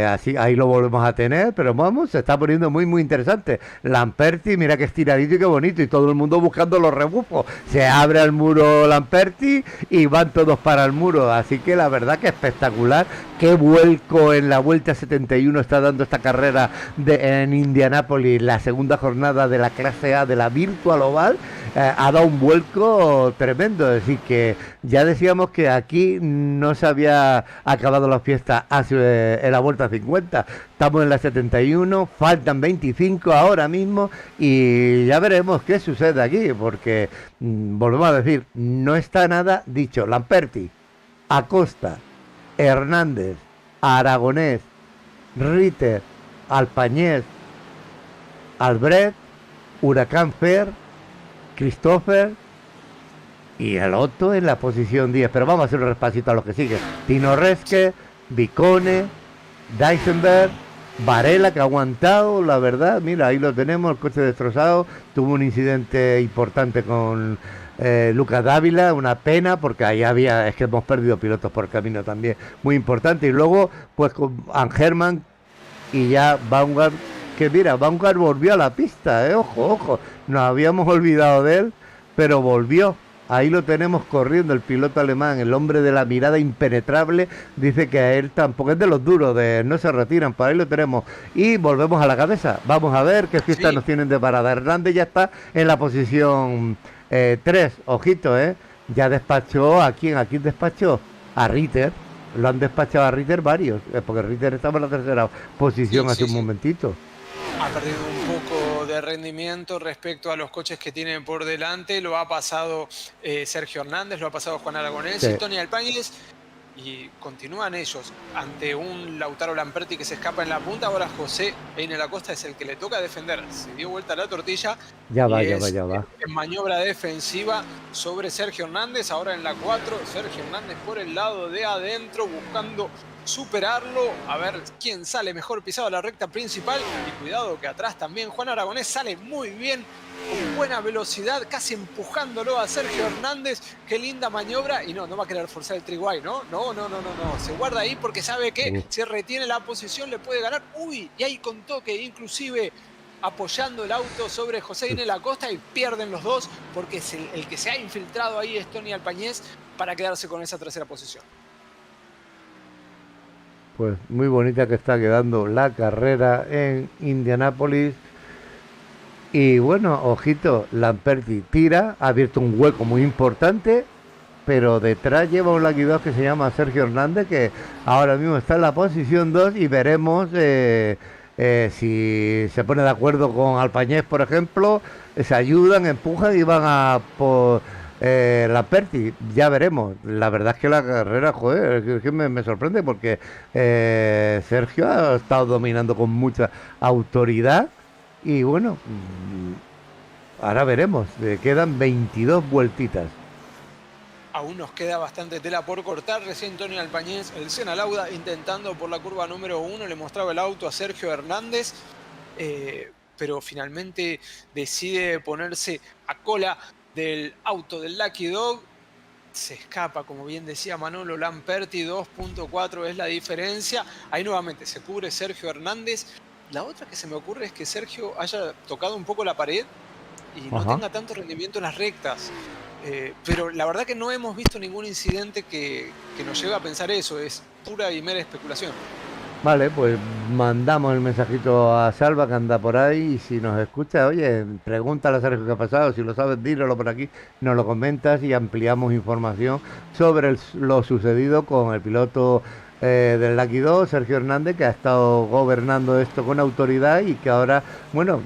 Así, ahí lo volvemos a tener, pero vamos, se está poniendo muy interesante. Lamperti, mira que estiradito y qué bonito, y todo el mundo buscando los rebufos. Se abre al muro Lamperti y van todos para el muro, así que la verdad que espectacular. Qué vuelco en la Vuelta 71 está dando esta carrera en Indianápolis, la segunda jornada de la clase A de la Virtual Oval. Ha dado un vuelco tremendo, es decir que ya decíamos que aquí no se había acabado la fiesta en la Vuelta 50, estamos en la 71, faltan 25 ahora mismo y ya veremos qué sucede aquí, porque volvemos a decir, no está nada dicho. Lamperti, Acosta, Hernández, Aragonés, Ritter, Alpañez, Albrecht, Huracán Fer, Christopher y el Otto en la posición 10. Pero vamos a hacer un repasito a los que siguen. Tino Resque, Vicone, Dysenberg, Varela, que ha aguantado, la verdad. Mira, ahí lo tenemos, el coche destrozado. Tuvo un incidente importante con Lucas Dávila, una pena, porque ahí es que hemos perdido pilotos por camino también, muy importante. Y luego, pues con Angerman y ya Baumgart, que mira, Baumgart volvió a la pista, ojo, nos habíamos olvidado de él, pero volvió. Ahí lo tenemos corriendo, el piloto alemán, el hombre de la mirada impenetrable, dice que a él tampoco es de los duros, no se retiran, por ahí lo tenemos. Y volvemos a la cabeza, vamos a ver qué fiesta nos tienen de parada. Hernández ya está en la posición 3, ojito, ya despachó ¿a quién despachó? A Ritter, lo han despachado a Ritter varios, porque Ritter estaba en la tercera posición hace un momentito. Ha perdido un poco de rendimiento respecto a los coches que tienen por delante. Lo ha pasado Sergio Hernández, lo ha pasado Juan Aragonés y Tony Alpáñez. Y continúan ellos ante un Lautaro Lamperti que se escapa en la punta. Ahora José Eine Acosta es el que le toca defender. Se dio vuelta a la tortilla. Ya va. En maniobra defensiva sobre Sergio Hernández. Ahora en la 4, Sergio Hernández por el lado de adentro buscando superarlo, a ver quién sale mejor pisado a la recta principal. Y cuidado que atrás también Juan Aragonés sale muy bien, con buena velocidad, casi empujándolo a Sergio Hernández. Qué linda maniobra. Y no va a querer forzar el triguay, ¿no? No. Se guarda ahí porque sabe que si retiene la posición le puede ganar. Uy, y ahí con toque, inclusive apoyando el auto sobre José Eine Acosta, y pierden los dos porque el que se ha infiltrado ahí es Tony Alpáñez para quedarse con esa tercera posición. Pues muy bonita que está quedando la carrera en Indianápolis. Y bueno, ojito, Lamperti tira, ha abierto un hueco muy importante, pero detrás lleva un Lucky 2 que se llama Sergio Hernández, que ahora mismo está en la posición 2 y veremos si se pone de acuerdo con Alpáñez, por ejemplo, se ayudan, empujan y van a por Lamperti, ya veremos. La verdad es que la carrera, es que me sorprende porque Sergio ha estado dominando con mucha autoridad y bueno, ahora veremos, quedan 22 vueltitas. Aún nos queda bastante tela por cortar. Recién Tony Alpáñez, el Senna Lauda, intentando por la curva número 1, le mostraba el auto a Sergio Hernández, pero finalmente decide ponerse a cola del auto del Lucky Dog. Se escapa, como bien decía Manolo Lamperti, 2.4 es la diferencia. Ahí nuevamente se cubre Sergio Hernández. La otra que se me ocurre es que Sergio haya tocado un poco la pared y no tenga tanto rendimiento en las rectas. Pero la verdad que no hemos visto ningún incidente que nos lleve a pensar eso. Es pura y mera especulación. Vale, pues mandamos el mensajito a Salva, que anda por ahí, y si nos escucha, oye, pregúntale a Sergio qué ha pasado, si lo sabes, dínoslo por aquí, nos lo comentas y ampliamos información sobre lo sucedido con el piloto del Lucky 2, Sergio Hernández, que ha estado gobernando esto con autoridad y que ahora, bueno,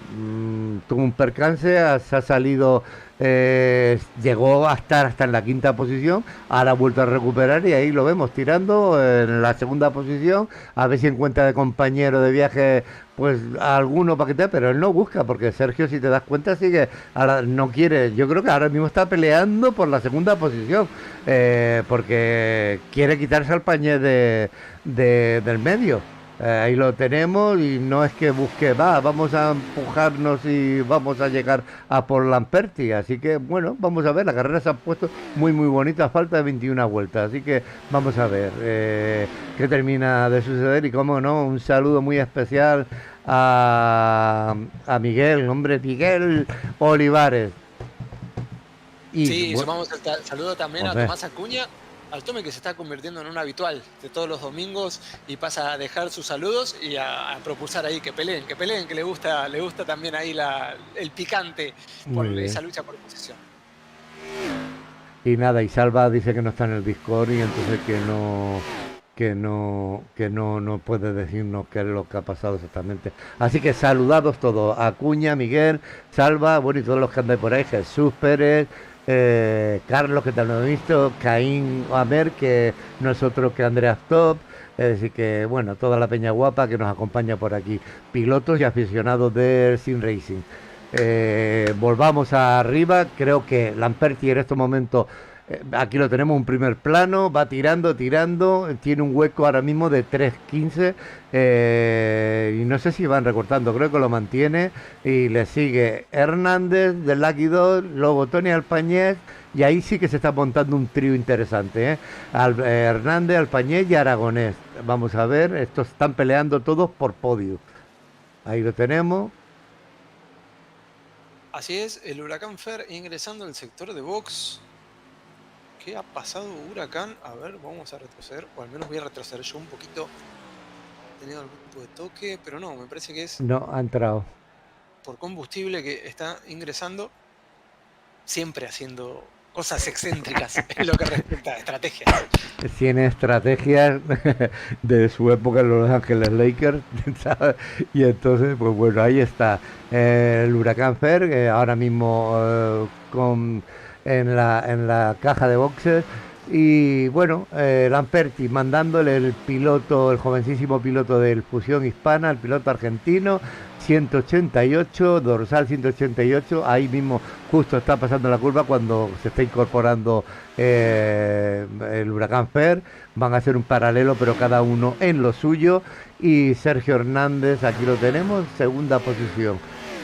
tuvo un percance, se ha salido, llegó a estar hasta en la quinta posición, ahora ha vuelto a recuperar y ahí lo vemos tirando en la segunda posición, a ver si encuentra de compañero de viaje pues a alguno para que te, pero él no busca, porque Sergio, si te das cuenta, sigue, ahora no quiere, yo creo que ahora mismo está peleando por la segunda posición, porque quiere quitarse al Pañé del medio. Ahí lo tenemos y no es que busque, vamos a empujarnos y vamos a llegar a por Lamperti. Así que, bueno, vamos a ver, la carrera se ha puesto muy, muy bonita, a falta de 21 vueltas. Así que vamos a ver qué termina de suceder y, cómo no, un saludo muy especial a Miguel, hombre, Miguel Olivares. Y, Sí, bueno, sumamos el saludo también a hombre, Tomás Acuña, al Tome, que se está convirtiendo en un habitual de todos los domingos y pasa a dejar sus saludos y a propulsar ahí que peleen, que le gusta también ahí el picante por muy esa bien. lucha por posición. Y nada, y Salva dice que no está en el Discord y entonces no puede decirnos qué es lo que ha pasado exactamente. Así que saludados todos, Acuña, Miguel, Salva, bueno, y todos los que andan por ahí, Jesús Pérez, Carlos, que tal no he visto, Caín Amer, que nosotros que Andreas Top, es decir que, bueno, toda la peña guapa que nos acompaña por aquí, pilotos y aficionados del Sim Racing. Volvamos arriba, creo que Lamperti en estos momentos, aquí lo tenemos, un primer plano, va tirando, tiene un hueco ahora mismo de 3.15, y no sé si van recortando, creo que lo mantiene, y le sigue Hernández del Lucky 2, luego Tony Alpañez, y ahí sí que se está montando un trío interesante, Hernández, Alpañez y Aragonés. Vamos a ver, estos están peleando todos por podio. Ahí lo tenemos. Así es, el Huracán Fer ingresando al sector de box. ¿Qué ha pasado, Huracán? A ver, vamos a retroceder, o al menos voy a retroceder yo un poquito. He tenido algún tipo de toque, pero no, me parece que es No, ha entrado. por combustible que está ingresando, siempre haciendo cosas excéntricas en lo que respecta a estrategias. Tiene estrategias de su época en Los Ángeles Lakers, ¿sabes? Y entonces, pues bueno, ahí está el Huracán Fer, ahora mismo en la caja de boxes. Y bueno, Lamperti mandándole el piloto, el jovencísimo piloto del Fusión Hispana, el piloto argentino, 188, dorsal 188, ahí mismo justo está pasando la curva cuando se está incorporando el Huracán Fer. Van a hacer un paralelo, pero cada uno en lo suyo. Y Sergio Hernández, aquí lo tenemos, segunda posición.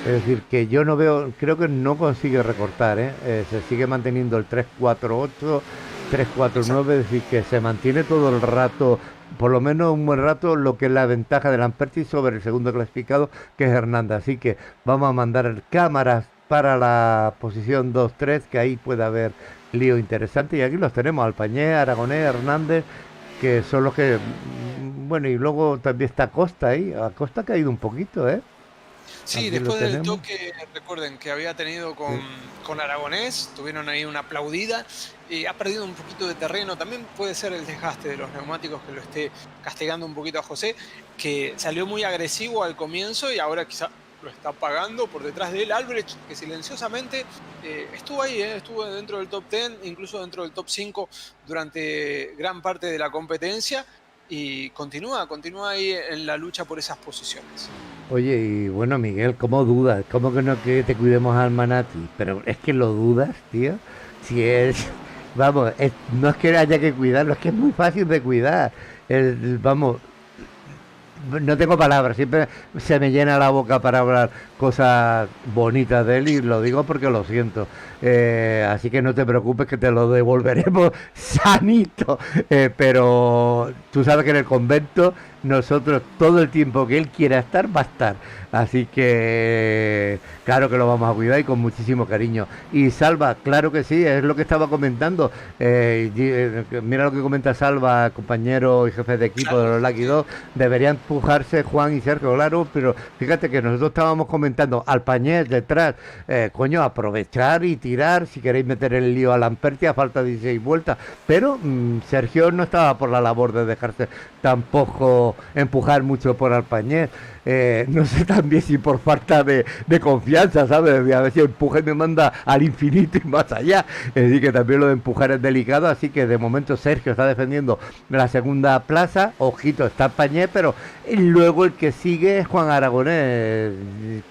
Es decir, que yo no veo, creo que no consigue recortar, se sigue manteniendo el 348, 349, es decir, que se mantiene todo el rato, por lo menos un buen rato, lo que es la ventaja de Lamperti sobre el segundo clasificado, que es Hernández. Así que vamos a mandar cámaras para la posición 2-3, que ahí puede haber lío interesante. Y aquí los tenemos, Alpañé, Aragonés, Hernández, que son los que, bueno, y luego también está Acosta ahí. Acosta ha caído un poquito, Sí, Aquí lo después del tenemos. toque, recuerden que había tenido Sí. con Aragonés, tuvieron ahí una aplaudida y ha perdido un poquito de terreno. También puede ser el desgaste de los neumáticos que lo esté castigando un poquito a José, que salió muy agresivo al comienzo y ahora quizá lo está pagando por detrás de él. Albrecht, que silenciosamente estuvo ahí, estuvo dentro del top 10, incluso dentro del top 5 durante gran parte de la competencia y continúa ahí en la lucha por esas posiciones. Oye, y bueno, Miguel, ¿cómo dudas? ¿Cómo que no que te cuidemos al Manati? Pero es que lo dudas, tío. Si es, vamos, no es que haya que cuidarlo, es que es muy fácil de cuidar. Vamos, no tengo palabras, siempre se me llena la boca para hablar cosas bonitas de él y lo digo porque lo siento. Así que no te preocupes que te lo devolveremos sanito. Pero tú sabes que en el convento nosotros todo el tiempo que él quiera estar va a estar. Así que claro que lo vamos a cuidar y con muchísimo cariño. Y Salva, claro que sí, es lo que estaba comentando. Mira lo que comenta Salva, compañero y jefe de equipo de los Lucky 2. Deberían empujarse Juan y Sergio, claro, pero fíjate que nosotros estábamos comentando al Pañés detrás, coño, aprovechar y tirar si queréis meter el lío a Lamperti a falta de 16 vueltas. Pero Sergio no estaba por la labor de dejarse tampoco visto empujar mucho por Alpañez. No sé también si por falta de confianza, ¿sabes? A ver si empuja y me manda al infinito y más allá. Es decir, que también lo de empujar es delicado, así que de momento Sergio está defendiendo la segunda plaza. Ojito, está Alpañez, pero luego el que sigue es Juan Aragonés.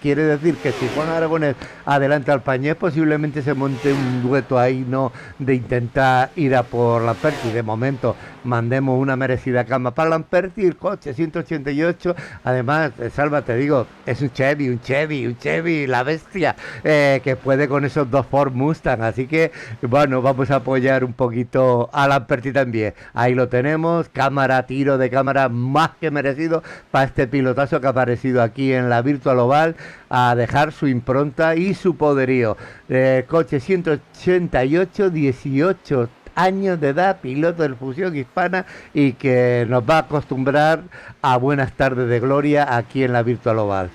Quiere decir que si Juan Aragonés adelanta al Alpañez, posiblemente se monte un dueto ahí, ¿no? De intentar ir a por Lamperti. De momento mandemos una merecida cama para Lamperti, el coche 188. Además, Salva, te digo, es un Chevy, la bestia, que puede con esos dos Ford Mustang. Así que, bueno, vamos a apoyar un poquito a Lamperti también. Ahí lo tenemos, tiro de cámara más que merecido para este pilotazo que ha aparecido aquí en la Virtual Oval, a dejar su impronta y su poderío. Coche 188, 18 años de edad, piloto del Fusión Hispana, y que nos va a acostumbrar a buenas tardes de gloria aquí en la Virtual Oval.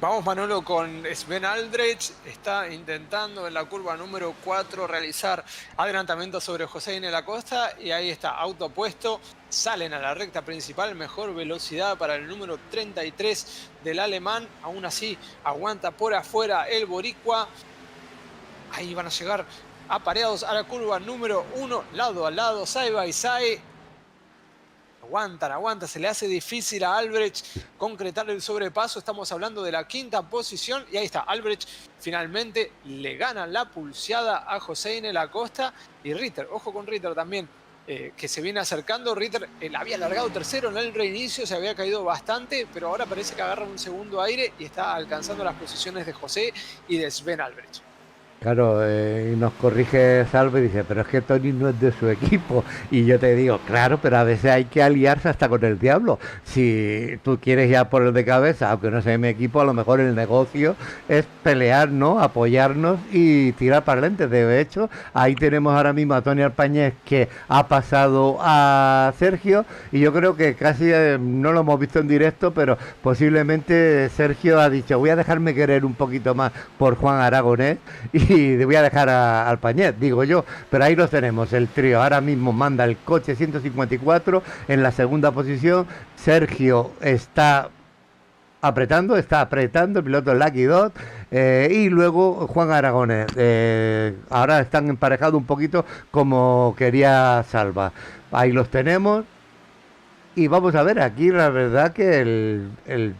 Vamos, Manolo, con Sven Aldrich. Está intentando en la curva número 4 realizar adelantamiento sobre José Inés Acosta. Y ahí está, auto opuesto. Salen a la recta principal. Mejor velocidad para el número 33 del alemán. Aún así, aguanta por afuera el boricua. Ahí van a llegar apareados a la curva número 1. Lado a lado, side by side. Aguantan, se le hace difícil a Albrecht concretar el sobrepaso. Estamos hablando de la quinta posición y ahí está, Albrecht finalmente le gana la pulseada a José Inés Acosta y Ritter. Ojo con Ritter también, que se viene acercando. Ritter había largado tercero en el reinicio, se había caído bastante, pero ahora parece que agarra un segundo aire y está alcanzando las posiciones de José y de Sven Albrecht. Claro, y nos corrige Salve y dice, pero es que Tony no es de su equipo. Y yo te digo, claro, pero a veces hay que aliarse hasta con el diablo. Si tú quieres ya por el de cabeza, aunque no sea mi equipo, a lo mejor el negocio es pelear, ¿no? Apoyarnos y tirar para adelante. De hecho, ahí tenemos ahora mismo a Tony Alpañez, que ha pasado a Sergio, y yo creo que casi no lo hemos visto en directo, pero posiblemente Sergio ha dicho, voy a dejarme querer un poquito más por Juan Aragonés y voy a dejar a Alpañez, digo yo, pero ahí los tenemos, el trío. Ahora mismo manda el coche 154 en la segunda posición. Sergio está apretando, el piloto Lucky Dot, y luego Juan Aragonés. Ahora están emparejados un poquito como quería Salva. Ahí los tenemos y vamos a ver, aquí la verdad que el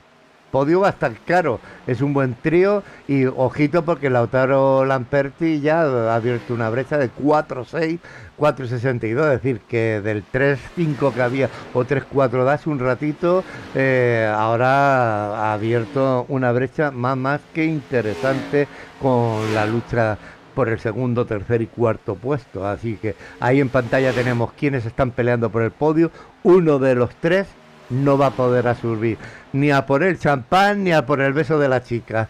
podio va a estar claro, es un buen trío, y ojito porque Lautaro Lamperti ya ha abierto una brecha de 4.6, 4.62, es decir, que del 3.5 que había, o 3.4 de hace un ratito, ahora ha abierto una brecha más que interesante con la lucha por el segundo, tercer y cuarto puesto. Así que ahí en pantalla tenemos quienes están peleando por el podio. Uno de los tres no va a poder a subir ni a por el champán ni a por el beso de la chica.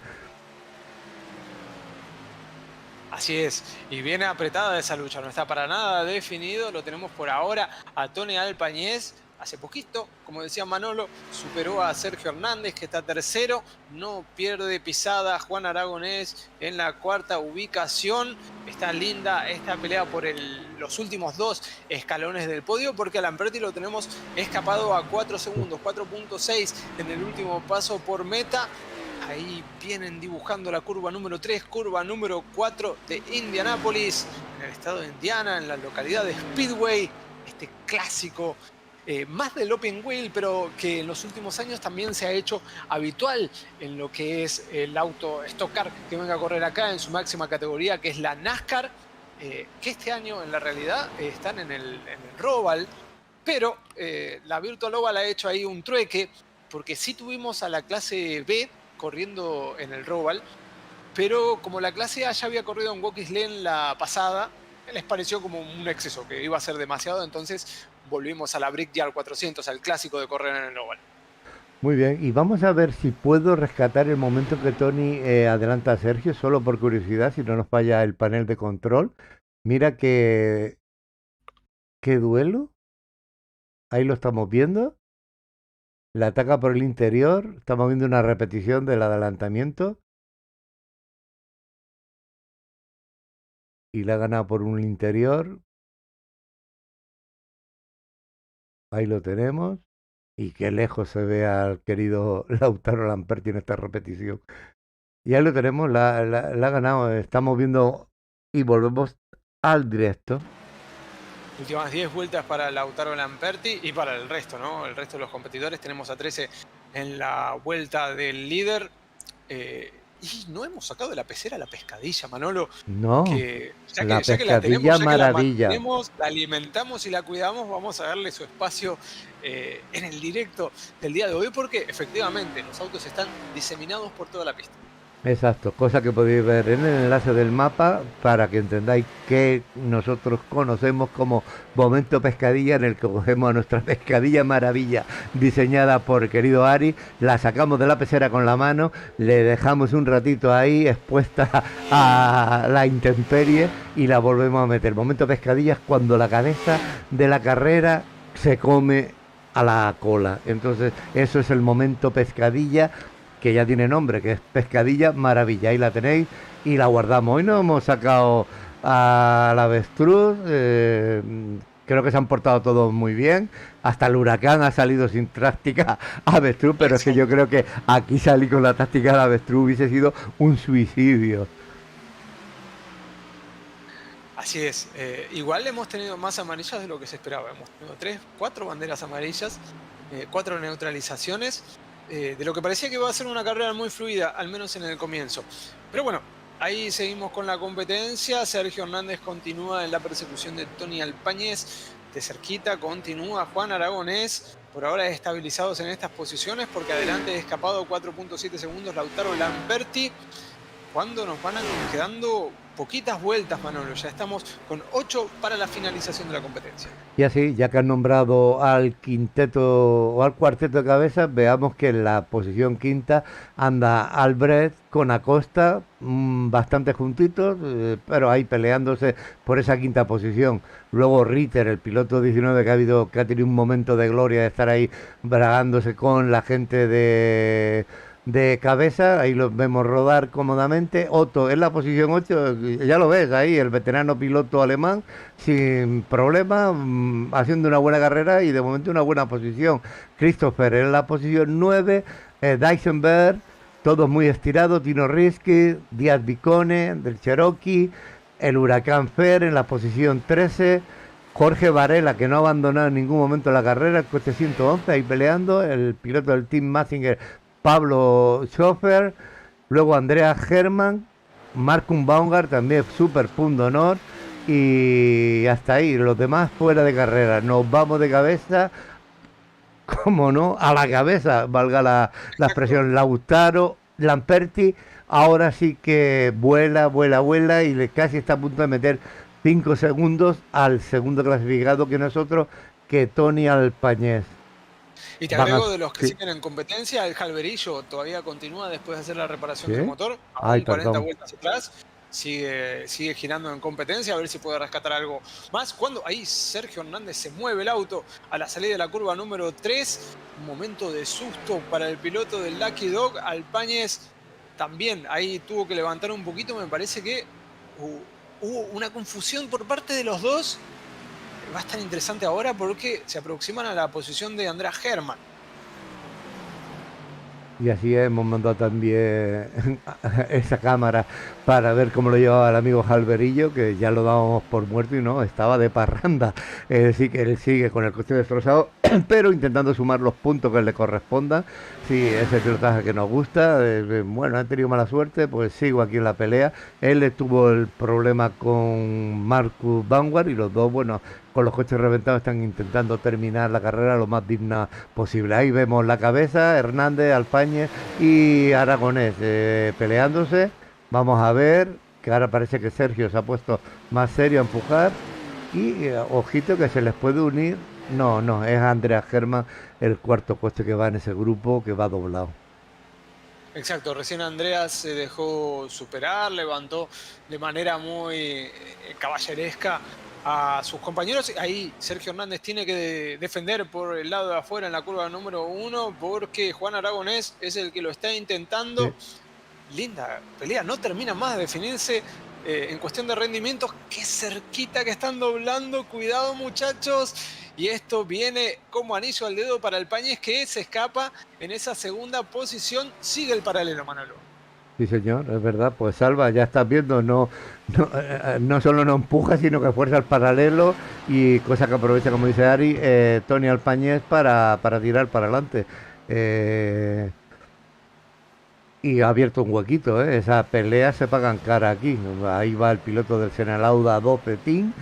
Así es, y viene apretada esa lucha, no está para nada definido. Lo tenemos por ahora a Tony Alpañez. Hace poquito, como decía Manolo, superó a Sergio Hernández, que está tercero. No pierde pisada Juan Aragonés en la cuarta ubicación. Está linda esta pelea por los últimos dos escalones del podio, porque a Lamperti lo tenemos escapado a 4 segundos, 4.6 en el último paso por meta. Ahí vienen dibujando la curva número 3, curva número 4 de Indianápolis, en el estado de Indiana, en la localidad de Speedway. Este clásico, más del Open Wheel, pero que en los últimos años también se ha hecho habitual en lo que es el auto Stock Car que venga a correr acá en su máxima categoría, que es la NASCAR, que este año en la realidad están en el Roval, pero la Virtual Oval ha hecho ahí un trueque, porque sí tuvimos a la clase B corriendo en el Roval, pero como la clase A ya había corrido en Waukee Glen la pasada, les pareció como un exceso, que iba a ser demasiado, entonces volvimos a la Brickyard 400, al clásico de correr en el Oval. Muy bien, y vamos a ver si puedo rescatar el momento que Tony adelanta a Sergio, solo por curiosidad, si no nos falla el panel de control. Mira qué duelo. Ahí lo estamos viendo. Le ataca por el interior. Estamos viendo una repetición del adelantamiento. Y la gana por un interior. Ahí lo tenemos. Y qué lejos se ve al querido Lautaro Lamperti en esta repetición. Y ahí lo tenemos, la ha ganado. Estamos viendo y volvemos al directo. Últimas 10 vueltas para Lautaro Lamperti y para el resto, ¿no? El resto de los competidores. Tenemos a 13 en la vuelta del líder. Y no hemos sacado de la pecera la pescadilla, Manolo. No, Que la la pescadilla tenemos, ya que la maravilla. mantenemos, la alimentamos y la cuidamos, vamos a darle su espacio en el directo del día de hoy, porque efectivamente los autos están diseminados por toda la pista. Exacto, cosa que podéis ver en el enlace del mapa para que entendáis que nosotros conocemos como Momento Pescadilla, en el que cogemos a nuestra pescadilla maravilla diseñada por el querido Ari, la sacamos de la pecera con la mano, le dejamos un ratito ahí expuesta a la intemperie y la volvemos a meter. Momento Pescadilla es cuando la cabeza de la carrera se come a la cola. Entonces eso es el momento Pescadilla, que ya tiene nombre, que es Pescadilla Maravilla. Ahí la tenéis y la guardamos. Hoy no hemos sacado a la avestruz, creo que se han portado todos muy bien. Hasta el huracán ha salido sin táctica avestruz, pero es que yo creo que aquí salir con la táctica de avestruz hubiese sido un suicidio. Así es, igual hemos tenido más amarillas de lo que se esperaba. Hemos tenido 4 banderas amarillas, 4 neutralizaciones. De lo que parecía que iba a ser una carrera muy fluida, al menos en el comienzo. Pero bueno, ahí seguimos con la competencia. Sergio Hernández continúa en la persecución de Tony Alpáñez. De cerquita continúa Juan Aragonés. Por ahora estabilizados en estas posiciones, porque adelante escapado 4.7 segundos Lautaro Lamperti. Cuando nos van quedando poquitas vueltas, Manolo. Ya estamos con 8 para la finalización de la competencia. Y así, ya que han nombrado al quinteto o al cuarteto de cabezas, veamos que en la posición quinta anda Albrecht con Acosta, bastante juntitos, pero ahí peleándose por esa quinta posición. Luego Ritter, el piloto 19, que ha tenido un momento de gloria de estar ahí bragándose con la gente de cabeza, ahí los vemos rodar cómodamente. Otto en la posición 8, ya lo ves ahí, el veterano piloto alemán, sin problema, haciendo una buena carrera y de momento una buena posición. Christopher en la posición 9, Dysenberg, todos muy estirados, Tino Risky, Díaz Vicone del Cherokee, el Huracán Fer en la posición 13, Jorge Varela, que no ha abandonado en ningún momento la carrera, el coche 111 ahí peleando, el piloto del Team Mazinger, Pablo Schofer, luego Andrea Hermann, Marcus Baumgart, también súper punto honor, y hasta ahí, los demás fuera de carrera. Nos vamos de cabeza, como no, a la cabeza, valga la expresión. Lautaro Lamperti, ahora sí que vuela y casi está a punto de meter 5 segundos al segundo clasificado, que no es otro que Tony Alpáñez. Y te agrego de los que siguen en competencia, el Jalverillo todavía continúa después de hacer la reparación del motor, aún 40 vueltas atrás, sigue girando en competencia, a ver si puede rescatar algo más. Cuando ahí Sergio Hernández se mueve el auto a la salida de la curva número 3, un momento de susto para el piloto del Lucky Dog. Alpáñez también ahí tuvo que levantar un poquito, me parece que hubo una confusión por parte de los dos. Va a estar interesante ahora porque se aproximan a la posición de Andrea Hermann. Y así hemos mandado también esa cámara para ver cómo lo llevaba el amigo Jalverillo, que ya lo dábamos por muerto y no, estaba de parranda. Es decir, que él sigue con el coche destrozado, pero intentando sumar los puntos que le correspondan. Sí, ese pilotaje que nos gusta. Bueno, han tenido mala suerte, pues sigo aquí en la pelea. Él tuvo el problema con Marcus Baumgart y los dos, bueno, con los coches reventados están intentando terminar la carrera lo más digna posible. Ahí vemos la cabeza, Hernández, Alpáñez y Aragonés peleándose. Vamos a ver, que ahora parece que Sergio se ha puesto más serio a empujar. Y ojito que se les puede unir. No, es Andrea Hermann, el cuarto coche que va en ese grupo, que va doblado. Exacto, recién Andreas se dejó superar, levantó de manera muy caballeresca a sus compañeros. Ahí Sergio Hernández tiene que defender por el lado de afuera en la curva número 1, porque Juan Aragonés es el que lo está intentando. Sí. Linda pelea, no termina más de definirse en cuestión de rendimientos. Qué cerquita que están doblando, cuidado muchachos. Y esto viene como anillo al dedo para Alpáñez, que se escapa en esa segunda posición. Sigue el paralelo, Manolo. Sí, señor, es verdad. Pues Salva, ya estás viendo, no solo no empuja, sino que fuerza el paralelo y cosa que aprovecha, como dice Ari, Tony Alpáñez para tirar para adelante. Eh, y ha abierto un huequito, ¿eh? Esas peleas se pagan cara aquí. Ahí va el piloto del Senalauda 12 Team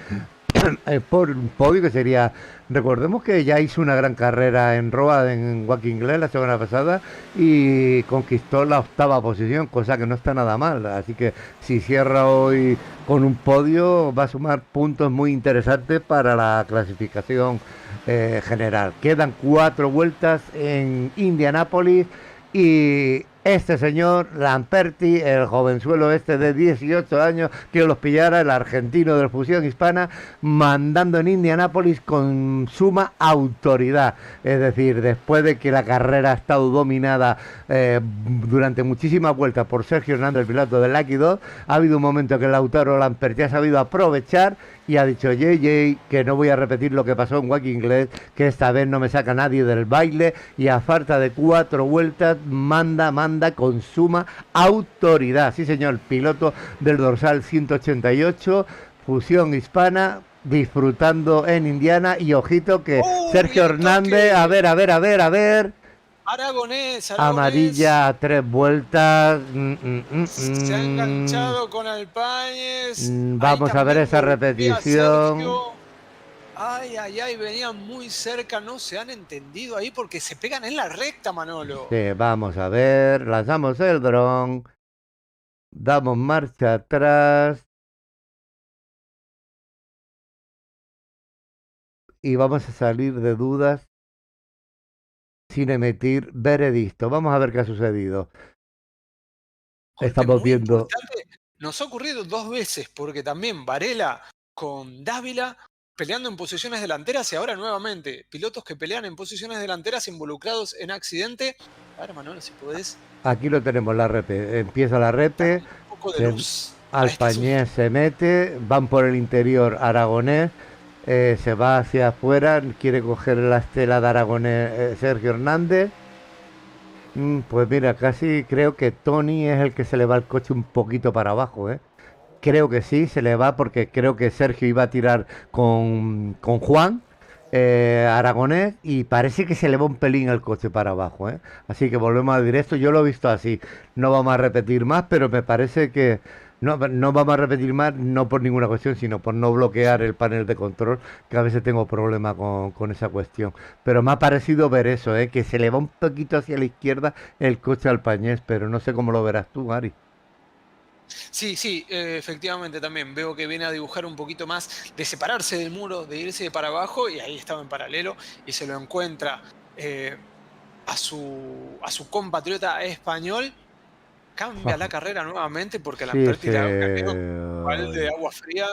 por un podio que sería, recordemos que ya hizo una gran carrera en Roa, en Joaquín Glen la semana pasada y conquistó la 8ª posición, cosa que no está nada mal, así que si cierra hoy con un podio va a sumar puntos muy interesantes para la clasificación general. Quedan 4 vueltas en Indianápolis y este señor Lamperti, el jovenzuelo este de 18 años, que los pillara, el argentino de la Fusión Hispana, mandando en Indianápolis con suma autoridad. Es decir, después de que la carrera ha estado dominada durante muchísimas vueltas por Sergio Hernández, el piloto del Lucky 2, ha habido un momento que Lautaro Lamperti ha sabido aprovechar y ha dicho JJ que no voy a repetir lo que pasó en Joaquín Glen, que esta vez no me saca nadie del baile y a falta de 4 vueltas manda con suma autoridad. Sí, señor, piloto del dorsal 188, Fusión Hispana, disfrutando en Indiana y ojito que Sergio Hernández, a ver. Aragonés. Amarilla a 3 vueltas. Se ha enganchado con Alpáñez. Vamos a ver esa repetición. Ay, venían muy cerca, no se han entendido ahí porque se pegan en la recta, Manolo. Sí, vamos a ver, lanzamos el dron, damos marcha atrás y vamos a salir de dudas sin emitir veredicto. Vamos a ver qué ha sucedido. Estamos viendo. Importante. Nos ha ocurrido 2 veces, porque también Varela con Dávila peleando en posiciones delanteras y ahora nuevamente pilotos que pelean en posiciones delanteras involucrados en accidente. A ver, Manuel, si podés. Aquí lo tenemos, la repe. Empieza la repe. Un poco de luz. Alpáñez se mete, van por el interior Aragonés. Se va hacia afuera, quiere coger la estela de Aragonés Sergio Hernández. Pues mira, casi creo que Tony es el que se le va el coche un poquito para abajo, ¿eh? Creo que sí, se le va porque creo que Sergio iba a tirar con Juan Aragonés y parece que se le va un pelín el coche para abajo, ¿eh? Así que volvemos al directo, yo lo he visto así, no vamos a repetir más, pero me parece que no vamos a repetir más, no por ninguna cuestión, sino por no bloquear el panel de control, que a veces tengo problema con esa cuestión. Pero me ha parecido ver eso, que se le va un poquito hacia la izquierda el coche Alpáñez, pero no sé cómo lo verás tú, Ari. Sí, efectivamente también veo que viene a dibujar un poquito más de separarse del muro, de irse para abajo y ahí estaba en paralelo y se lo encuentra a su compatriota español. Cambia la carrera nuevamente porque la Lamperti le ha un balde de agua fría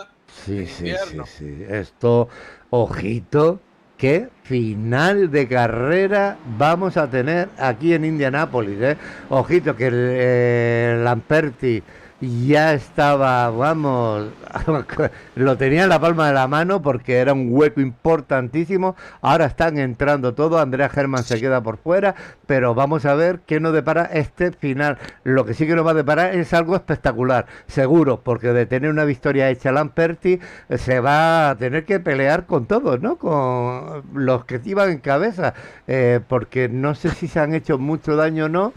en invierno. Sí. Esto, ojito, qué final de carrera vamos a tener aquí en Indianápolis, ¿eh? Ojito que el Lamperti ya estaba, vamos, lo tenía en la palma de la mano porque era un hueco importantísimo. Ahora están entrando todos, Andrea Germán se queda por fuera, pero vamos a ver qué nos depara este final. Lo que sí que nos va a deparar es algo espectacular, seguro, porque de tener una victoria hecha Lamperti se va a tener que pelear con todos, ¿no? Con los que iban en cabeza, porque no sé si se han hecho mucho daño o no.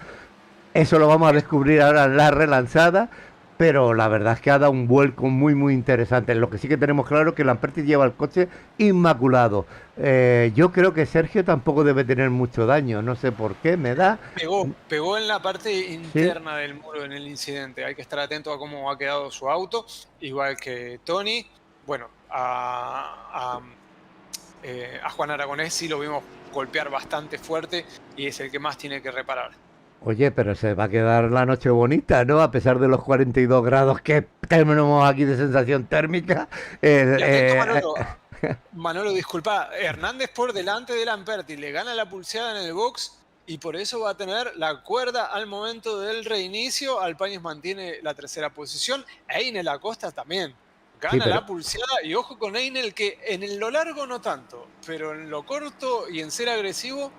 Eso lo vamos a descubrir ahora en la relanzada, pero la verdad es que ha dado un vuelco muy, muy interesante. Lo que sí que tenemos claro es que Lamperti lleva el coche inmaculado. Yo creo que Sergio tampoco debe tener mucho daño, no sé por qué, me da. Pegó en la parte interna del muro en el incidente. Hay que estar atento a cómo ha quedado su auto, igual que Tony. Bueno, a Juan Aragonés sí lo vimos golpear bastante fuerte y es el que más tiene que reparar. Oye, pero se va a quedar la noche bonita, ¿no? A pesar de los 42 grados que tenemos aquí de sensación térmica. Manolo, disculpa, Hernández por delante de Lamperti, le gana la pulseada en el box y por eso va a tener la cuerda al momento del reinicio. Alpáñez mantiene la tercera posición, Eine Acosta también Gana pero la pulseada y ojo con Einel que en lo largo no tanto, pero en lo corto y en ser agresivo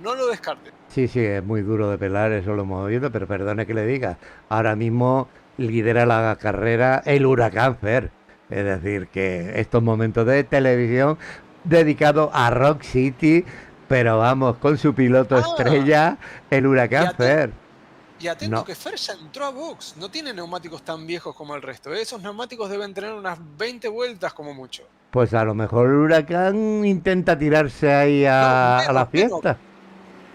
no lo descarten. sí, sí, es muy duro de pelar, eso lo hemos oído, pero perdone que le diga, ahora mismo lidera la carrera el Huracán Fer. Es decir, que estos momentos de televisión dedicados a Rock City, pero vamos, con su piloto Ah, estrella, el y Huracán Fer. atento No, que Fer ya entró a box, no tiene neumáticos tan viejos como el resto. Esos neumáticos deben tener unas 20 vueltas como mucho. pues a lo mejor el Huracán intenta tirarse ahí No, a la menos. fiesta.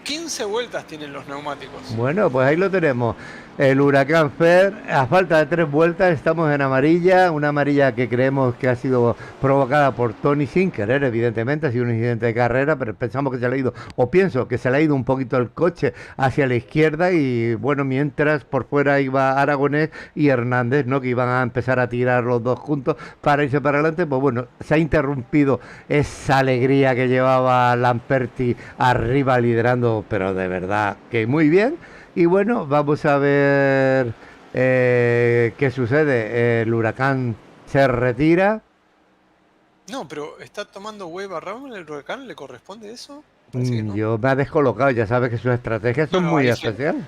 15 vueltas tienen los neumáticos. Bueno, pues ahí lo tenemos. El Huracán Fer, a falta de 3 vueltas, estamos en amarilla, una amarilla que creemos que ha sido provocada por Tony sin querer, evidentemente, ha sido un incidente de carrera, pero pensamos que se le ha ido, o pienso que se le ha ido un poquito el coche hacia la izquierda y bueno, mientras por fuera iba Aragonés y Hernández, ¿no? Que iban a empezar a tirar los dos juntos para irse para adelante, pues bueno, se ha interrumpido esa alegría que llevaba Lamperti arriba liderando, pero de verdad que muy bien. Y bueno, vamos a ver qué sucede. El Huracán se retira. No, pero ¿está tomando wave a Ramón el Huracán? ¿Le corresponde eso? Parece que no. Yo me ha descolocado, ya sabes que sus estrategias son No, muy ahí frena. especiales.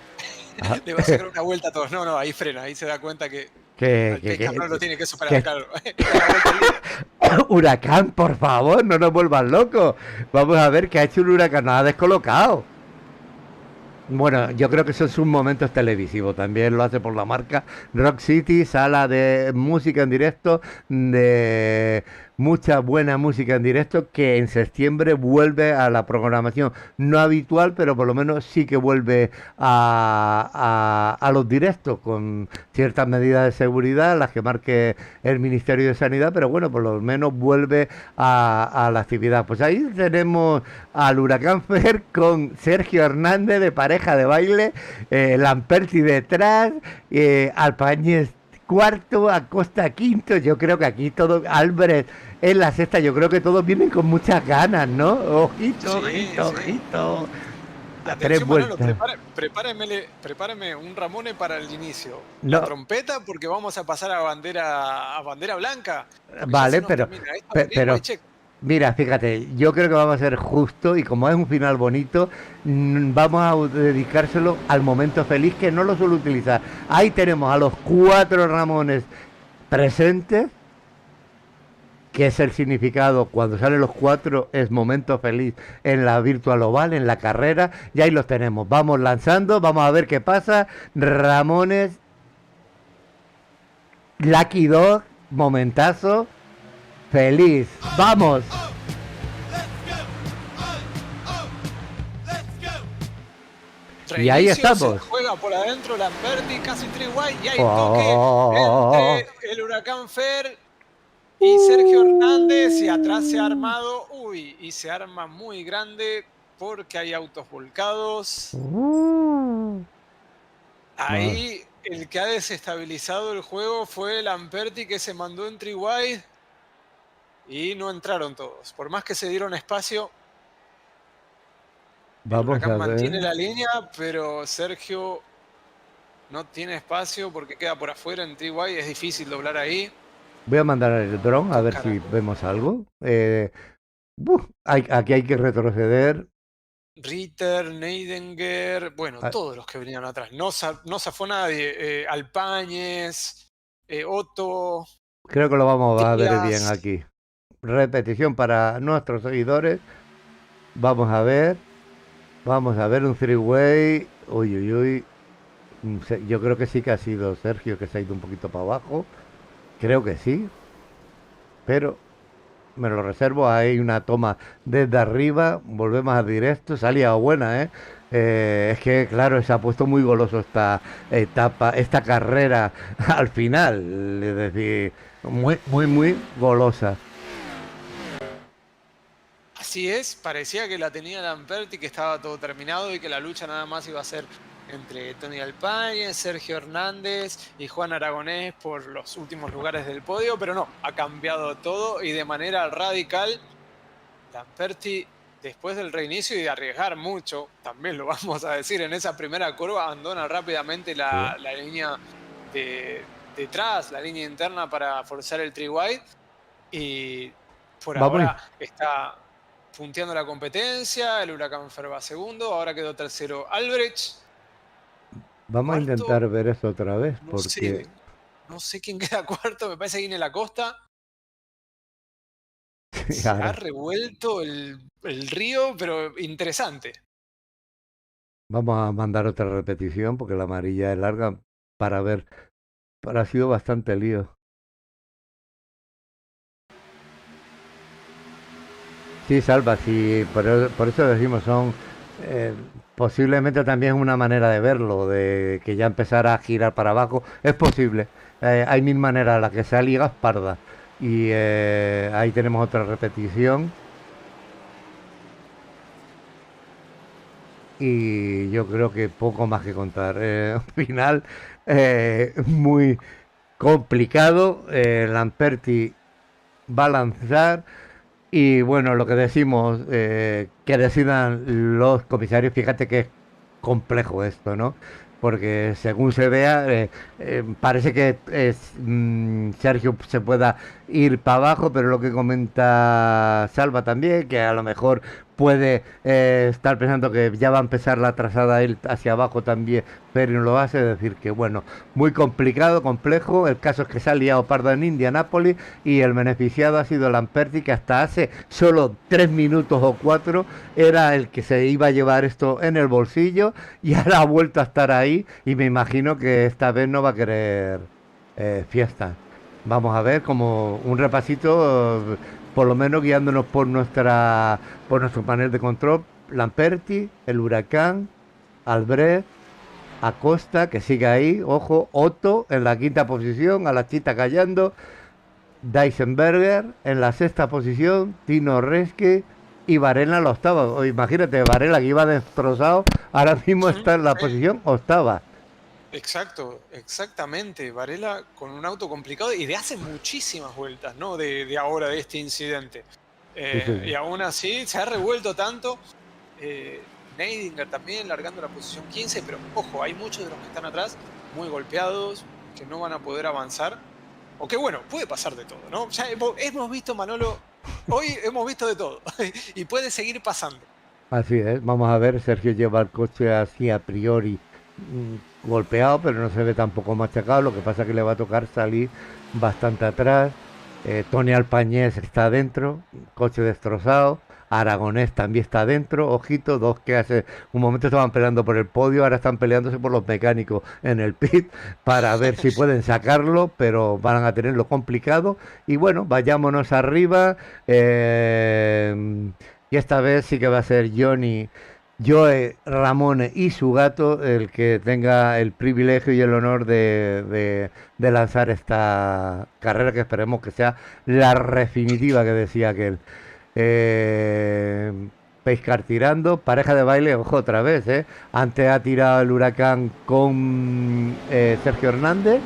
Ah, Le va a sacar una vuelta a todos. No, ahí frena, ahí se da cuenta que que, el que- que- Cameron lo tiene que superar, que- claro. La vuelta libre. Huracán, por favor, no nos vuelvan locos. Vamos a ver qué ha hecho el Huracán. Nos ha descolocado. Bueno, yo creo que son sus momentos televisivos. También lo hace por la marca Rock City, sala de música en directo, de mucha buena música en directo, que en septiembre vuelve a la programación no habitual, pero por lo menos sí que vuelve a los directos con ciertas medidas de seguridad, las que marque el Ministerio de Sanidad, pero bueno, por lo menos vuelve a la actividad. Pues ahí tenemos al Huracán Fer con Sergio Hernández de pareja de baile, Lamperti detrás, Alpañez cuarto, Acosta quinto. Yo creo que aquí todo, Albert en la sexta, yo creo que todos vienen con muchas ganas, ¿no? Ojito, Sí, ojito, sí. ojito. A 3 Atención, Manolo, vueltas. prepáreme un Ramone para el inicio. No, La trompeta, porque vamos a pasar a bandera blanca. Porque ya vale, se nos pero, termina. Esta pe- bandera pero, no hay cheque. mira, fíjate, yo creo que vamos a ser justo y como es un final bonito, vamos a dedicárselo al momento feliz que no lo suelo utilizar. Ahí tenemos a los 4 Ramones presentes, que es el significado cuando salen los 4, es momento feliz en la Virtual Oval, en la carrera, y ahí los tenemos. Vamos lanzando, vamos a ver qué pasa. Ramones, Lucky Dog, momentazo, feliz. Vamos. Y ahí Reinicio, estamos. se juega por adentro Lamberti, casi 3 guay, y hay Oh. toque entre el Huracán Fer y Sergio Hernández, y atrás se ha armado, y se arma muy grande porque hay autos volcados. Ahí el que ha desestabilizado el juego fue Lamperti, que se mandó en three wide y no entraron todos. Por más que se dieron espacio, el Vamos a Huracán mantiene ver. la línea, pero Sergio no tiene espacio porque queda por afuera en three wide. Es difícil doblar ahí. Voy a mandar el dron a ver si vemos algo. Aquí hay que retroceder. Ritter, Neidinger, bueno, Ah. todos los que venían atrás. No zafó nadie. Alpáñez, Otto. Creo que lo vamos a ver Díaz. bien aquí. Repetición para nuestros seguidores. Vamos a ver. Vamos a ver un three-way. Uy, uy, uy. Yo creo que sí que ha sido Sergio que se ha ido un poquito para abajo. Creo que sí. Pero me lo reservo. Hay una toma desde arriba. Volvemos a directo. Salía buena, ¿eh? Es que, claro, se ha puesto muy goloso esta etapa, esta carrera al final. Es decir, muy, muy, muy golosa. Así es, parecía que la tenía Lamperti, que estaba todo terminado y que la lucha nada más iba a ser entre Tony Alpáñez, Sergio Hernández y Juan Aragonés por los últimos lugares del podio, pero no, ha cambiado todo y de manera radical. Lamperti, después del reinicio y de arriesgar mucho, también lo vamos a decir, en esa primera curva abandona rápidamente la línea de detrás, la línea interna para forzar el three wide. Y por Vamos, ahora está punteando la competencia. El Huracán Fer va segundo. Ahora quedó tercero Albrecht. vamos a Cuarto, intentar ver eso otra vez, no porque sé, no sé quién queda cuarto. Me parece que viene la Costa. Se ha ahora revuelto el río, pero interesante. vamos a mandar otra repetición porque la amarilla es larga para ver. Pero ha sido bastante lío. Sí, Salva, sí, por eso decimos, son posiblemente también una manera de verlo, de que ya empezara a girar para abajo. Es posible. Hay mil maneras, la que sea liga es parda. Y ahí tenemos otra repetición. Y yo creo que poco más que contar. Un final muy complicado. Lamperti va a lanzar. Y bueno, lo que decimos, que decidan los comisarios, fíjate que es complejo esto, ¿no? Porque según se vea, parece que Sergio se pueda ir para abajo, pero lo que comenta Salva también, que a lo mejor puede estar pensando que ya va a empezar la trazada él hacia abajo también, pero no lo hace, es decir, que bueno, muy complicado, complejo. El caso es que se ha liado parda en Indianápolis y el beneficiado ha sido Lamperti, que hasta hace solo 3 minutos o 4 era el que se iba a llevar esto en el bolsillo y ahora ha vuelto a estar ahí y me imagino que esta vez no va a querer fiesta. Vamos a ver como un repasito, por lo menos guiándonos por nuestro panel de control. Lamperti, el Huracán, Albrecht, Acosta, que sigue ahí, ojo, Otto en la quinta posición, a la chita callando, Deisenberger en la sexta posición, Tino Reske y Varela en la octava. O imagínate, Varela que iba destrozado, ahora mismo está en la posición octava. Exacto, exactamente. Varela con un auto complicado y de hace muchísimas vueltas, ¿no? De ahora, de este incidente. Sí, sí, Y sí. aún así se ha revuelto tanto. Neidinger también largando la posición 15, pero ojo, hay muchos de los que están atrás muy golpeados, que no van a poder avanzar. O que bueno, puede pasar de todo, ¿no? Ya hemos visto, Manolo, hoy hemos visto de todo y puede seguir pasando. Así es, vamos a ver, Sergio lleva el coche así a priori golpeado, pero no se ve tampoco machacado, lo que pasa es que le va a tocar salir bastante atrás. Tony Alpañés está adentro, coche destrozado. Aragonés también está adentro, ojito, dos que hace un momento estaban peleando por el podio, ahora están peleándose por los mecánicos en el pit para ver si pueden sacarlo, pero van a tenerlo complicado. Y bueno, vayámonos arriba. Y esta vez sí que va a ser Joe Ramone y su gato el que tenga el privilegio y el honor de lanzar esta carrera, que esperemos que sea la definitiva que decía aquel. Eh, Pescar tirando, pareja de baile, ojo otra vez, ¿eh? Antes ha tirado el Huracán con Sergio Hernández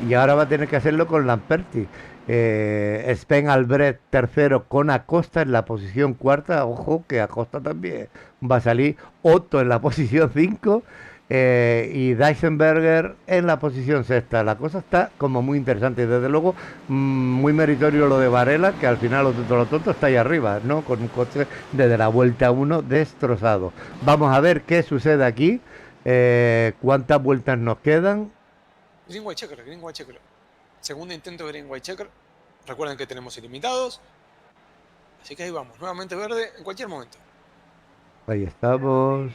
y ahora va a tener que hacerlo con Lamperti. Sven Albrecht tercero con Acosta en la posición cuarta, ojo que Acosta también va a salir. Otto en la posición 5 y Deisenberger en la posición sexta. La cosa está como muy interesante, desde luego muy meritorio lo de Varela, que al final lo tonto está ahí arriba, ¿no? Con un coche desde la vuelta 1 destrozado. Vamos a ver qué sucede aquí, cuántas vueltas nos quedan. Greenway Checker. Segundo intento de Greenway Checker. Recuerden que tenemos ilimitados. Así que ahí vamos, nuevamente verde en cualquier momento. Ahí estamos.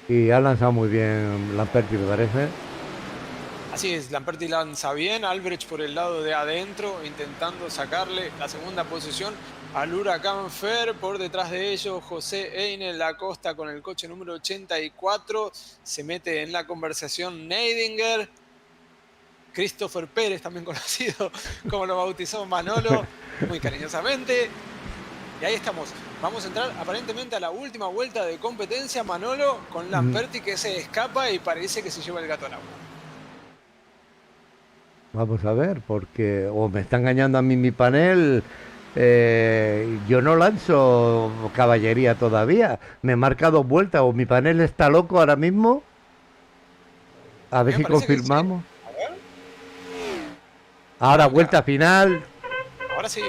Y ha lanzado muy bien Lamperti, me parece. Así es, Lamperti lanza bien, Albrecht por el lado de adentro, intentando sacarle la segunda posición al Huracán Fer. Por detrás de ellos, José Eine La Costa con el coche número 84. Se mete en la conversación Neidinger. Christopher Pérez, también conocido como lo bautizó Manolo, muy cariñosamente. Y ahí estamos. Vamos a entrar aparentemente a la última vuelta de competencia, Manolo, con Lamperti que se escapa y parece que se lleva el gato al agua. Vamos a ver, porque o me está engañando a mí mi panel, Yo no lanzo caballería todavía. Me marca 2 vueltas o mi panel está loco ahora mismo. A A mí ver me si parece que sí. confirmamos. A ver. Ahora No, mira, vuelta final. ahora sí.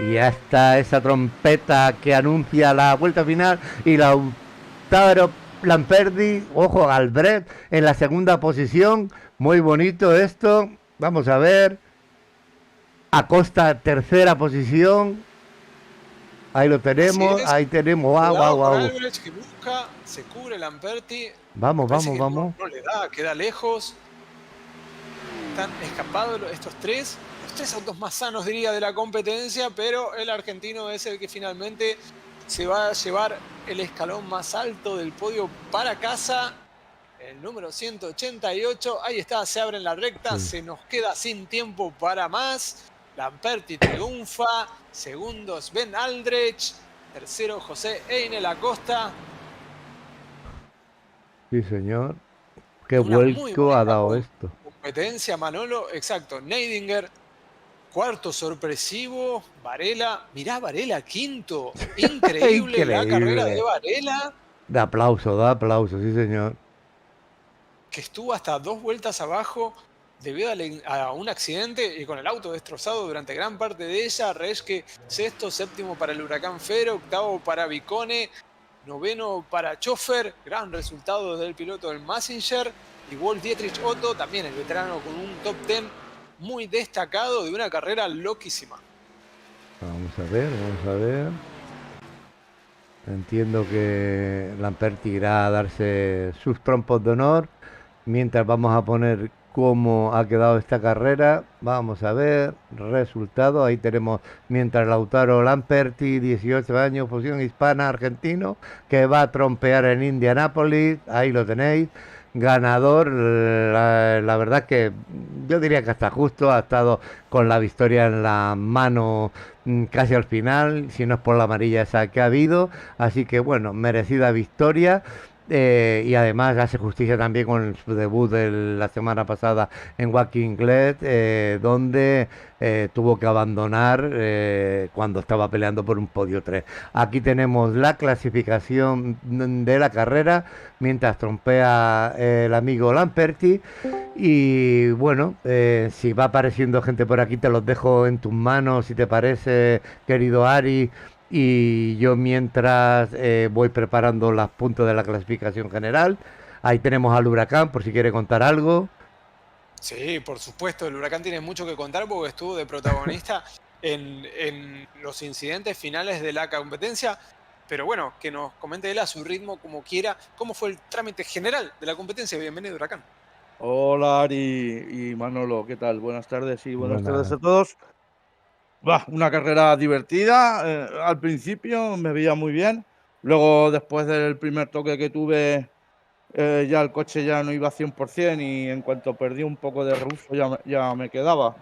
Y ya está esa trompeta que anuncia la vuelta final. Y Lautaro Lamperdi, ojo, Albrecht en la segunda posición. Muy bonito esto. Vamos a ver. Acosta, tercera posición. Ahí lo Así tenemos. es. Ahí tenemos. Wow, wow, Cuidado con wow. Albrecht que busca, se cubre Lamperti. Me Vamos, parece vamos, que no, vamos. no le da, queda lejos. Están escapados estos tres. Los tres autos más sanos, diría, de la competencia, pero el argentino es el que finalmente se va a llevar el escalón más alto del podio para casa. El número 188. Ahí está, se abre en la recta. Sí. Se nos queda sin tiempo para más. Lamperti triunfa. Segundo Sven Aldrich. Tercero José Eine Acosta. Sí, señor. Qué Una muy vuelco ha bonita dado esto. competencia, Manolo. Exacto. Neidinger. Cuarto sorpresivo. Varela. Mirá, Varela, quinto. Increíble la carrera de Increíble. Varela, Da aplauso, sí, señor. que estuvo hasta 2 vueltas abajo debido a un accidente y con el auto destrozado durante gran parte de ella. Reschke sexto, séptimo para el Huracán Fero, octavo para Vicone, noveno para Schofer. Gran resultado del piloto del Massinger. Y Wolf Dietrich Otto, también el veterano, con un top 10 muy destacado de una carrera loquísima. Vamos a ver, vamos a ver. Entiendo que Lamperti irá a darse sus trompos de honor. Mientras vamos a poner cómo ha quedado esta carrera. Vamos a ver. Resultado. Ahí tenemos mientras Lautaro Lamperti, 18 años, fusión hispana, argentino, que va a trompear en Indianápolis. Ahí lo tenéis. Ganador, la verdad que yo diría que hasta justo ha estado con la victoria en la mano casi al final, si no es por la amarilla esa que ha habido. Así que bueno, merecida victoria. Y además hace justicia también con su debut de la semana pasada en Watkins Glen, donde tuvo que abandonar cuando estaba peleando por un podio 3. Aquí tenemos la clasificación de la carrera mientras trompea el amigo Lamperti. Y bueno, si va apareciendo gente por aquí, te los dejo en tus manos, si te parece, querido Ari. Y yo mientras voy preparando los puntos de la clasificación general. Ahí tenemos al Huracán, por si quiere contar algo. Sí, por supuesto, el Huracán tiene mucho que contar porque estuvo de protagonista en los incidentes finales de la competencia. Pero bueno, que nos comente él a su ritmo, como quiera, cómo fue el trámite general de la competencia. Bienvenido, Huracán. Hola Ari y Manolo, ¿qué tal? Buenas tardes y buenas tardes Buenas. a todos. Una carrera divertida. Al principio me veía muy bien. Luego, después del primer toque que tuve, ya el coche ya no iba 100% y en cuanto perdí un poco de rebufo ya me quedaba.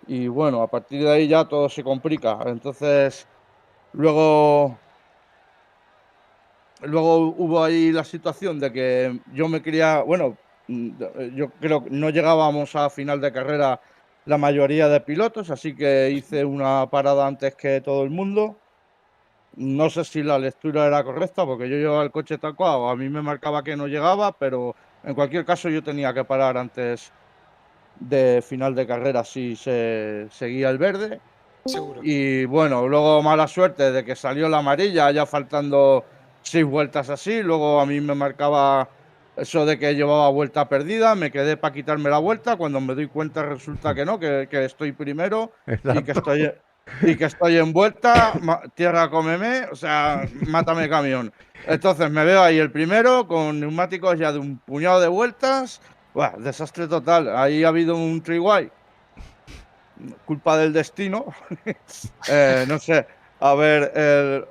Y bueno, a partir de ahí ya todo se complica. Entonces, luego hubo ahí la situación de que yo me quería, bueno, yo creo que no llegábamos a final de carrera la mayoría de pilotos, así que hice una parada antes que todo el mundo. No sé si la lectura era correcta porque yo llevaba el coche tacado, a mí me marcaba que no llegaba, pero en cualquier caso yo tenía que parar antes de final de carrera si se seguía el verde. Seguro. Y bueno, luego mala suerte de que salió la amarilla, ya faltando 6 vueltas así. Luego a mí me marcaba eso de que llevaba vuelta perdida. Me quedé para quitarme la vuelta. Cuando me doy cuenta resulta que no, que estoy primero y que Exacto. estoy en vuelta. Tierra cómeme, o sea, mátame camión. Entonces me veo ahí el primero con neumáticos ya de un puñado de vueltas. Buah, desastre total. Ahí ha habido un triguay. Culpa del destino. No sé, a ver,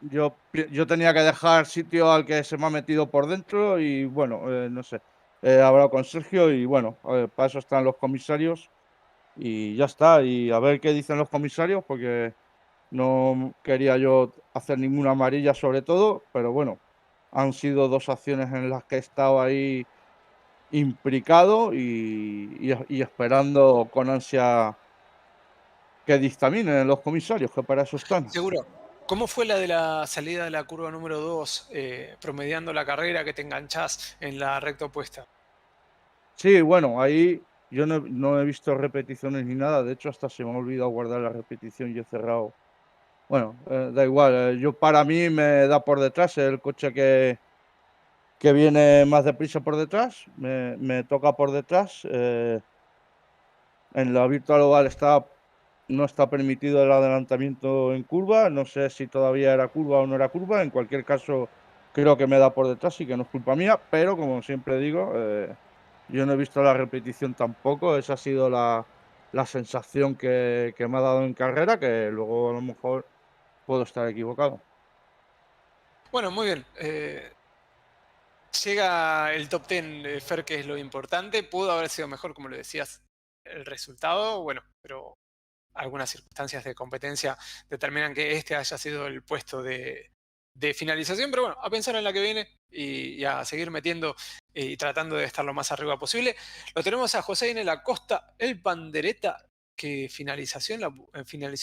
yo tenía que dejar sitio al que se me ha metido por dentro y bueno, no sé, he hablado con Sergio y bueno, para eso están los comisarios y ya está, y a ver qué dicen los comisarios porque no quería yo hacer ninguna amarilla sobre todo, pero bueno, han sido 2 acciones en las que he estado ahí implicado y esperando con ansia que dictaminen los comisarios, que para eso están. Seguro. ¿Cómo fue la de la salida de la curva número 2, promediando la carrera que te enganchás en la recta opuesta? Sí, bueno, ahí yo no he visto repeticiones ni nada, de hecho hasta se me ha olvidado guardar la repetición y he cerrado. Bueno, da igual, yo para mí me da por detrás el coche que viene más deprisa por detrás, me toca por detrás. En la Virtual Oval no está permitido el adelantamiento en curva, no sé si todavía era curva o no era curva, en cualquier caso creo que me da por detrás y que no es culpa mía, pero como siempre digo, yo no he visto la repetición tampoco, esa ha sido la sensación que me ha dado en carrera, que luego a lo mejor puedo estar equivocado. Bueno, muy bien. Llega el top 10 de Fer, que es lo importante. Pudo haber sido mejor, como lo decías, el resultado, bueno, pero algunas circunstancias de competencia determinan que este haya sido el puesto de finalización, pero bueno, a pensar en la que viene y a seguir metiendo y tratando de estar lo más arriba posible. Lo tenemos a José Inel Acosta, el pandereta, que finalizó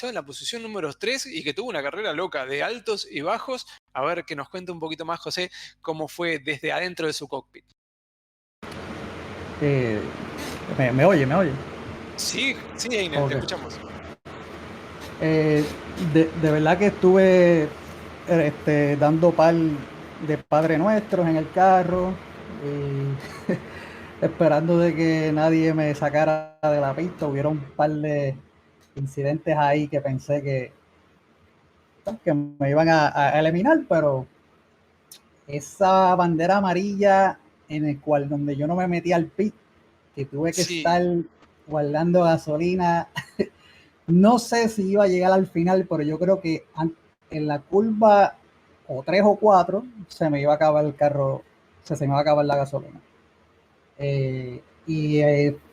en la posición número 3 y que tuvo una carrera loca de altos y bajos. A ver, que nos cuente un poquito más, José, cómo fue desde adentro de su cockpit. Me oye, me oye. Sí, sí, Inel, Ok. te escuchamos. De verdad que estuve dando par de Padre Nuestros en el carro y esperando de que nadie me sacara de la pista. Hubieron un par de incidentes ahí que pensé que me iban a eliminar, pero esa bandera amarilla en el cual donde yo no me metí al pit, que tuve que Sí. estar guardando gasolina. No sé si iba a llegar al final, pero yo creo que en la curva o 3 o 4 se me iba a acabar el carro, se me iba a acabar la gasolina.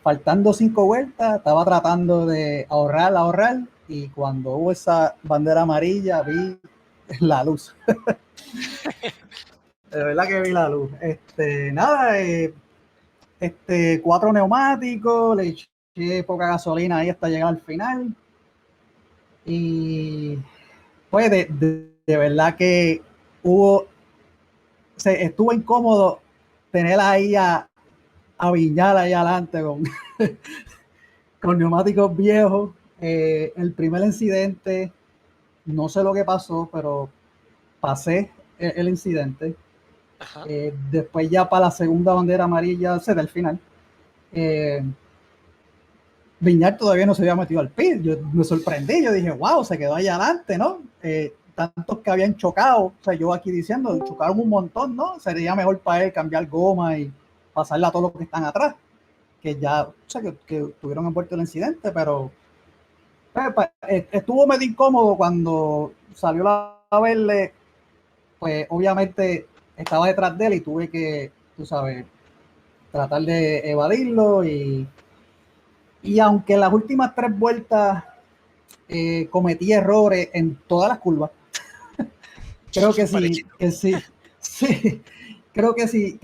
Faltando 5 vueltas, estaba tratando de ahorrar, y cuando hubo esa bandera amarilla vi la luz. De verdad que vi la luz. Nada, 4 neumáticos, le eché poca gasolina ahí hasta llegar al final. Y pues de verdad que estuvo incómodo tener ahí a Viñal ahí adelante con neumáticos viejos. El primer incidente, no sé lo que pasó, pero pasé el incidente. Después ya para la segunda bandera amarilla, del final, Viñal todavía no se había metido al pit. Yo me sorprendí, yo dije, wow, se quedó ahí adelante, ¿no? Tantos que habían chocado, o sea, yo aquí diciendo, chocaron un montón, ¿no? Sería mejor para él cambiar goma y pasarle a todos los que están atrás, que ya, o sea, que tuvieron envuelto el incidente, pero estuvo medio incómodo cuando salió la verde. Pues obviamente estaba detrás de él y tuve que, tú sabes, tratar de evadirlo y aunque en las últimas 3 vueltas cometí errores en todas las curvas, creo que sí, creo que sí,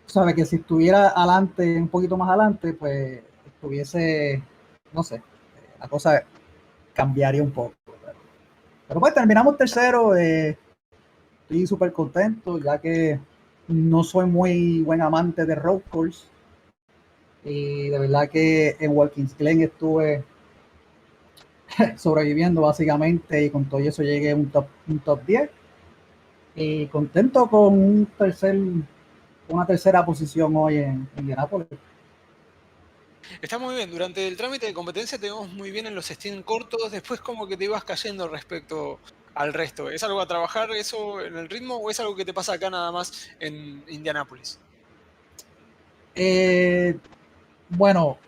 sabe que si estuviera adelante, un poquito más adelante, pues estuviese, no sé, la cosa cambiaría un poco. Pero pues terminamos tercero, estoy súper contento, ya que no soy muy buen amante de road course. Y de verdad que en Watkins Glen estuve sobreviviendo básicamente, y con todo eso llegué a un top 10. Y contento con una tercera posición hoy en Indianápolis. Está muy bien. Durante el trámite de competencia te vemos muy bien en los stints cortos. Después como que te ibas cayendo respecto al resto. ¿Es algo a trabajar eso en el ritmo o es algo que te pasa acá nada más en Indianápolis? Bueno,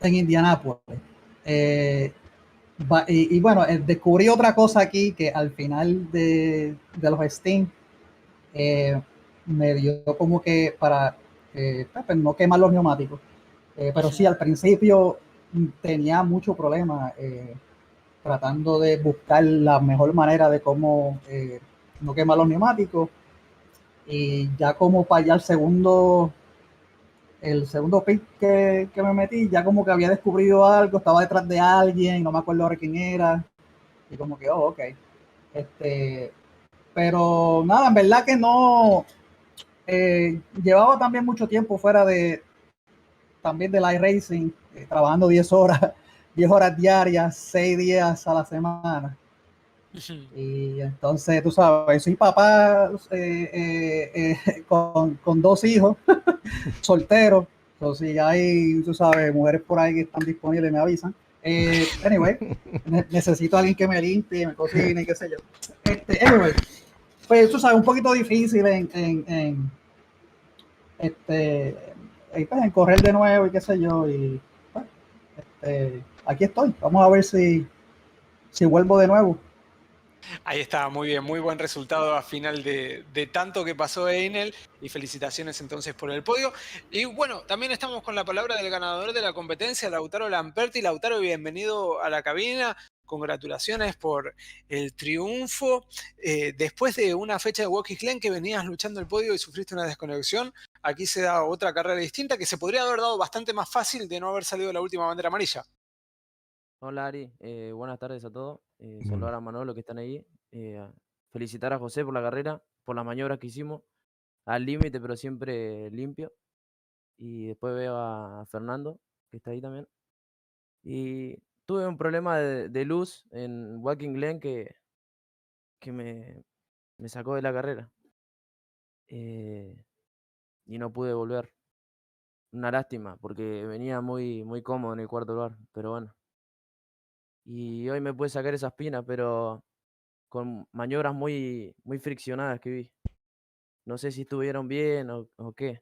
en Indianápolis. Y bueno, descubrí otra cosa aquí, que al final de los stints me dio como que para pues, no quemar los neumáticos. Pero sí, al principio tenía mucho problema tratando de buscar la mejor manera de cómo no quemar los neumáticos. Y ya como para allá el segundo pick que me metí, ya como que había descubrido algo, estaba detrás de alguien, no me acuerdo ahora quién era, y como que, oh, ok. Este, pero nada, en verdad que no, llevaba también mucho tiempo fuera también del iRacing, trabajando 10 horas, 10 horas diarias, 6 días a la semana. Y entonces, tú sabes, soy papá con 2 hijos, soltero. Entonces, si hay, tú sabes, mujeres por ahí que están disponibles, me avisan. Anyway, necesito a alguien que me limpie, me cocine, qué sé yo. Anyway, pues tú sabes, un poquito difícil este, pues, en correr de nuevo y qué sé yo. Y pues, aquí estoy. Vamos a ver si vuelvo de nuevo. Ahí está, muy bien, muy buen resultado a final de tanto que pasó Einel y felicitaciones entonces por el podio. Y bueno, también estamos con la palabra del ganador de la competencia, Lautaro Lamperti. Lautaro, bienvenido a la cabina. Congratulaciones por el triunfo. Después de una fecha de Watkins Glen que venías luchando el podio y sufriste una desconexión, aquí se da otra carrera distinta que se podría haber dado bastante más fácil de no haber salido la última bandera amarilla. Hola Ari, buenas tardes a todos. Bueno, Saludar a Manolo que están ahí. Felicitar a José por la carrera, por las maniobras que hicimos. Al límite, pero siempre limpio. Y después veo a Fernando, que está ahí también. Y tuve un problema de luz en Walking Glen que me sacó de la carrera. Eh, y no pude volver. Una lástima, porque venía muy cómodo en el cuarto lugar. Pero bueno. Y hoy me pude sacar esa espina, pero con maniobras muy friccionadas que vi. No sé si estuvieron bien o qué.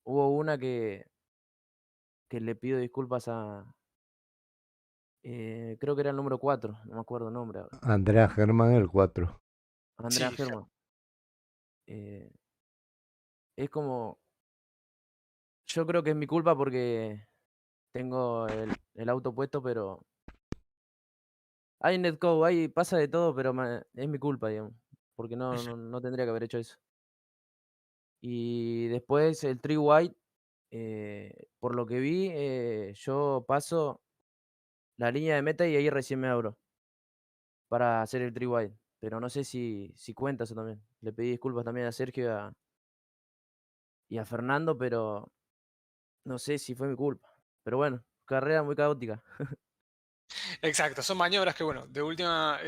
Hubo una que le pido disculpas creo que era el número 4, no me acuerdo el nombre ahora. Andrea Germán, el 4. Andrea Sí, Germán. Eh, es como, yo creo que es mi culpa porque tengo el auto puesto, pero hay netcode, ahí pasa de todo, pero es mi culpa, digamos, porque no tendría que haber hecho eso. Y después el Tree White, por lo que vi, yo paso la línea de meta y ahí recién me abro para hacer el Tree White. Pero no sé si cuenta eso también. Le pedí disculpas también a Sergio y a Fernando, pero no sé si fue mi culpa. Pero bueno, carrera muy caótica. exacto, son maniobras que, bueno, de última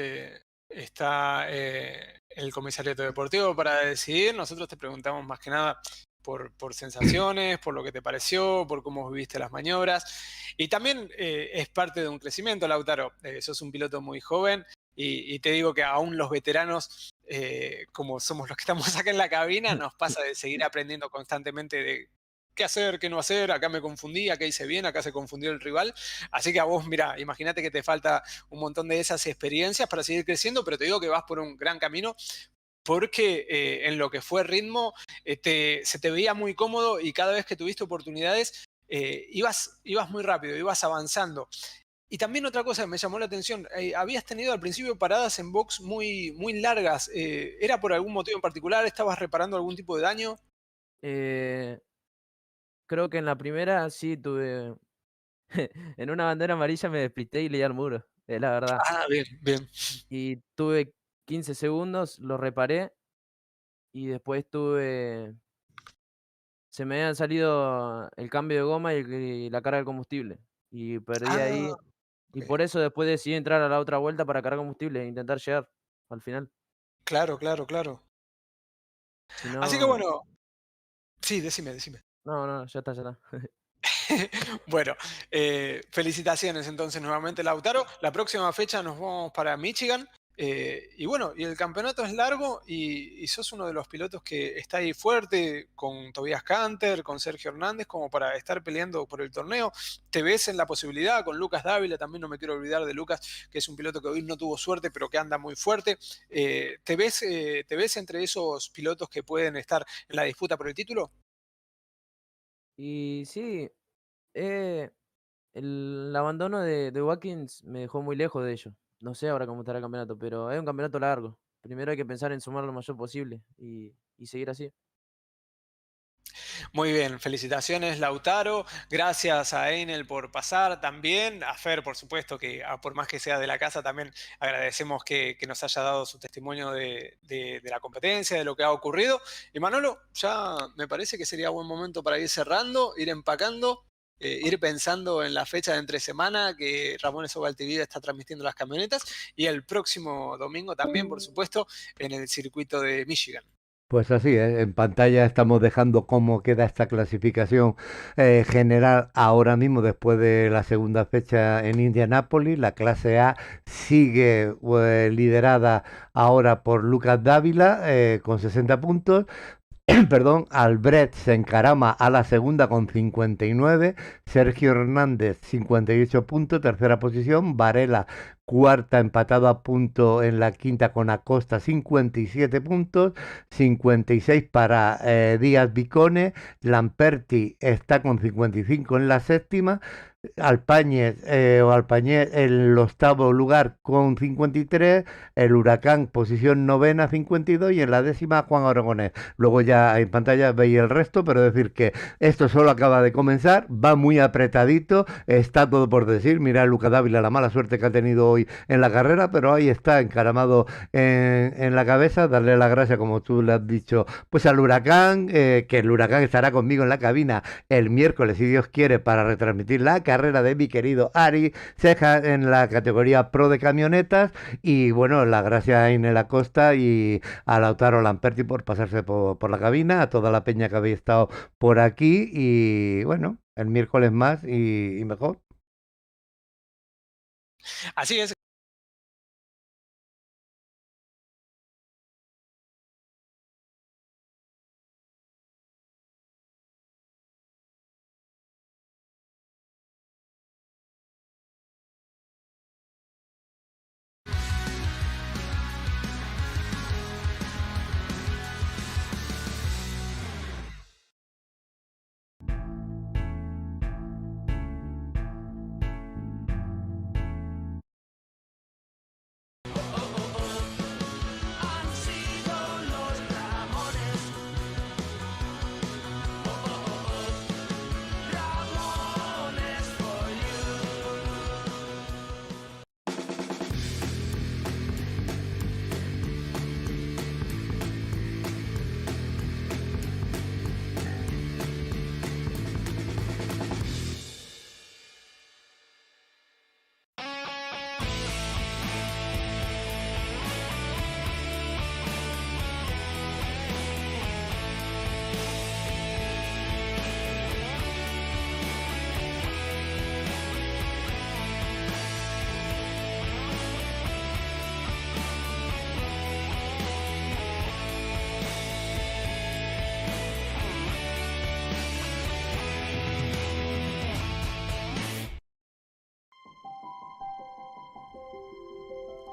está el comisariato deportivo para decidir. Nosotros te preguntamos más que nada por sensaciones, por lo que te pareció, por cómo viviste las maniobras. Y también es parte de un crecimiento, Lautaro. Sos un piloto muy joven y te digo que aún los veteranos, como somos los que estamos acá en la cabina, nos pasa de seguir aprendiendo constantemente de qué hacer, qué no hacer, acá me confundí, acá hice bien, acá se confundió el rival. Así que a vos, mira, imagínate que te falta un montón de esas experiencias para seguir creciendo, pero te digo que vas por un gran camino porque en lo que fue ritmo se te veía muy cómodo y cada vez que tuviste oportunidades ibas muy rápido, ibas avanzando. Y también otra cosa que me llamó la atención, habías tenido al principio paradas en box muy largas. ¿Era por algún motivo en particular? ¿Estabas reparando algún tipo de daño? Eh, Creo que en la primera sí tuve. En una bandera amarilla me despisté y leí al muro, es la verdad. Ah, bien, bien. Y tuve 15 segundos, lo reparé y después tuve. Se me habían salido el cambio de goma y la carga de combustible. Y perdí Ah, ahí. Y ok. por eso después decidí entrar a la otra vuelta para cargar combustible e intentar llegar al final. Claro, claro, claro. Si Así que no. bueno, sí, decime. No, ya está, ya está. Bueno, felicitaciones entonces nuevamente, Lautaro. La próxima fecha nos vamos para Michigan. Y bueno, y el campeonato es largo y sos uno de los pilotos que está ahí fuerte con Tobias Canter, con Sergio Hernández, como para estar peleando por el torneo. Te ves en la posibilidad con Lucas Dávila, también no me quiero olvidar de Lucas, que es un piloto que hoy no tuvo suerte, pero que anda muy fuerte. Te ves entre esos pilotos que pueden estar en la disputa por el título? Y sí, eh, el abandono de Watkins me dejó muy lejos de ello. No sé ahora cómo estará el campeonato, pero es un campeonato largo. Primero hay que pensar en sumar lo mayor posible. y seguir así. Muy bien, felicitaciones Lautaro, gracias a Einel por pasar también, a Fer por supuesto que por más que sea de la casa también agradecemos que nos haya dado su testimonio de la competencia, de lo que ha ocurrido. Y Manolo, ya me parece que sería buen momento para ir cerrando, ir empacando, ir pensando en la fecha de entre semana que Ramón Esobaltivida está transmitiendo las camionetas y el próximo domingo también, por supuesto, en el circuito de Michigan. Pues así es, en pantalla estamos dejando cómo queda esta clasificación general ahora mismo después de la segunda fecha en Indianápolis. La clase A sigue liderada ahora por Lucas Dávila con 60 puntos. Perdón, Albrecht se encarama a la segunda con 59, Sergio Hernández 58 puntos, tercera posición, Varela cuarta empatado a punto en la quinta con Acosta 57 puntos, 56 para Díaz Vicone, Lamperti está con 55 en la séptima, Alpáñez en el octavo lugar con 53, el Huracán posición novena 52 y en la décima Juan Aragonés. Luego ya en pantalla veis el resto, pero decir que esto solo acaba de comenzar, va muy apretadito, está todo por decir. Mira Lucas Dávila la mala suerte que ha tenido hoy en la carrera, pero ahí está encaramado en la cabeza. Darle las gracias, como tú le has dicho, pues al Huracán, que el Huracán estará conmigo en la cabina el miércoles, si Dios quiere, para retransmitir la carrera de mi querido Ari Ceja en la categoría Pro de camionetas. Y bueno, las gracias a Inel Acosta y a Lautaro Lamperti por pasarse por la cabina, a toda la peña que habéis estado por aquí y bueno, el miércoles más y mejor. Así es.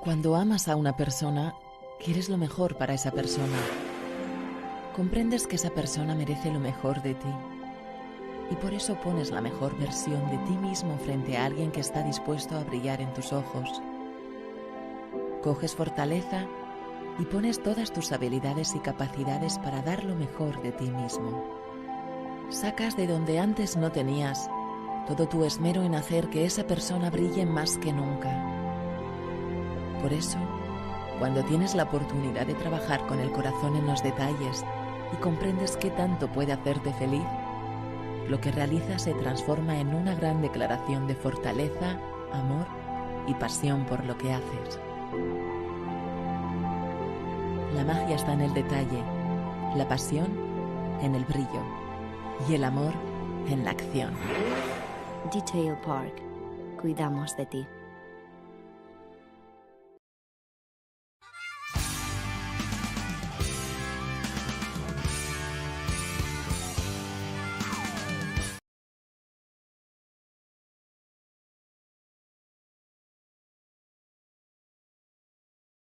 Cuando amas a una persona, quieres lo mejor para esa persona. Comprendes que esa persona merece lo mejor de ti. Y por eso pones la mejor versión de ti mismo frente a alguien que está dispuesto a brillar en tus ojos. Coges fortaleza y pones todas tus habilidades y capacidades para dar lo mejor de ti mismo. Sacas de donde antes no tenías todo tu esmero en hacer que esa persona brille más que nunca. Por eso, cuando tienes la oportunidad de trabajar con el corazón en los detalles y comprendes qué tanto puede hacerte feliz, lo que realizas se transforma en una gran declaración de fortaleza, amor y pasión por lo que haces. La magia está en el detalle, la pasión en el brillo y el amor en la acción. Detail Park. Cuidamos de ti.